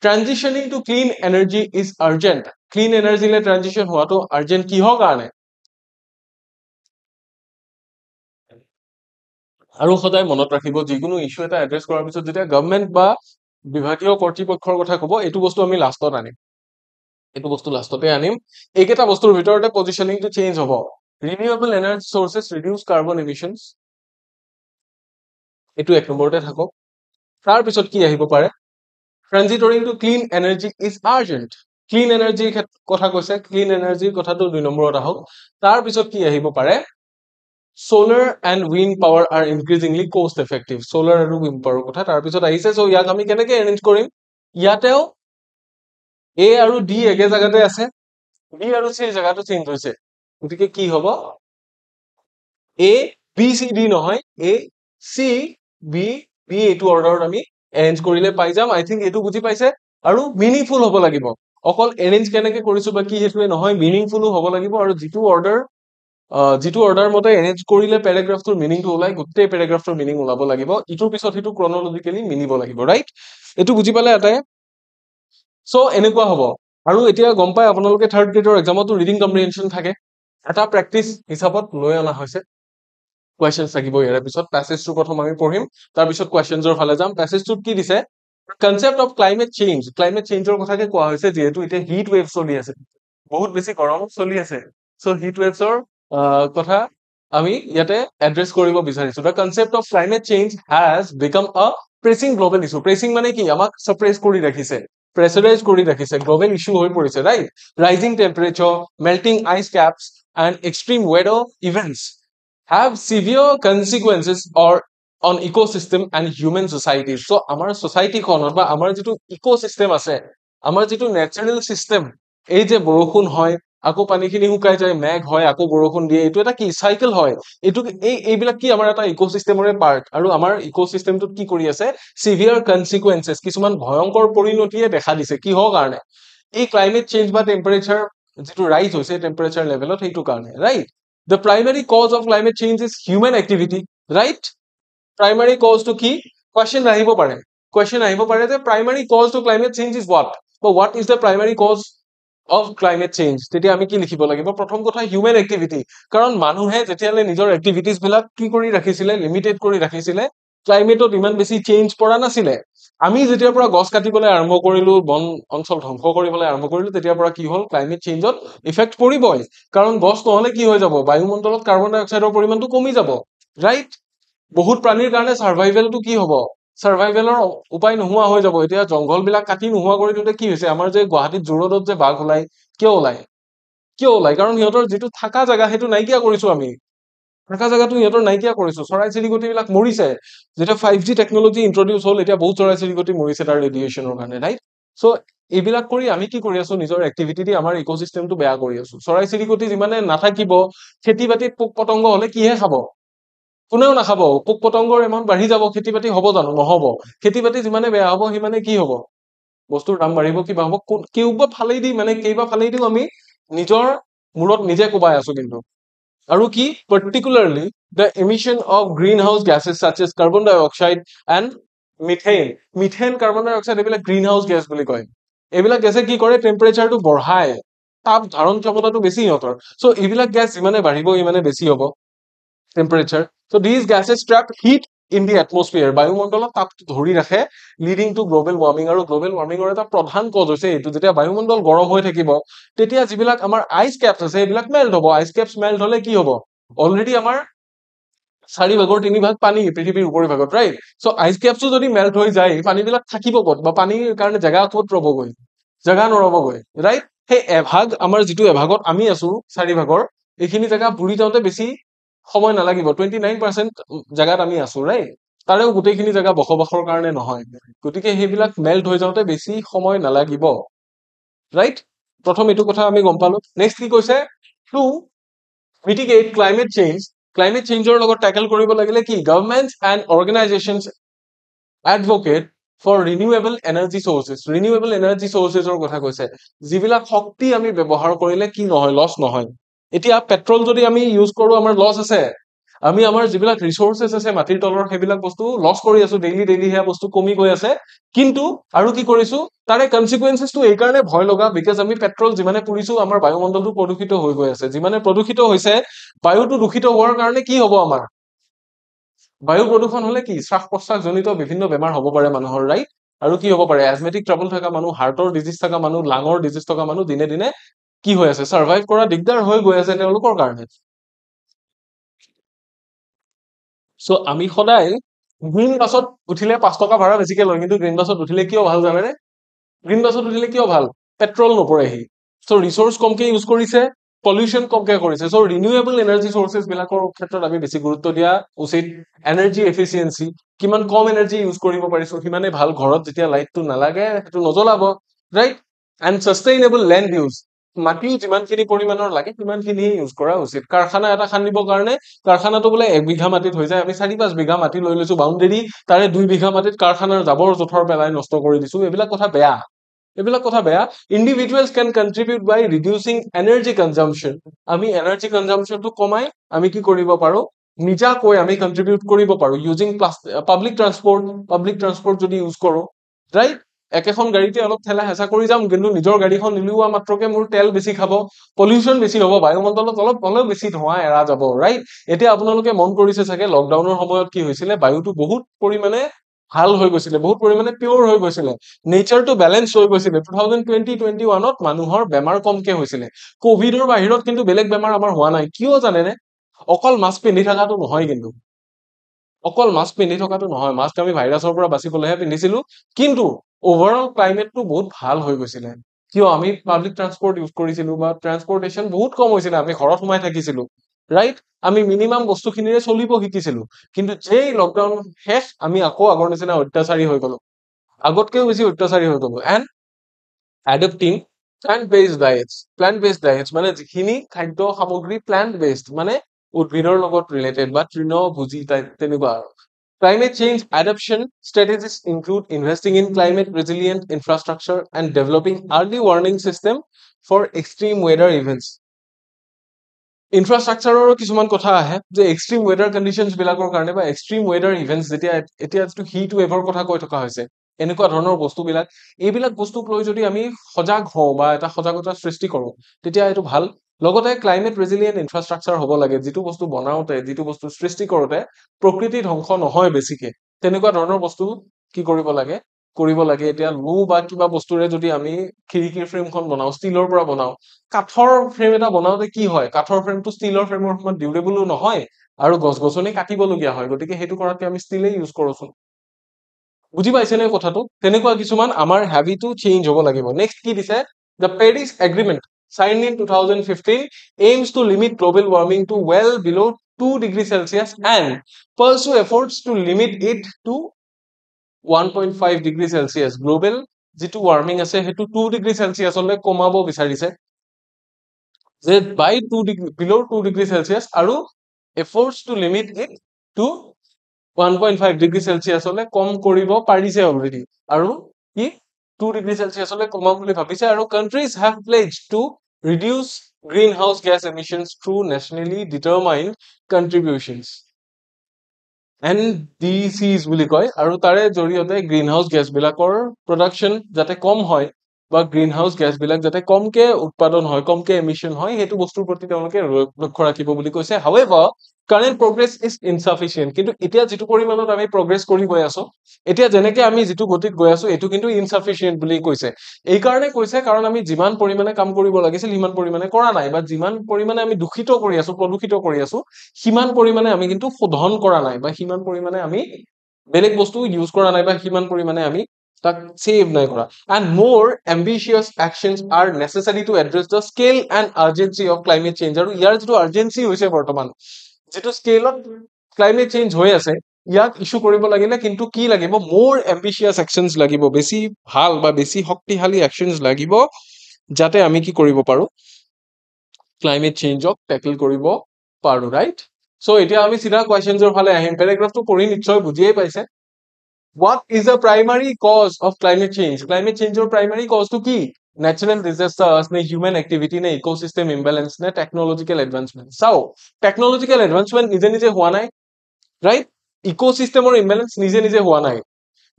transitioning to clean energy is urgent clean energy le transition হোৱাটো urgent কিহৰ কাৰণে আৰু সদায় মনত ৰাখিব যিকোনো ইস্যু এটা এড্ৰেছ কৰাৰ পিছত যেতিয়া গভৰ্ণমেন্ট বা বিভাগীয় কৰ্তৃপক্ষৰ কথা কব এইটো বস্তু আমি লাষ্টত আনিম এইটো বস্তু লাষ্টতে আনিম এইকেইটা বস্তুৰ ভিতৰতে পজিশনিংটো চেঞ্জ হ'ব renewable energy sources reduce carbon emissions এইটো এক নম্বৰতে থাকক তাৰ পিছত কি আহিব পাৰে transitioning to clean energy is urgent clean এনাৰ্জিৰ কথা কৈছে ক্লিন এনাৰ্জিৰ কথাটো 2 নম্বৰত আহক তাৰ পিছত কি আহিব পাৰে solar and wind power are increasingly cost effective solar আৰু wind power কথা তাৰ পিছত আহিছে সো ইয়াক আমি কেনেকৈ এৰেঞ্জ কৰিম ইয়াতেও A আৰু D একে জায়গাতে আছে B আৰু C জায়গাটো চেঞ্জ হৈছে গতিকে কি হ'ব A B C D নহয় A C B B এইটো অৰ্ডাৰত আমি এৰেঞ্জ কৰিলে পাই যাম আই থিংক এইটো বুজি পাইছে আৰু মিনিংফুল হ'ব লাগিব অকল এৰেঞ্জ কেনেকৈ কৰিছো বা কি হেতুৱে নহয় মিনিংফুল হ'ব লাগিব আৰু যেটো অৰ্ডাৰ মতে এৰেঞ্জ কৰিলে প্যাৰাগ্ৰাফটোৰ মিনিংটো ওলাই গোটেই প্যাৰাগ্ৰাফটোৰ মিনিং ওলাব লাগিব ইটোৰ পিছত হিটো ক্ৰনলজিক্যালি মিলিব লাগিব ৰাইট এটো বুজি পালে আটাই সো এনেকুৱা হ'ব আৰু এতিয়া গম পাই আপোনালোকে থাৰ্ড গ্ৰেডৰ এক্সামতো ৰিডিং কম্প্ৰিহেনশন থাকে এটা প্ৰেক্টিস হিচাপত লৈ আনা হৈছে কোৱেশ্চনছ থাকিব ইয়াৰ পিছত প্যাসেজটো প্ৰথম আমি পঢ়িম তাৰ পিছত কোৱেশ্চনছৰ ফালে যাম প্যাসেজটোত কি দিছে কনসেপ্ট অফ ক্লাইমেট চেঞ্জৰ কথাকে কোৱা হৈছে যেহেতু এতিয়া হিট ওয়েভ চলি আছে বহুত বেছি গৰম চলি আছে সো হিট ওয়েভছৰ কথা আমি ইয়াতে এড্ৰেছ কৰিব বিচাৰিছো the concept of climate change has become a pressing global issue pressing মানে কি আমাক সাপ্ৰেস কৰি ৰাখিছে প্ৰেসাৰাইজ কৰি ৰাখিছে গ্লোবাল ইস্যু হৈ পৰিছে right rising temperature melting ice caps and extreme weather events have severe consequences or on ecosystem and human societies so আমাৰ society খনৰ বা আমাৰ যেটো ecosystem আছে আমাৰ যেটো natural system এই যে বৰষুণ হয় আকৌ পানীখিনি শুকাই যায় মেঘ হয় আকৌ বৰষুণ দিয়ে এটো এটা কি সাইকেল হয় এটো এইবিলাক কি আমাৰ এটা ইকোসিস্টেমৰে পাৰ্ট আৰু আমাৰ ইকোসিস্টেমটোত কি কৰি আছে সিভিয়াৰ কনসিকুৱেন্সেস কিছুমান ভয়ংকৰ পৰিণতিয়ে দেখা দিছে কিহৰ কাৰণে এই ক্লাইমেট চেঞ্জ বা টেম্পাৰেচাৰ যেটো ৰাইজ হৈছে টেম্পাৰেচাৰ লেভেলত হেতু কাৰণে right the primary cause of climate change is human activity right primary cause to কি question আহিব পাৰে যে primary cause to climate change is what is the primary cause of climate change তেতিয়া আমি কি লিখিব লাগিব প্ৰথম কথা human activity কাৰণ মানুহে যেতিয়ালে নিজৰ এক্টিভিটিজ বিলাক কি কৰি ৰাখিছিলে লিমিটেড কৰি ৰাখিছিলে ক্লাইমেটত ইমান বেছি চেঞ্জ পৰা নাছিলে আমি যেতিয়াৰ পৰা গছ কাটিবলৈ আৰম্ভ কৰিলো, বন অঞ্চল ধ্বংস কৰিবলৈ আৰম্ভ কৰিলো, তেতিয়াৰ পৰা কি হ'ল, ক্লাইমেট চেঞ্জত ইফেক্ট পৰিবই। কাৰণ গছ নহলে কি হৈ যাব, বায়ুমণ্ডলত কাৰ্বন ডাই অক্সাইডৰ পৰিমাণটো কমি যাব, ৰাইট? বহুত প্ৰাণীৰ কাৰণে চাৰ্ভাইভেলটো কি হ'ব, চাৰ্ভাইভেলৰ উপায় নোহোৱা হৈ যাব। এতিয়া জংঘল বিলাক কাটি নোহোৱা কৰি দিওঁতে কি হৈছে, আমাৰ যে গুৱাহাটীত জোৰডত যে বাঘ ওলাই, কিয় ওলাই? কিয় ওলাই? কাৰণ সিহঁতৰ যিটো থাকা জেগা সেইটো নাইকিয়া কৰিছো আমি। থাকা জেগাটো সিহঁতৰ নাইকিয়া কৰিছো, চৰাই চিৰিকটি বিলাক মৰিছে। যেতিয়া 5G টেকনলজি ইন্ট্ৰডিউচ হ'ল, এতিয়া বহুত চৰাই চিৰিকটি মৰিছে তাৰ ৰেডিয়েশ্যনৰ কাৰণে, ৰাইট? চ' এইবিলাক কৰি আমি কি কৰি আছো, নিজৰ এক্টিভিটি দি আমাৰ ইক'চিষ্টেমটো বেয়া কৰি আছো। চৰাই চিৰিকটি যিমানে নাথাকিব, খেতি বাতিত পোক পতংগ হলে কিহে খাব? কোনেও নাখাব। পোক পতংগৰ এমাউণ্ট বাঢ়ি যাব, খেতি বাতি হ'ব জানো? নহব। খেতি বাতি যিমানে বেয়া হ'ব, সিমানে কি হ'ব, বস্তুৰ দাম বাঢ়িব, কিবা হ'ব। কেইবা ফালেদি মানে কেইবা ফালেদিও আমি নিজৰ মূৰত নিজে কোবাই আছো কিন্তু। আৰু কি, particularly the emission of greenhouse gases such as carbon dioxide and methane, carbon dioxide, এইবিলাক গ্ৰীণ হাউচ গেছ বুলি কয়। এইবিলাক গেছে কি কৰে, টেম্পাৰেচাৰটো বঢ়ায়, তাপ ধাৰণ ক্ষমতাটো বেছি সিহঁতৰ। চ' এইবিলাক গেছ যিমানে বাঢ়িব ইমানে বেছি হ'ব temperature. So these gases trap heat in the atmosphere. বায়ুমণ্ডলত তাপটো ধৰি ৰাখে, leading to global warming. আৰু গ্লোবেল ৱাৰ্মিঙৰ এটা প্ৰধান কজ হৈছে এইটো। যেতিয়া বায়ুমণ্ডল গৰম হৈ থাকিব, তেতিয়া যিবিলাক আমাৰ আইচ কেপছ আছে এইবিলাক মেল্ট হ'ব। আইচ কেপছ মেল্ট হলে কি হ'ব, অলৰেডি আমাৰ 4/3 পানী পৃথিৱীৰ উপৰিভাগত, ৰাইট? চ' আইচ কেপছো যদি মেল্ট হৈ যায়, পানীবিলাক থাকিব ক'ত, বা পানীৰ কাৰণে জেগা ক'ত ৰবগৈ? জেগা নৰবগৈ, ৰাইট? সেই এভাগ, আমাৰ যিটো এভাগত আমি আছো 4 ভাগৰ, এইখিনি জেগা বুৰি যাওঁতে বেছি সময় নালাগিব। 29% জেগাত আমি আছো, ৰাইট? তাৰেও গোটেইখিনি জেগা বসবাসৰ কাৰণে নহয়। গতিকে সেইবিলাক মেল্ট হৈ যাওঁতে বেছি সময় নালাগিব, ৰাইট? প্ৰথম এইটো কথা আমি গম পালো। নেক্সট কি কৈছে, to mitigate climate change, climate চেঞ্জৰ লগত টেকেল কৰিব লাগিলে কি, government and organisations advocate for renewable energy sources. Renewable energy চৰ্চেছৰ কথা কৈছে, যিবিলাক শক্তি আমি ব্যৱহাৰ কৰিলে কি নহয়, লছ নহয়। এতিয়া পেট্ৰল যদি আমি ইউজ কৰো, আমাৰ লছ আছে। আমি আমাৰ যিবিলাক ৰিচোৰ্চেছ আছে মাটিৰ তলৰ, সেইবিলাক বস্তু লছ কৰি আছো, ডেইলি ডেইলি সেয়া বস্তু কমি গৈ আছে। কিন্তু আৰু কি কৰিছো, তাৰে কনচিকুৱেঞ্চেছটো এই কাৰণে ভয় লগা, বিকজ আমি পেট্ৰল যিমানে পুৰিছো, আমাৰ বায়ুমণ্ডলটো প্ৰদূষিত হৈ গৈ আছে। যিমানে প্ৰদূষিত হৈছে, বায়ুটো দূষিত হোৱাৰ কাৰণে কি হ'ব, আমাৰ বায়ু প্ৰদূষণ হলে কি, শ্বাস প্ৰশ্বাস জনিত বিভিন্ন বেমাৰ হ'ব পাৰে মানুহৰ, ৰাইট? আৰু কি হ'ব পাৰে, এজমেটিক ট্ৰাবল থকা মানুহ, হাৰ্টৰ ডিজিজ থকা মানুহ, লাঙৰ ডিজিজ থকা মানুহ দিনে দিনে কি হৈ আছে, চাৰ্ভাইভ কৰা দিগদাৰ হৈ গৈ আছে তেওঁলোকৰ কাৰণে। চ' আমি সদায় গ্ৰীণ বাছত উঠিলে 5 টকা ভাড়া বেছিকে লয়, কিন্তু গ্ৰীণ বাছত উঠিলে কিয় ভাল জানেনে? গ্ৰীণ বাছত উঠিলে কিয় ভাল, পেট্ৰল নপৰেহি। চ' ৰিচোৰ্চ কমকে ইউজ কৰিছে, পলিউশ্যন কমকে কৰিছে। চ' ৰিনিউৱেবল এনাৰ্জি চৰ্চেছ বিলাকৰ ক্ষেত্ৰত আমি বেছি গুৰুত্ব দিয়া উচিত। এনাৰ্জি এফিচিয়েঞ্চি, কিমান কম এনাৰ্জি ইউজ কৰিব পাৰিছো সিমানে ভাল। ঘৰত যেতিয়া লাইটটো নালাগে সেইটো নজ্বলাব, right? And sustainable land use, মাটিও যিমানখিনি পৰিমাণৰ লাগে সিমানখিনি ইউজ কৰা উচিত। কাৰখানা এটা খান্দিবৰ কাৰণে, কাৰখানাটো বোলে 1 বিঘা মাটিত হৈ যায়, আমি 4-5 বিঘা মাটি লৈ লৈছো বাউণ্ডেৰী, তাৰে 2 বিঘা মাটিত কাৰখানাৰ জাবৰ জোথৰ পেলাই নষ্ট কৰি দিছো। এইবিলাক কথা বেয়া, এইবিলাক কথা বেয়া। ইণ্ডিভিজুৱেলছ কেন কন্ট্ৰিবিউট বাই ৰিডিউচিং এনাৰ্জি কনজাম্পশ্যন। আমি এনাৰ্জি কনজাম্পশ্যনটো কমাই আমি কি কৰিব পাৰো, নিজাকৈ আমি কন্ট্ৰিবিউট কৰিব পাৰো ইউজিং পাব্লিক ট্ৰান্সপৰ্ট যদি ইউজ কৰো, ৰাইট? একেখন গাড়ীতে অলপ ঠেলা হেঁচা কৰি যাম, কিন্তু নিজৰ গাড়ীখন উলিওৱা মাত্ৰকে মোৰ তেল বেছি খাব, পলিউশ্যন বেছি হ'ব, বায়ুমণ্ডলত অলপ হ'লেও বেছি ধোঁৱা এৰা যাব, ৰাইট? এতিয়া আপোনালোকে মন কৰিছে চাগে, লকডাউনৰ সময়ত কি হৈছিলে, বায়ুটো বহুত পৰিমাণে ভাল হৈ গৈছিলে, বহুত পৰিমাণে পিয়ৰ হৈ গৈছিলে, নেচাৰটো বেলেঞ্চ হৈ গৈছিলে। 2020-21ত মানুহৰ বেমাৰ কমকে হৈছিলে। কভিডৰ বাহিৰত কিন্তু বেলেগ বেমাৰ আমাৰ হোৱা নাই। কিয় জানেনে? অকল মাস্ক পিন্ধি থকাটো নহয়, কিন্তু অকল মাস্ক পিন্ধি থকাটো নহয়, মাস্ক আমি ভাইৰাছৰ পৰা বাচিবলৈহে পিন্ধিছিলো। কিন্তু অভাৰঅল ক্লাইমেটটো বহুত ভাল হৈ গৈছিলে। কিয়? আমি পাব্লিক ট্ৰান্সপৰ্ট ইউজ কৰিছিলো, বা ট্ৰান্সপৰ্টেশ্যন বহুত কম হৈছিলে, আমি ঘৰত সোমাই থাকিছিলো, ৰাইট? আমি মিনিমাম বস্তুখিনিৰে চলিব শিকিছিলো। কিন্তু যেই লকডাউন শেষ, আমি আকৌ আগৰ নিচিনা অত্যাচাৰী হৈ গলো, আগতকেও বেছি অত্যাচাৰী হৈ গলো। এণ্ড এডপ্টিং প্লান্ট বেছড ডায়েটছ, মানে যিখিনি খাদ্য সামগ্ৰী প্লান্ট বেছড, মানে উদ্ভিদৰ লগত ৰিলেটেড বা তৃণভোজী টাইপ তেনেকুৱা আৰু। Climate change adaptation strategies include investing in climate resilient infrastructure and developing early warning system for extreme weather events. ইনফ্ৰাষ্ট্ৰাকচাৰৰো কিছুমান কথা আহে, যে এক্সট্ৰিম ৱেডাৰ কণ্ডিশ্যনছ বিলাকৰ কাৰণে, বা এক্সট্ৰিম ৱেডাৰ ইভেণ্টছ, যেতিয়া এতিয়া যিটো হিট ৱেভৰ কথা কৈ থকা হৈছে, এনেকুৱা ধৰণৰ বস্তুবিলাক, এইবিলাক বস্তুক লৈ যদি আমি সজাগ হওঁ বা এটা সজাগতা সৃষ্টি কৰো, তেতিয়া এইটো ভাল। লগতে ক্লাইমেট ৰেজিলিয়েণ্ট ইনফ্ৰাষ্ট্ৰাকচাৰ হ'ব লাগে, যিটো বস্তু বনাওতে, যিটো বস্তু সৃষ্টি কৰোতে প্ৰকৃতি ধ্বংস নহয় বেছিকে, তেনেকুৱা ধৰণৰ বস্তু কি কৰিব লাগে, কৰিব লাগে এতিয়া লো বা কিবা বস্তুৰে যদি আমি খিৰিকীৰ ফ্ৰেমখন বনাও ষ্টিলৰ পৰা বনাও কাঠৰ ফ্ৰেম এটা বনাওতে কি হয় কাঠৰ ফ্ৰেমটো ষ্টিলৰ ফ্ৰেমৰ সমান ডিউৰেবলো নহয় আৰু গছ-গছনি কাটিবলগীয়া হয় গতিকে সেইটো কৰাতকে আমি ষ্টিলে ইউজ কৰোচোন বুজি পাইছেনে কথাটো তেনেকুৱা কিছুমান আমাৰ হেবিটো চেঞ্জ হ'ব লাগিব নেক্সট কি দিছে the Paris Agreement signed in 2015 aims to limit global warming to well below 2 degrees Celsius and pursue efforts to limit it to 1.5 degree Celsius global যিটো ৱাৰ্মিং আছে সেইটো 2 ডিগ্ৰী চেলচিয়াছলৈ কমাব বিচাৰিছে যে বাই 2 ডিগ্ৰী বিলো 2 ডিগ্ৰী চেলচিয়াছ আৰু efforts to limit it to 1.5 degree চেলচিয়াছলৈ কম কৰিব পাৰিছে অলৰেডি আৰু কি 2 ডিগ্ৰী চেলচিয়াছলৈ কমাম বুলি ভাবিছে আৰু countries have pledged to reduce greenhouse gas emissions through nationally determined contributions NDCs বুলি কয় আৰু তাৰে জৰিয়তে গ্ৰীণ হাউচ গেছ বিলাকৰ প্ৰডাকশন যাতে কম হয় বা গ্ৰীণ হাউচ গেছ বিলাক যাতে কমকে উৎপাদন হয় কমকে এমিশন হয় সেইটো বস্তুৰ প্ৰতি তেওঁলোকে লক্ষ্য ৰাখিব বুলি কৈছে however current progress is insufficient কিন্তু এতিয়া যেটো পৰিমাণত আমি প্ৰগ্ৰেছ কৰি গৈ আছো এতিয়া যেনেকে আমি যেটো গতিত গৈ আছো এটো কিন্তু insufficient বুলি কৈছে এই কাৰণে কৈছে কাৰণ আমি যিমান পৰিমাণে কাম কৰিব লাগিছিল সিমান পৰিমাণে কৰা নাই বা যিমান পৰিমাণে আমি দূষিত কৰি আছো প্ৰদূষিত কৰি আছো সিমান পৰিমাণে আমি কিন্তু শোধন কৰা নাই বা সিমান পৰিমাণে আমি বেলেগ বস্তু ইউজ কৰা নাই বা সিমান পৰিমাণে আমি তাক সেভ নাই কৰা and more ambitious actions are necessary to address the scale and urgency of climate change আৰু ইয়াৰ যেটো urgency হৈছে বৰ্তমান যেটো স্কেলত ক্লাইমেট চেঞ্জ হৈ আছে ইয়াক ইস্যু কৰিব লাগিলে কিন্তু কি লাগিব more ambitious actions লাগিব বেছি ভাল বা বেছি শক্তিশালী actions লাগিব যাতে আমি কি কৰিব পাৰো ক্লাইমেট চেঞ্জক ট্যাকল কৰিব পাৰো ৰাইট সো এতিয়া আমি সিধা কোৱেশ্চনছৰ ফালে আহিম প্যাৰাগ্ৰাফটো পঢ়ি নিশ্চয় বুজিয়ে পাইছে what is the primary cause of climate change climate change or primary cause to ki natural disasters ne human activity ne ecosystem imbalance ne technological advancement so technological advancement nije nije hua nai right ecosystem or imbalance nije nije hua nai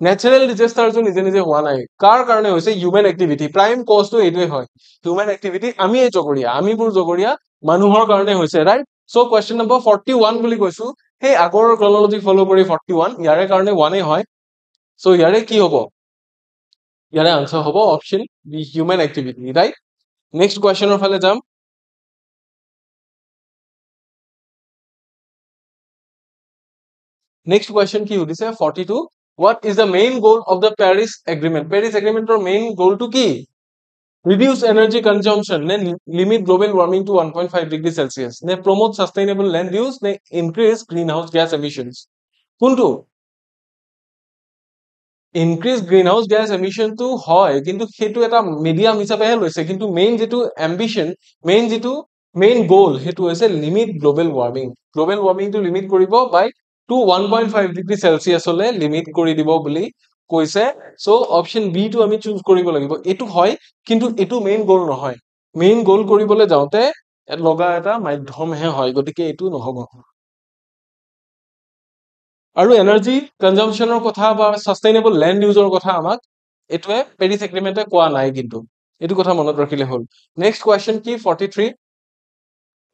natural disasters jo nije nije hua nai kar karone hoise human activity prime cause to etoi hoy human activity ami ei jogoria ami bur jogoria manuhor karone hoise right so question number 41 বুলি কৈছো hey আগৰ chronology follow কৰি 41 ইয়াৰে কাৰণে 1 এ হয় so ইয়াৰে কি হ'ব ইয়াৰে আনসাৰ হ'ব option B human activity right next কোৱেশ্চনৰ ফালে যাম নেক্সট কোৱেশ্চন কি সুধিছে 42 what is the main goal of the paris agreement or main goal to কি reduce energy consumption ne limit global warming to 1.5 degree celsius ne promote sustainable land use ne increase greenhouse gas emissions কোনটো increase greenhouse gas emission to হয় কিন্তু হেতু এটা medium হিচাপে লৈছে কিন্তু main যেটো ambition মেইন গোল হেতু হৈছে limit global warming to limit কৰিব বাই টু 1.5 ডিগ্ৰী সেলসিয়াস হলে লিমিট কৰি দিব বুলি কৈছে সো অপশন বি টু আমি চুজ কৰিব লাগিব এটো হয় কিন্তু এটো মেইন গোল নহয় মেইন গোল কৰিবলৈ যাওতে লগা এটা মাধ্যমহে হয় গতিকে এটো নহব আৰু এনাৰ্জি কনজাম্পশনৰ কথা বা সাস্টেইনেবল ল্যান্ড ইউজৰ কথা আমাক এটোৱে পেৰিছ এগ্ৰিমেন্টে কোৱা নাই কিন্তু এটো কথা মনত ৰাখিলে হ'ল নেক্সট কোৱেশ্চন কি 43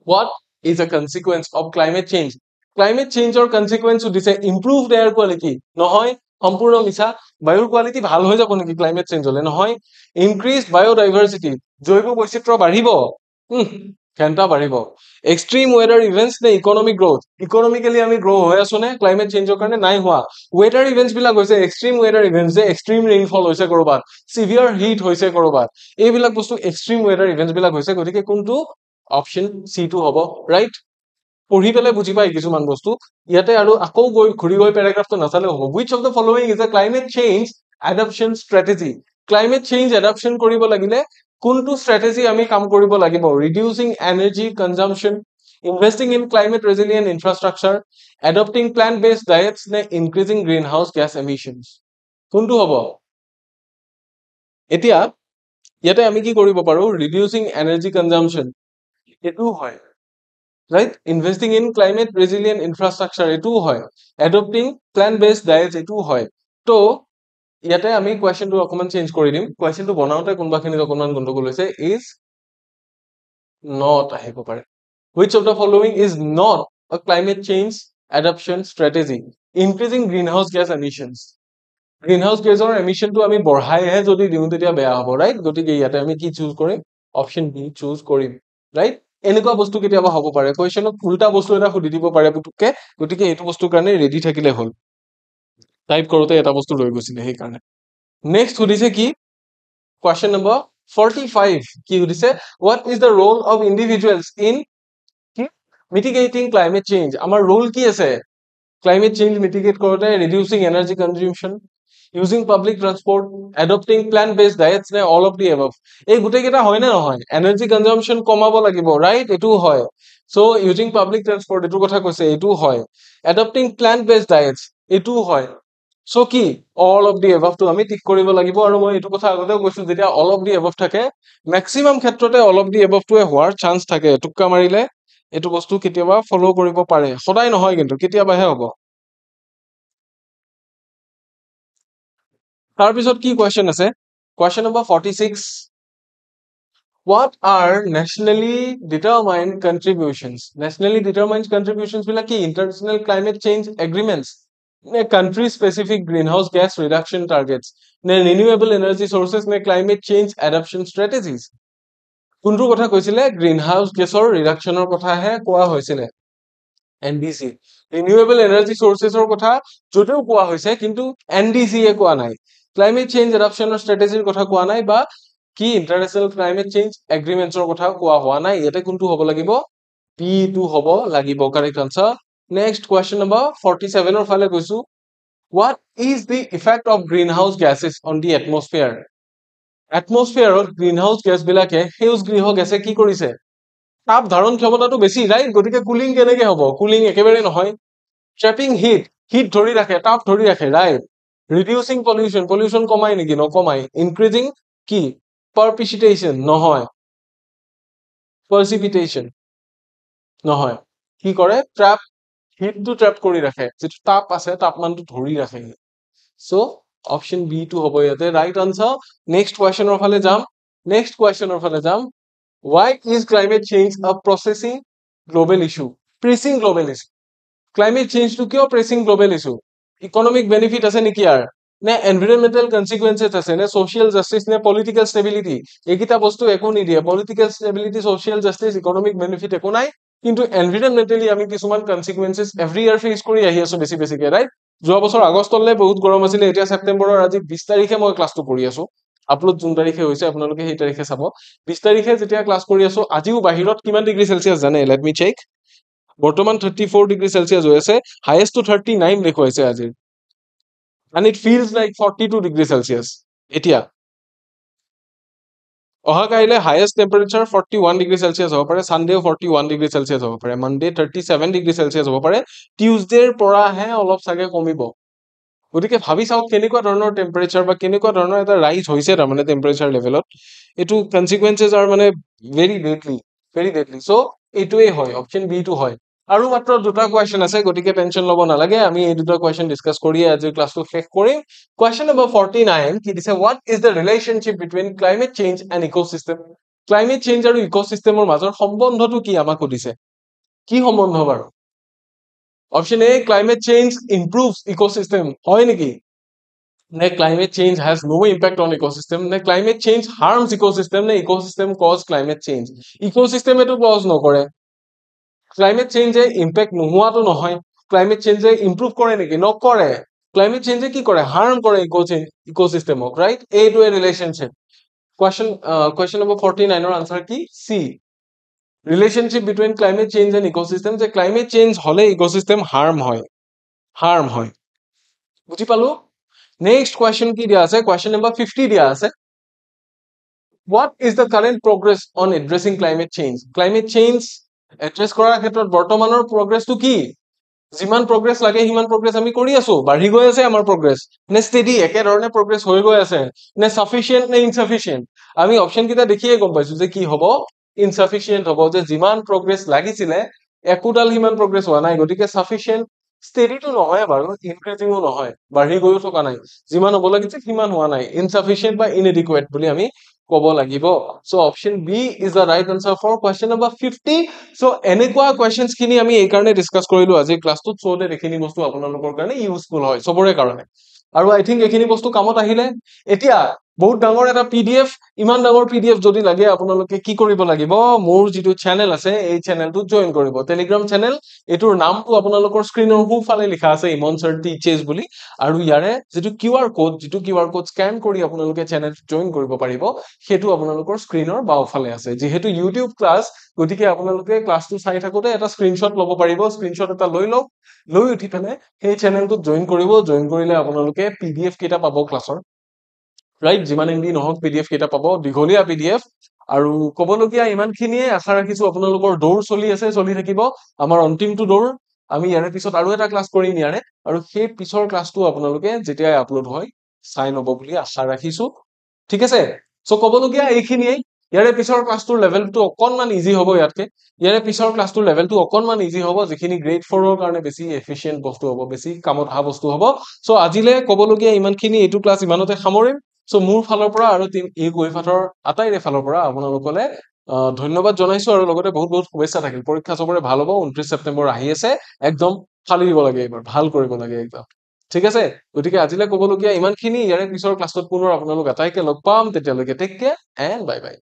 what is a consequence of climate change climate change or consequence দিছে improved air quality নহয় সম্পূৰ্ণ মিছা বায়ুৰ কোৱালিটি ভাল হৈ যাব নেকি climate change হলে নহয় increased biodiversity জৈৱ বৈচিত্ৰ্য বাঢ়িব ঘেন্টা বাঢ়িব extreme weather events নে economic growth economically আমি grow হৈ আছো নে climate change ৰ কাৰণে নাই হোৱা weather events বিলাক হৈছে extreme weather events যে extreme rainfall হৈছে কৰবাত severe heat হৈছে কৰবাত এইবিলাক বস্তু extreme weather events বিলাক হৈছে গতিকে কোনটো অপশন সি টু হ'ব ৰাইট পঢ়ি পেলে বুজি পাই কিছুমান বস্তু ইয়াতে আৰু আকৌ গৈ ঘুৰি গৈ প্যাৰাগ্ৰাফটো নাচালে হ'ব which of the following is a climate change adaptation strategy climate change adaptation কৰিব লাগিলে কোনটো strategy আমি কাম কৰিব লাগিব reducing energy consumption investing in climate resilient infrastructure adopting plant based diets নে increasing greenhouse gas emissions কোনটো হ'ব এতিয়া ইয়াতে আমি কি কৰিব পাৰো reducing energy consumption এটো হয় right investing in climate resilient infrastructure এটো হয় adopting plant based diets এটো হয় তো ইয়াতে আমি কোৱেশ্চনটো অকমান চেঞ্জ কৰি দিম কোৱেশ্চনটো বনাওতে কোনবাখিনি অকমান গণ্ডগোল হৈছে is not আহিব পাৰে which of the following is not a climate change adaptation strategy increasing greenhouse gas emissions green house গেছৰ এমিশনটো আমি বঢ়াইহে যদি দিওঁ তেতিয়া বেয়া হ'ব, ৰাইট? গতিকে ইয়াতে আমি কি চুজ কৰিম? অপশ্যন বি চুজ কৰিম, ৰাইট? এনেকুৱা বস্তু কেতিয়াবা হ'ব পাৰে, কুৱেশ্যনত উল্টা বস্তু এটা সুধি দিব পাৰে পুতুককে, গতিকে এইটো বস্তুৰ কাৰণে ৰেডি থাকিলে হ'ল। টাইপ কৰোঁতে এটা বস্তু ৰৈ গৈছিলে সেইকাৰণে। নেক্সট সুধিছে কি? কুৱেশ্যন নম্বৰ 45 কি সুধিছে? What is the role of individuals in mitigating climate change? আমাৰ ৰোল কি আছে ক্লাইমেট চেঞ্জ মিটিগেট কৰোঁতে? Reducing energy consumption, using public transport, adopting plant based diets, নে অল অফ দি এবাভ? এই গোটেইকেইটা হয় নে নহয়? এনাৰ্জি কনজাম্পশ্যন কমাব লাগিব, ৰাইট? এইটোও হয়। চ' ইউজিং পাব্লিক ট্ৰান্সপৰ্ট এইটোৰ কথা কৈছে, এইটোও হয়। এডপ্টিং প্লান্ট বেছড ডায়েটছ এইটোও হয়। চ' কি অল অফ দি এবাভটো আমি টিক কৰিব লাগিব। আৰু মই এইটো কথা আগতেও কৈছো, যেতিয়া অল অফ দি এবাভ থাকে মেক্সিমাম ক্ষেত্ৰতে অল অফ দি এবাভটোৱে হোৱাৰ চান্স থাকে। টোক্কা মাৰিলে এইটো বস্তু কেতিয়াবা ফ'ল' কৰিব পাৰে, সদায় নহয় কিন্তু কেতিয়াবাহে হ'ব। তাৰপিছত কি কুৱেশ্যন আছে? Question number 46, what are nationally determined contributions? Nationally determined contributions বিলাক কি? International climate change agreements, নে country specific greenhouse gas reduction targets, নে renewable energy sources, নে climate change adaptation strategies? কোনটোৰ কথা কৈছিলে? গ্ৰীণ হাউচ গেছৰ ৰিডাকশ্যনৰ কথাহে কোৱা হৈছিলে, NDC। ৰিনিউৱেবল এনাৰ্জি চৰ্চেছৰ কথা যদিও কোৱা হৈছে, কিন্তু NDC-য়ে কোৱা নাই। ক্লাইমেট চেঞ্জ এডাপশ্যনৰ ষ্ট্ৰেটেজিৰ কথা কোৱা নাই, বা কি ইণ্টাৰনেশ্যনেল ক্লাইমেট চেঞ্জ এগ্ৰিমেণ্টছৰ কথা কোৱা হোৱা নাই। ইয়াতে কোনটো হ'ব লাগিব? P2 হ'ব লাগিব, correct answer. Next question number 47-ৰ ফালে গৈছো। What is the effect of greenhouse gases on the atmosphere? এটমস্ফিয়াৰত গ্ৰীণহাউচ গেছবিলাকে, সেউজ গৃহ গেছে কি কৰিছে? তাপ ধাৰণ ক্ষমতাটো বেছি, ৰাইট? গতিকে কুলিং কেনেকে হ'ব? কুলিং একেবাৰে নহয়। ট্ৰেপিং হিট, হিট ধৰি ৰাখে, তাপ ধৰি ৰাখে, ৰাইট? ৰিডিউচিং পলিউশ্যন, পলিউশ্যন কমাই নেকি? নকমাই। ইনক্ৰিজিং কি? পাৰপিচিটেশ্যন, নহয়। পাৰ্চিপিটেশ্যন নহয়। কি কৰে? ট্ৰেপ, হিটটো ট্ৰেপ কৰি ৰাখে, যিটো তাপ আছে তাপমানটো ধৰি ৰাখে। চ' অপশ্যন বি টো হ'ব ইয়াতে ৰাইট আনসাৰ। নেক্সট কুৱেশ্যনৰ ফালে যাম। Why is climate change a pressing global issue? Pressing global issue. Climate change to কিয় pressing global issue? Economic benefit আছে নেকি ইয়াৰ? নে environmental consequences আছে, নে social justice, নে political stability? এইকেইটা বস্তু একো নিদিয়ে। Political stability, social justice, economic benefit একো নাই, কিন্তু environmentally আমি কিছুমান consequences every year face কৰি আহি আছো বেছিকে, ৰাইট? যোৱা বছৰ আগষ্টলৈ বহুত গৰম আছিলে, এতিয়া ছেপ্টেম্বৰৰ আজি 20 তাৰিখে মই ক্লাছটো কৰি আছো। আপলোড জুন তাৰিখে হৈছে, আপোনালোকে সেই তাৰিখে চাব। 20 তাৰিখে যেতিয়া ক্লাছ কৰি আছো, আজিও বাহিৰত কিমান ডিগ্ৰী চেলচিয়াছ জানে? Let me check. বৰ্তমান 34 ডিগ্ৰী চেলচিয়াছ হৈ আছে, হাইয়েষ্টটো 39 দেখুৱাইছে আজিৰ। and it feels like 42 degree Celsius এতিয়া। অহা কাইলৈ হাইয়েষ্ট টেম্পাৰেচাৰ 41 ডিগ্ৰী চেলচিয়াছ হ'ব পাৰে, ছানডেও 41 ডিগ্ৰী চেলচিয়াছ হ'ব পাৰে, মানডে 37 ডিগ্ৰী চেলচিয়াছ হ'ব পাৰে, টিউজডেৰ পৰাহে অলপ চাগে কমিব। গতিকে ভাবি চাওক কেনেকুৱা ধৰণৰ টেম্পাৰেচাৰ বা কেনেকুৱা ধৰণৰ এটা ৰাইজ হৈছে তাৰমানে টেম্পাৰেচাৰ লেভেলত। এইটো কনচিকুৱেঞ্চেছ আৰ মানে ভেৰি ডেডলি, ভেৰি ডেডলি। চ' এইটোৱেই হয়, অপশ্যন বি টো হয়। আৰু মাত্ৰ দুটা কুৱেশ্যন আছে, গতিকে টেনশ্যন ল'ব নালাগে, আমি এই দুটা কুৱেশ্যন ডিছকাছ কৰিয়ে আজিৰ ক্লাছটো শেষ কৰিম। কুৱেশ্যন নম্বৰ 49 কি দিছে? What is the relationship between climate change and ecosystem? Climate change আৰু ইক'চিষ্টেমৰ মাজৰ সম্বন্ধটো কি আমাক সুধিছে। কি সম্বন্ধ বাৰু? Option A, climate change improves ecosystem, হয় নেকি? নে climate change has no impact on ecosystem, নে ক্লাইমেট চেঞ্জ হার্মস ইকোসিস্টেম, নে ইকোসিস্টেম কজ ক্লাইমেট চেঞ্জ? ইকোসিস্টেমে তো কজ নকৰে, ক্লাইমেট চেঞ্জে ইম্প্যাক্ট নোহোৱাটো নহয়। ক্লাইমেট চেঞ্জে ইম্প্ৰুভ কৰে নেকি? নকৰে। ক্লাইমেট চেঞ্জে কি কৰে? হাৰ্ম কৰে ইকোসিস্টেমক, ৰাইট? এইটোৱে ৰিলেশ্যনশ্বিপ। কুৱেশ্যন নম্বৰ 49-ৰ আনসাৰ কি? C, relationship between climate change and ecosystem, যে ক্লাইমেট চেঞ্জ হলে ইকোসিস্টেম হাৰ্ম হয়। বুজি পালো? নেক্সট কুৱেশ্যন কি দিয়া আছে? কুৱেশ্যন নম্বৰ 50 দিয়া আছে। What is the current progress on addressing climate change? Climate change address কৰাৰ ক্ষেত্ৰত বৰ্তমানৰ প্ৰগ্ৰেছটো কি? যিমান প্ৰগ্ৰেছ লাগে সিমান প্ৰগ্ৰেছ আমি কৰি আছো, বাঢ়ি গৈ আছে আমাৰ প্ৰগ্ৰেছ, নে ষ্টেডি একেধৰণে প্ৰগ্ৰেছ হৈ গৈ আছে, নে সাফিচিয়েণ্ট নে ইনসাফিচিয়েণ্ট? আমি অপশ্যন কেইটা দেখিয়ে গম পাইছো যে কি হ'ব, ইনসাফিচিয়েণ্ট হ'ব, যে যিমান প্ৰগ্ৰেছ লাগিছিলে একোডাল সিমান প্ৰগ্ৰেছ হোৱা নাই। গতিকে সাফিচিয়েণ্ট, ষ্টেডিটো নহয় বাৰু, ইনক্ৰিজিঙো নহয়, বাঢ়ি গৈও থকা নাই, যিমান হ'ব লাগিছিল সিমান হোৱা নাই, ইনসাফিচিয়েণ্ট বা ইনএডিকুৱেট বুলি আমি ক'ব লাগিব। So' option B is the right answer for question number 50। So' এনেকুৱা কুৱেশ্যনছ খিনি আমি এই কাৰণে ডিছকাছ কৰিলো আজিৰ ক্লাছটোত, চ' দেট এইখিনি বস্তু আপোনালোকৰ কাৰণে ইউজফুল হয়, চবৰে কাৰণে। আৰু আই থিংক এইখিনি বস্তু কামত আহিলে এতিয়া বহুত ডাঙৰ এটা পিডিএফ ইমান ডাঙৰ পিডিএফ যদি লাগে আপোনালোকে কি কৰিব লাগিব মোৰ যিটো চেনেল আছে এই চেনেলটো জয়েন কৰিব টেলিগ্ৰাম চেনেল এইটোৰ নামটো আপোনালোকৰ স্ক্ৰিনৰ সোঁফালে লিখা আছে ইমন স্যাৰ টিচেছ বুলি আৰু ইয়াৰে যিটো কিউআৰ কোড স্ক্যান কৰি আপোনালোকে চেনেল জয়েন কৰিব পাৰিব সেইটো আপোনালোকৰ স্ক্ৰিনৰ বাওঁফালে আছে যিহেতু ইউটিউব ক্লাছ গতিকে আপোনালোকে ক্লাছটো চাই থাকোতে এটা স্ক্ৰিনশ্বট ল'ব পাৰিব স্ক্ৰিনশ্বট এটা লৈ লওক লৈ উঠি পেলাই সেই চেনেলটোত জয়েন কৰিব জয়েন কৰিলে আপোনালোকে পিডিএফ কেইটা পাব ক্লাছৰ ৰাইট যিমান এমবি নহওক পিডিএফ কেইটা পাব দীঘলীয়া পিডিএফ আৰু ক'বলগীয়া ইমানখিনিয়ে আশা ৰাখিছো আপোনালোকৰ দৌৰ চলি আছে চলি থাকিব আমাৰ অন্তিমটো দৌৰ আমি ইয়াৰে পিছত আৰু এটা ক্লাছ কৰিম ইয়াৰে আৰু সেই পিছৰ ক্লাছটো আপোনালোকে যেতিয়াই আপলোড হয় চাই ল'ব বুলি আশা ৰাখিছো ঠিক আছে সো ক'বলগীয়া এইখিনিয়ে ইয়াৰে পিছৰ ক্লাছটোৰ লেভেলটো অকনমান ইজি হ'ব ইয়াতকে ইয়াৰে পিছৰ ক্লাছটোৰ লেভেলটো অকনমান ইজি হ'ব যিখিনি গ্ৰেড 4 ৰ কাৰণে বেছি এফিচিয়েন্ট বস্তু হ'ব বেছি কামত অহা বস্তু হ'ব সো আজিলে ক'বলগীয়া ইমানখিনি এইটো ক্লাছ ইমানতে সামৰিম সো মোৰ ফালৰ পৰা আৰু টিম এই কৈফাতৰ আটাইৰে ফালৰ পৰা আপোনালোকলে ধন্যবাদ জনাইছো আৰু লগতে বহুত বহুত শুভেচ্ছা থাকিল পৰীক্ষা চবৰে ভাল হ'ব 29 ছেপ্টেম্বৰ আহি আছে একদম ফালি দিব লাগে এইবাৰ ভাল কৰিব লাগে একদম ঠিক আছে গতিকে আজিলে ক'বলগীয়া ইমানখিনি ইয়াৰে পিছৰ ক্লাছত পুনৰ আপোনালোক আটাইকে লগ পাম তেতিয়ালৈকে take care and bye by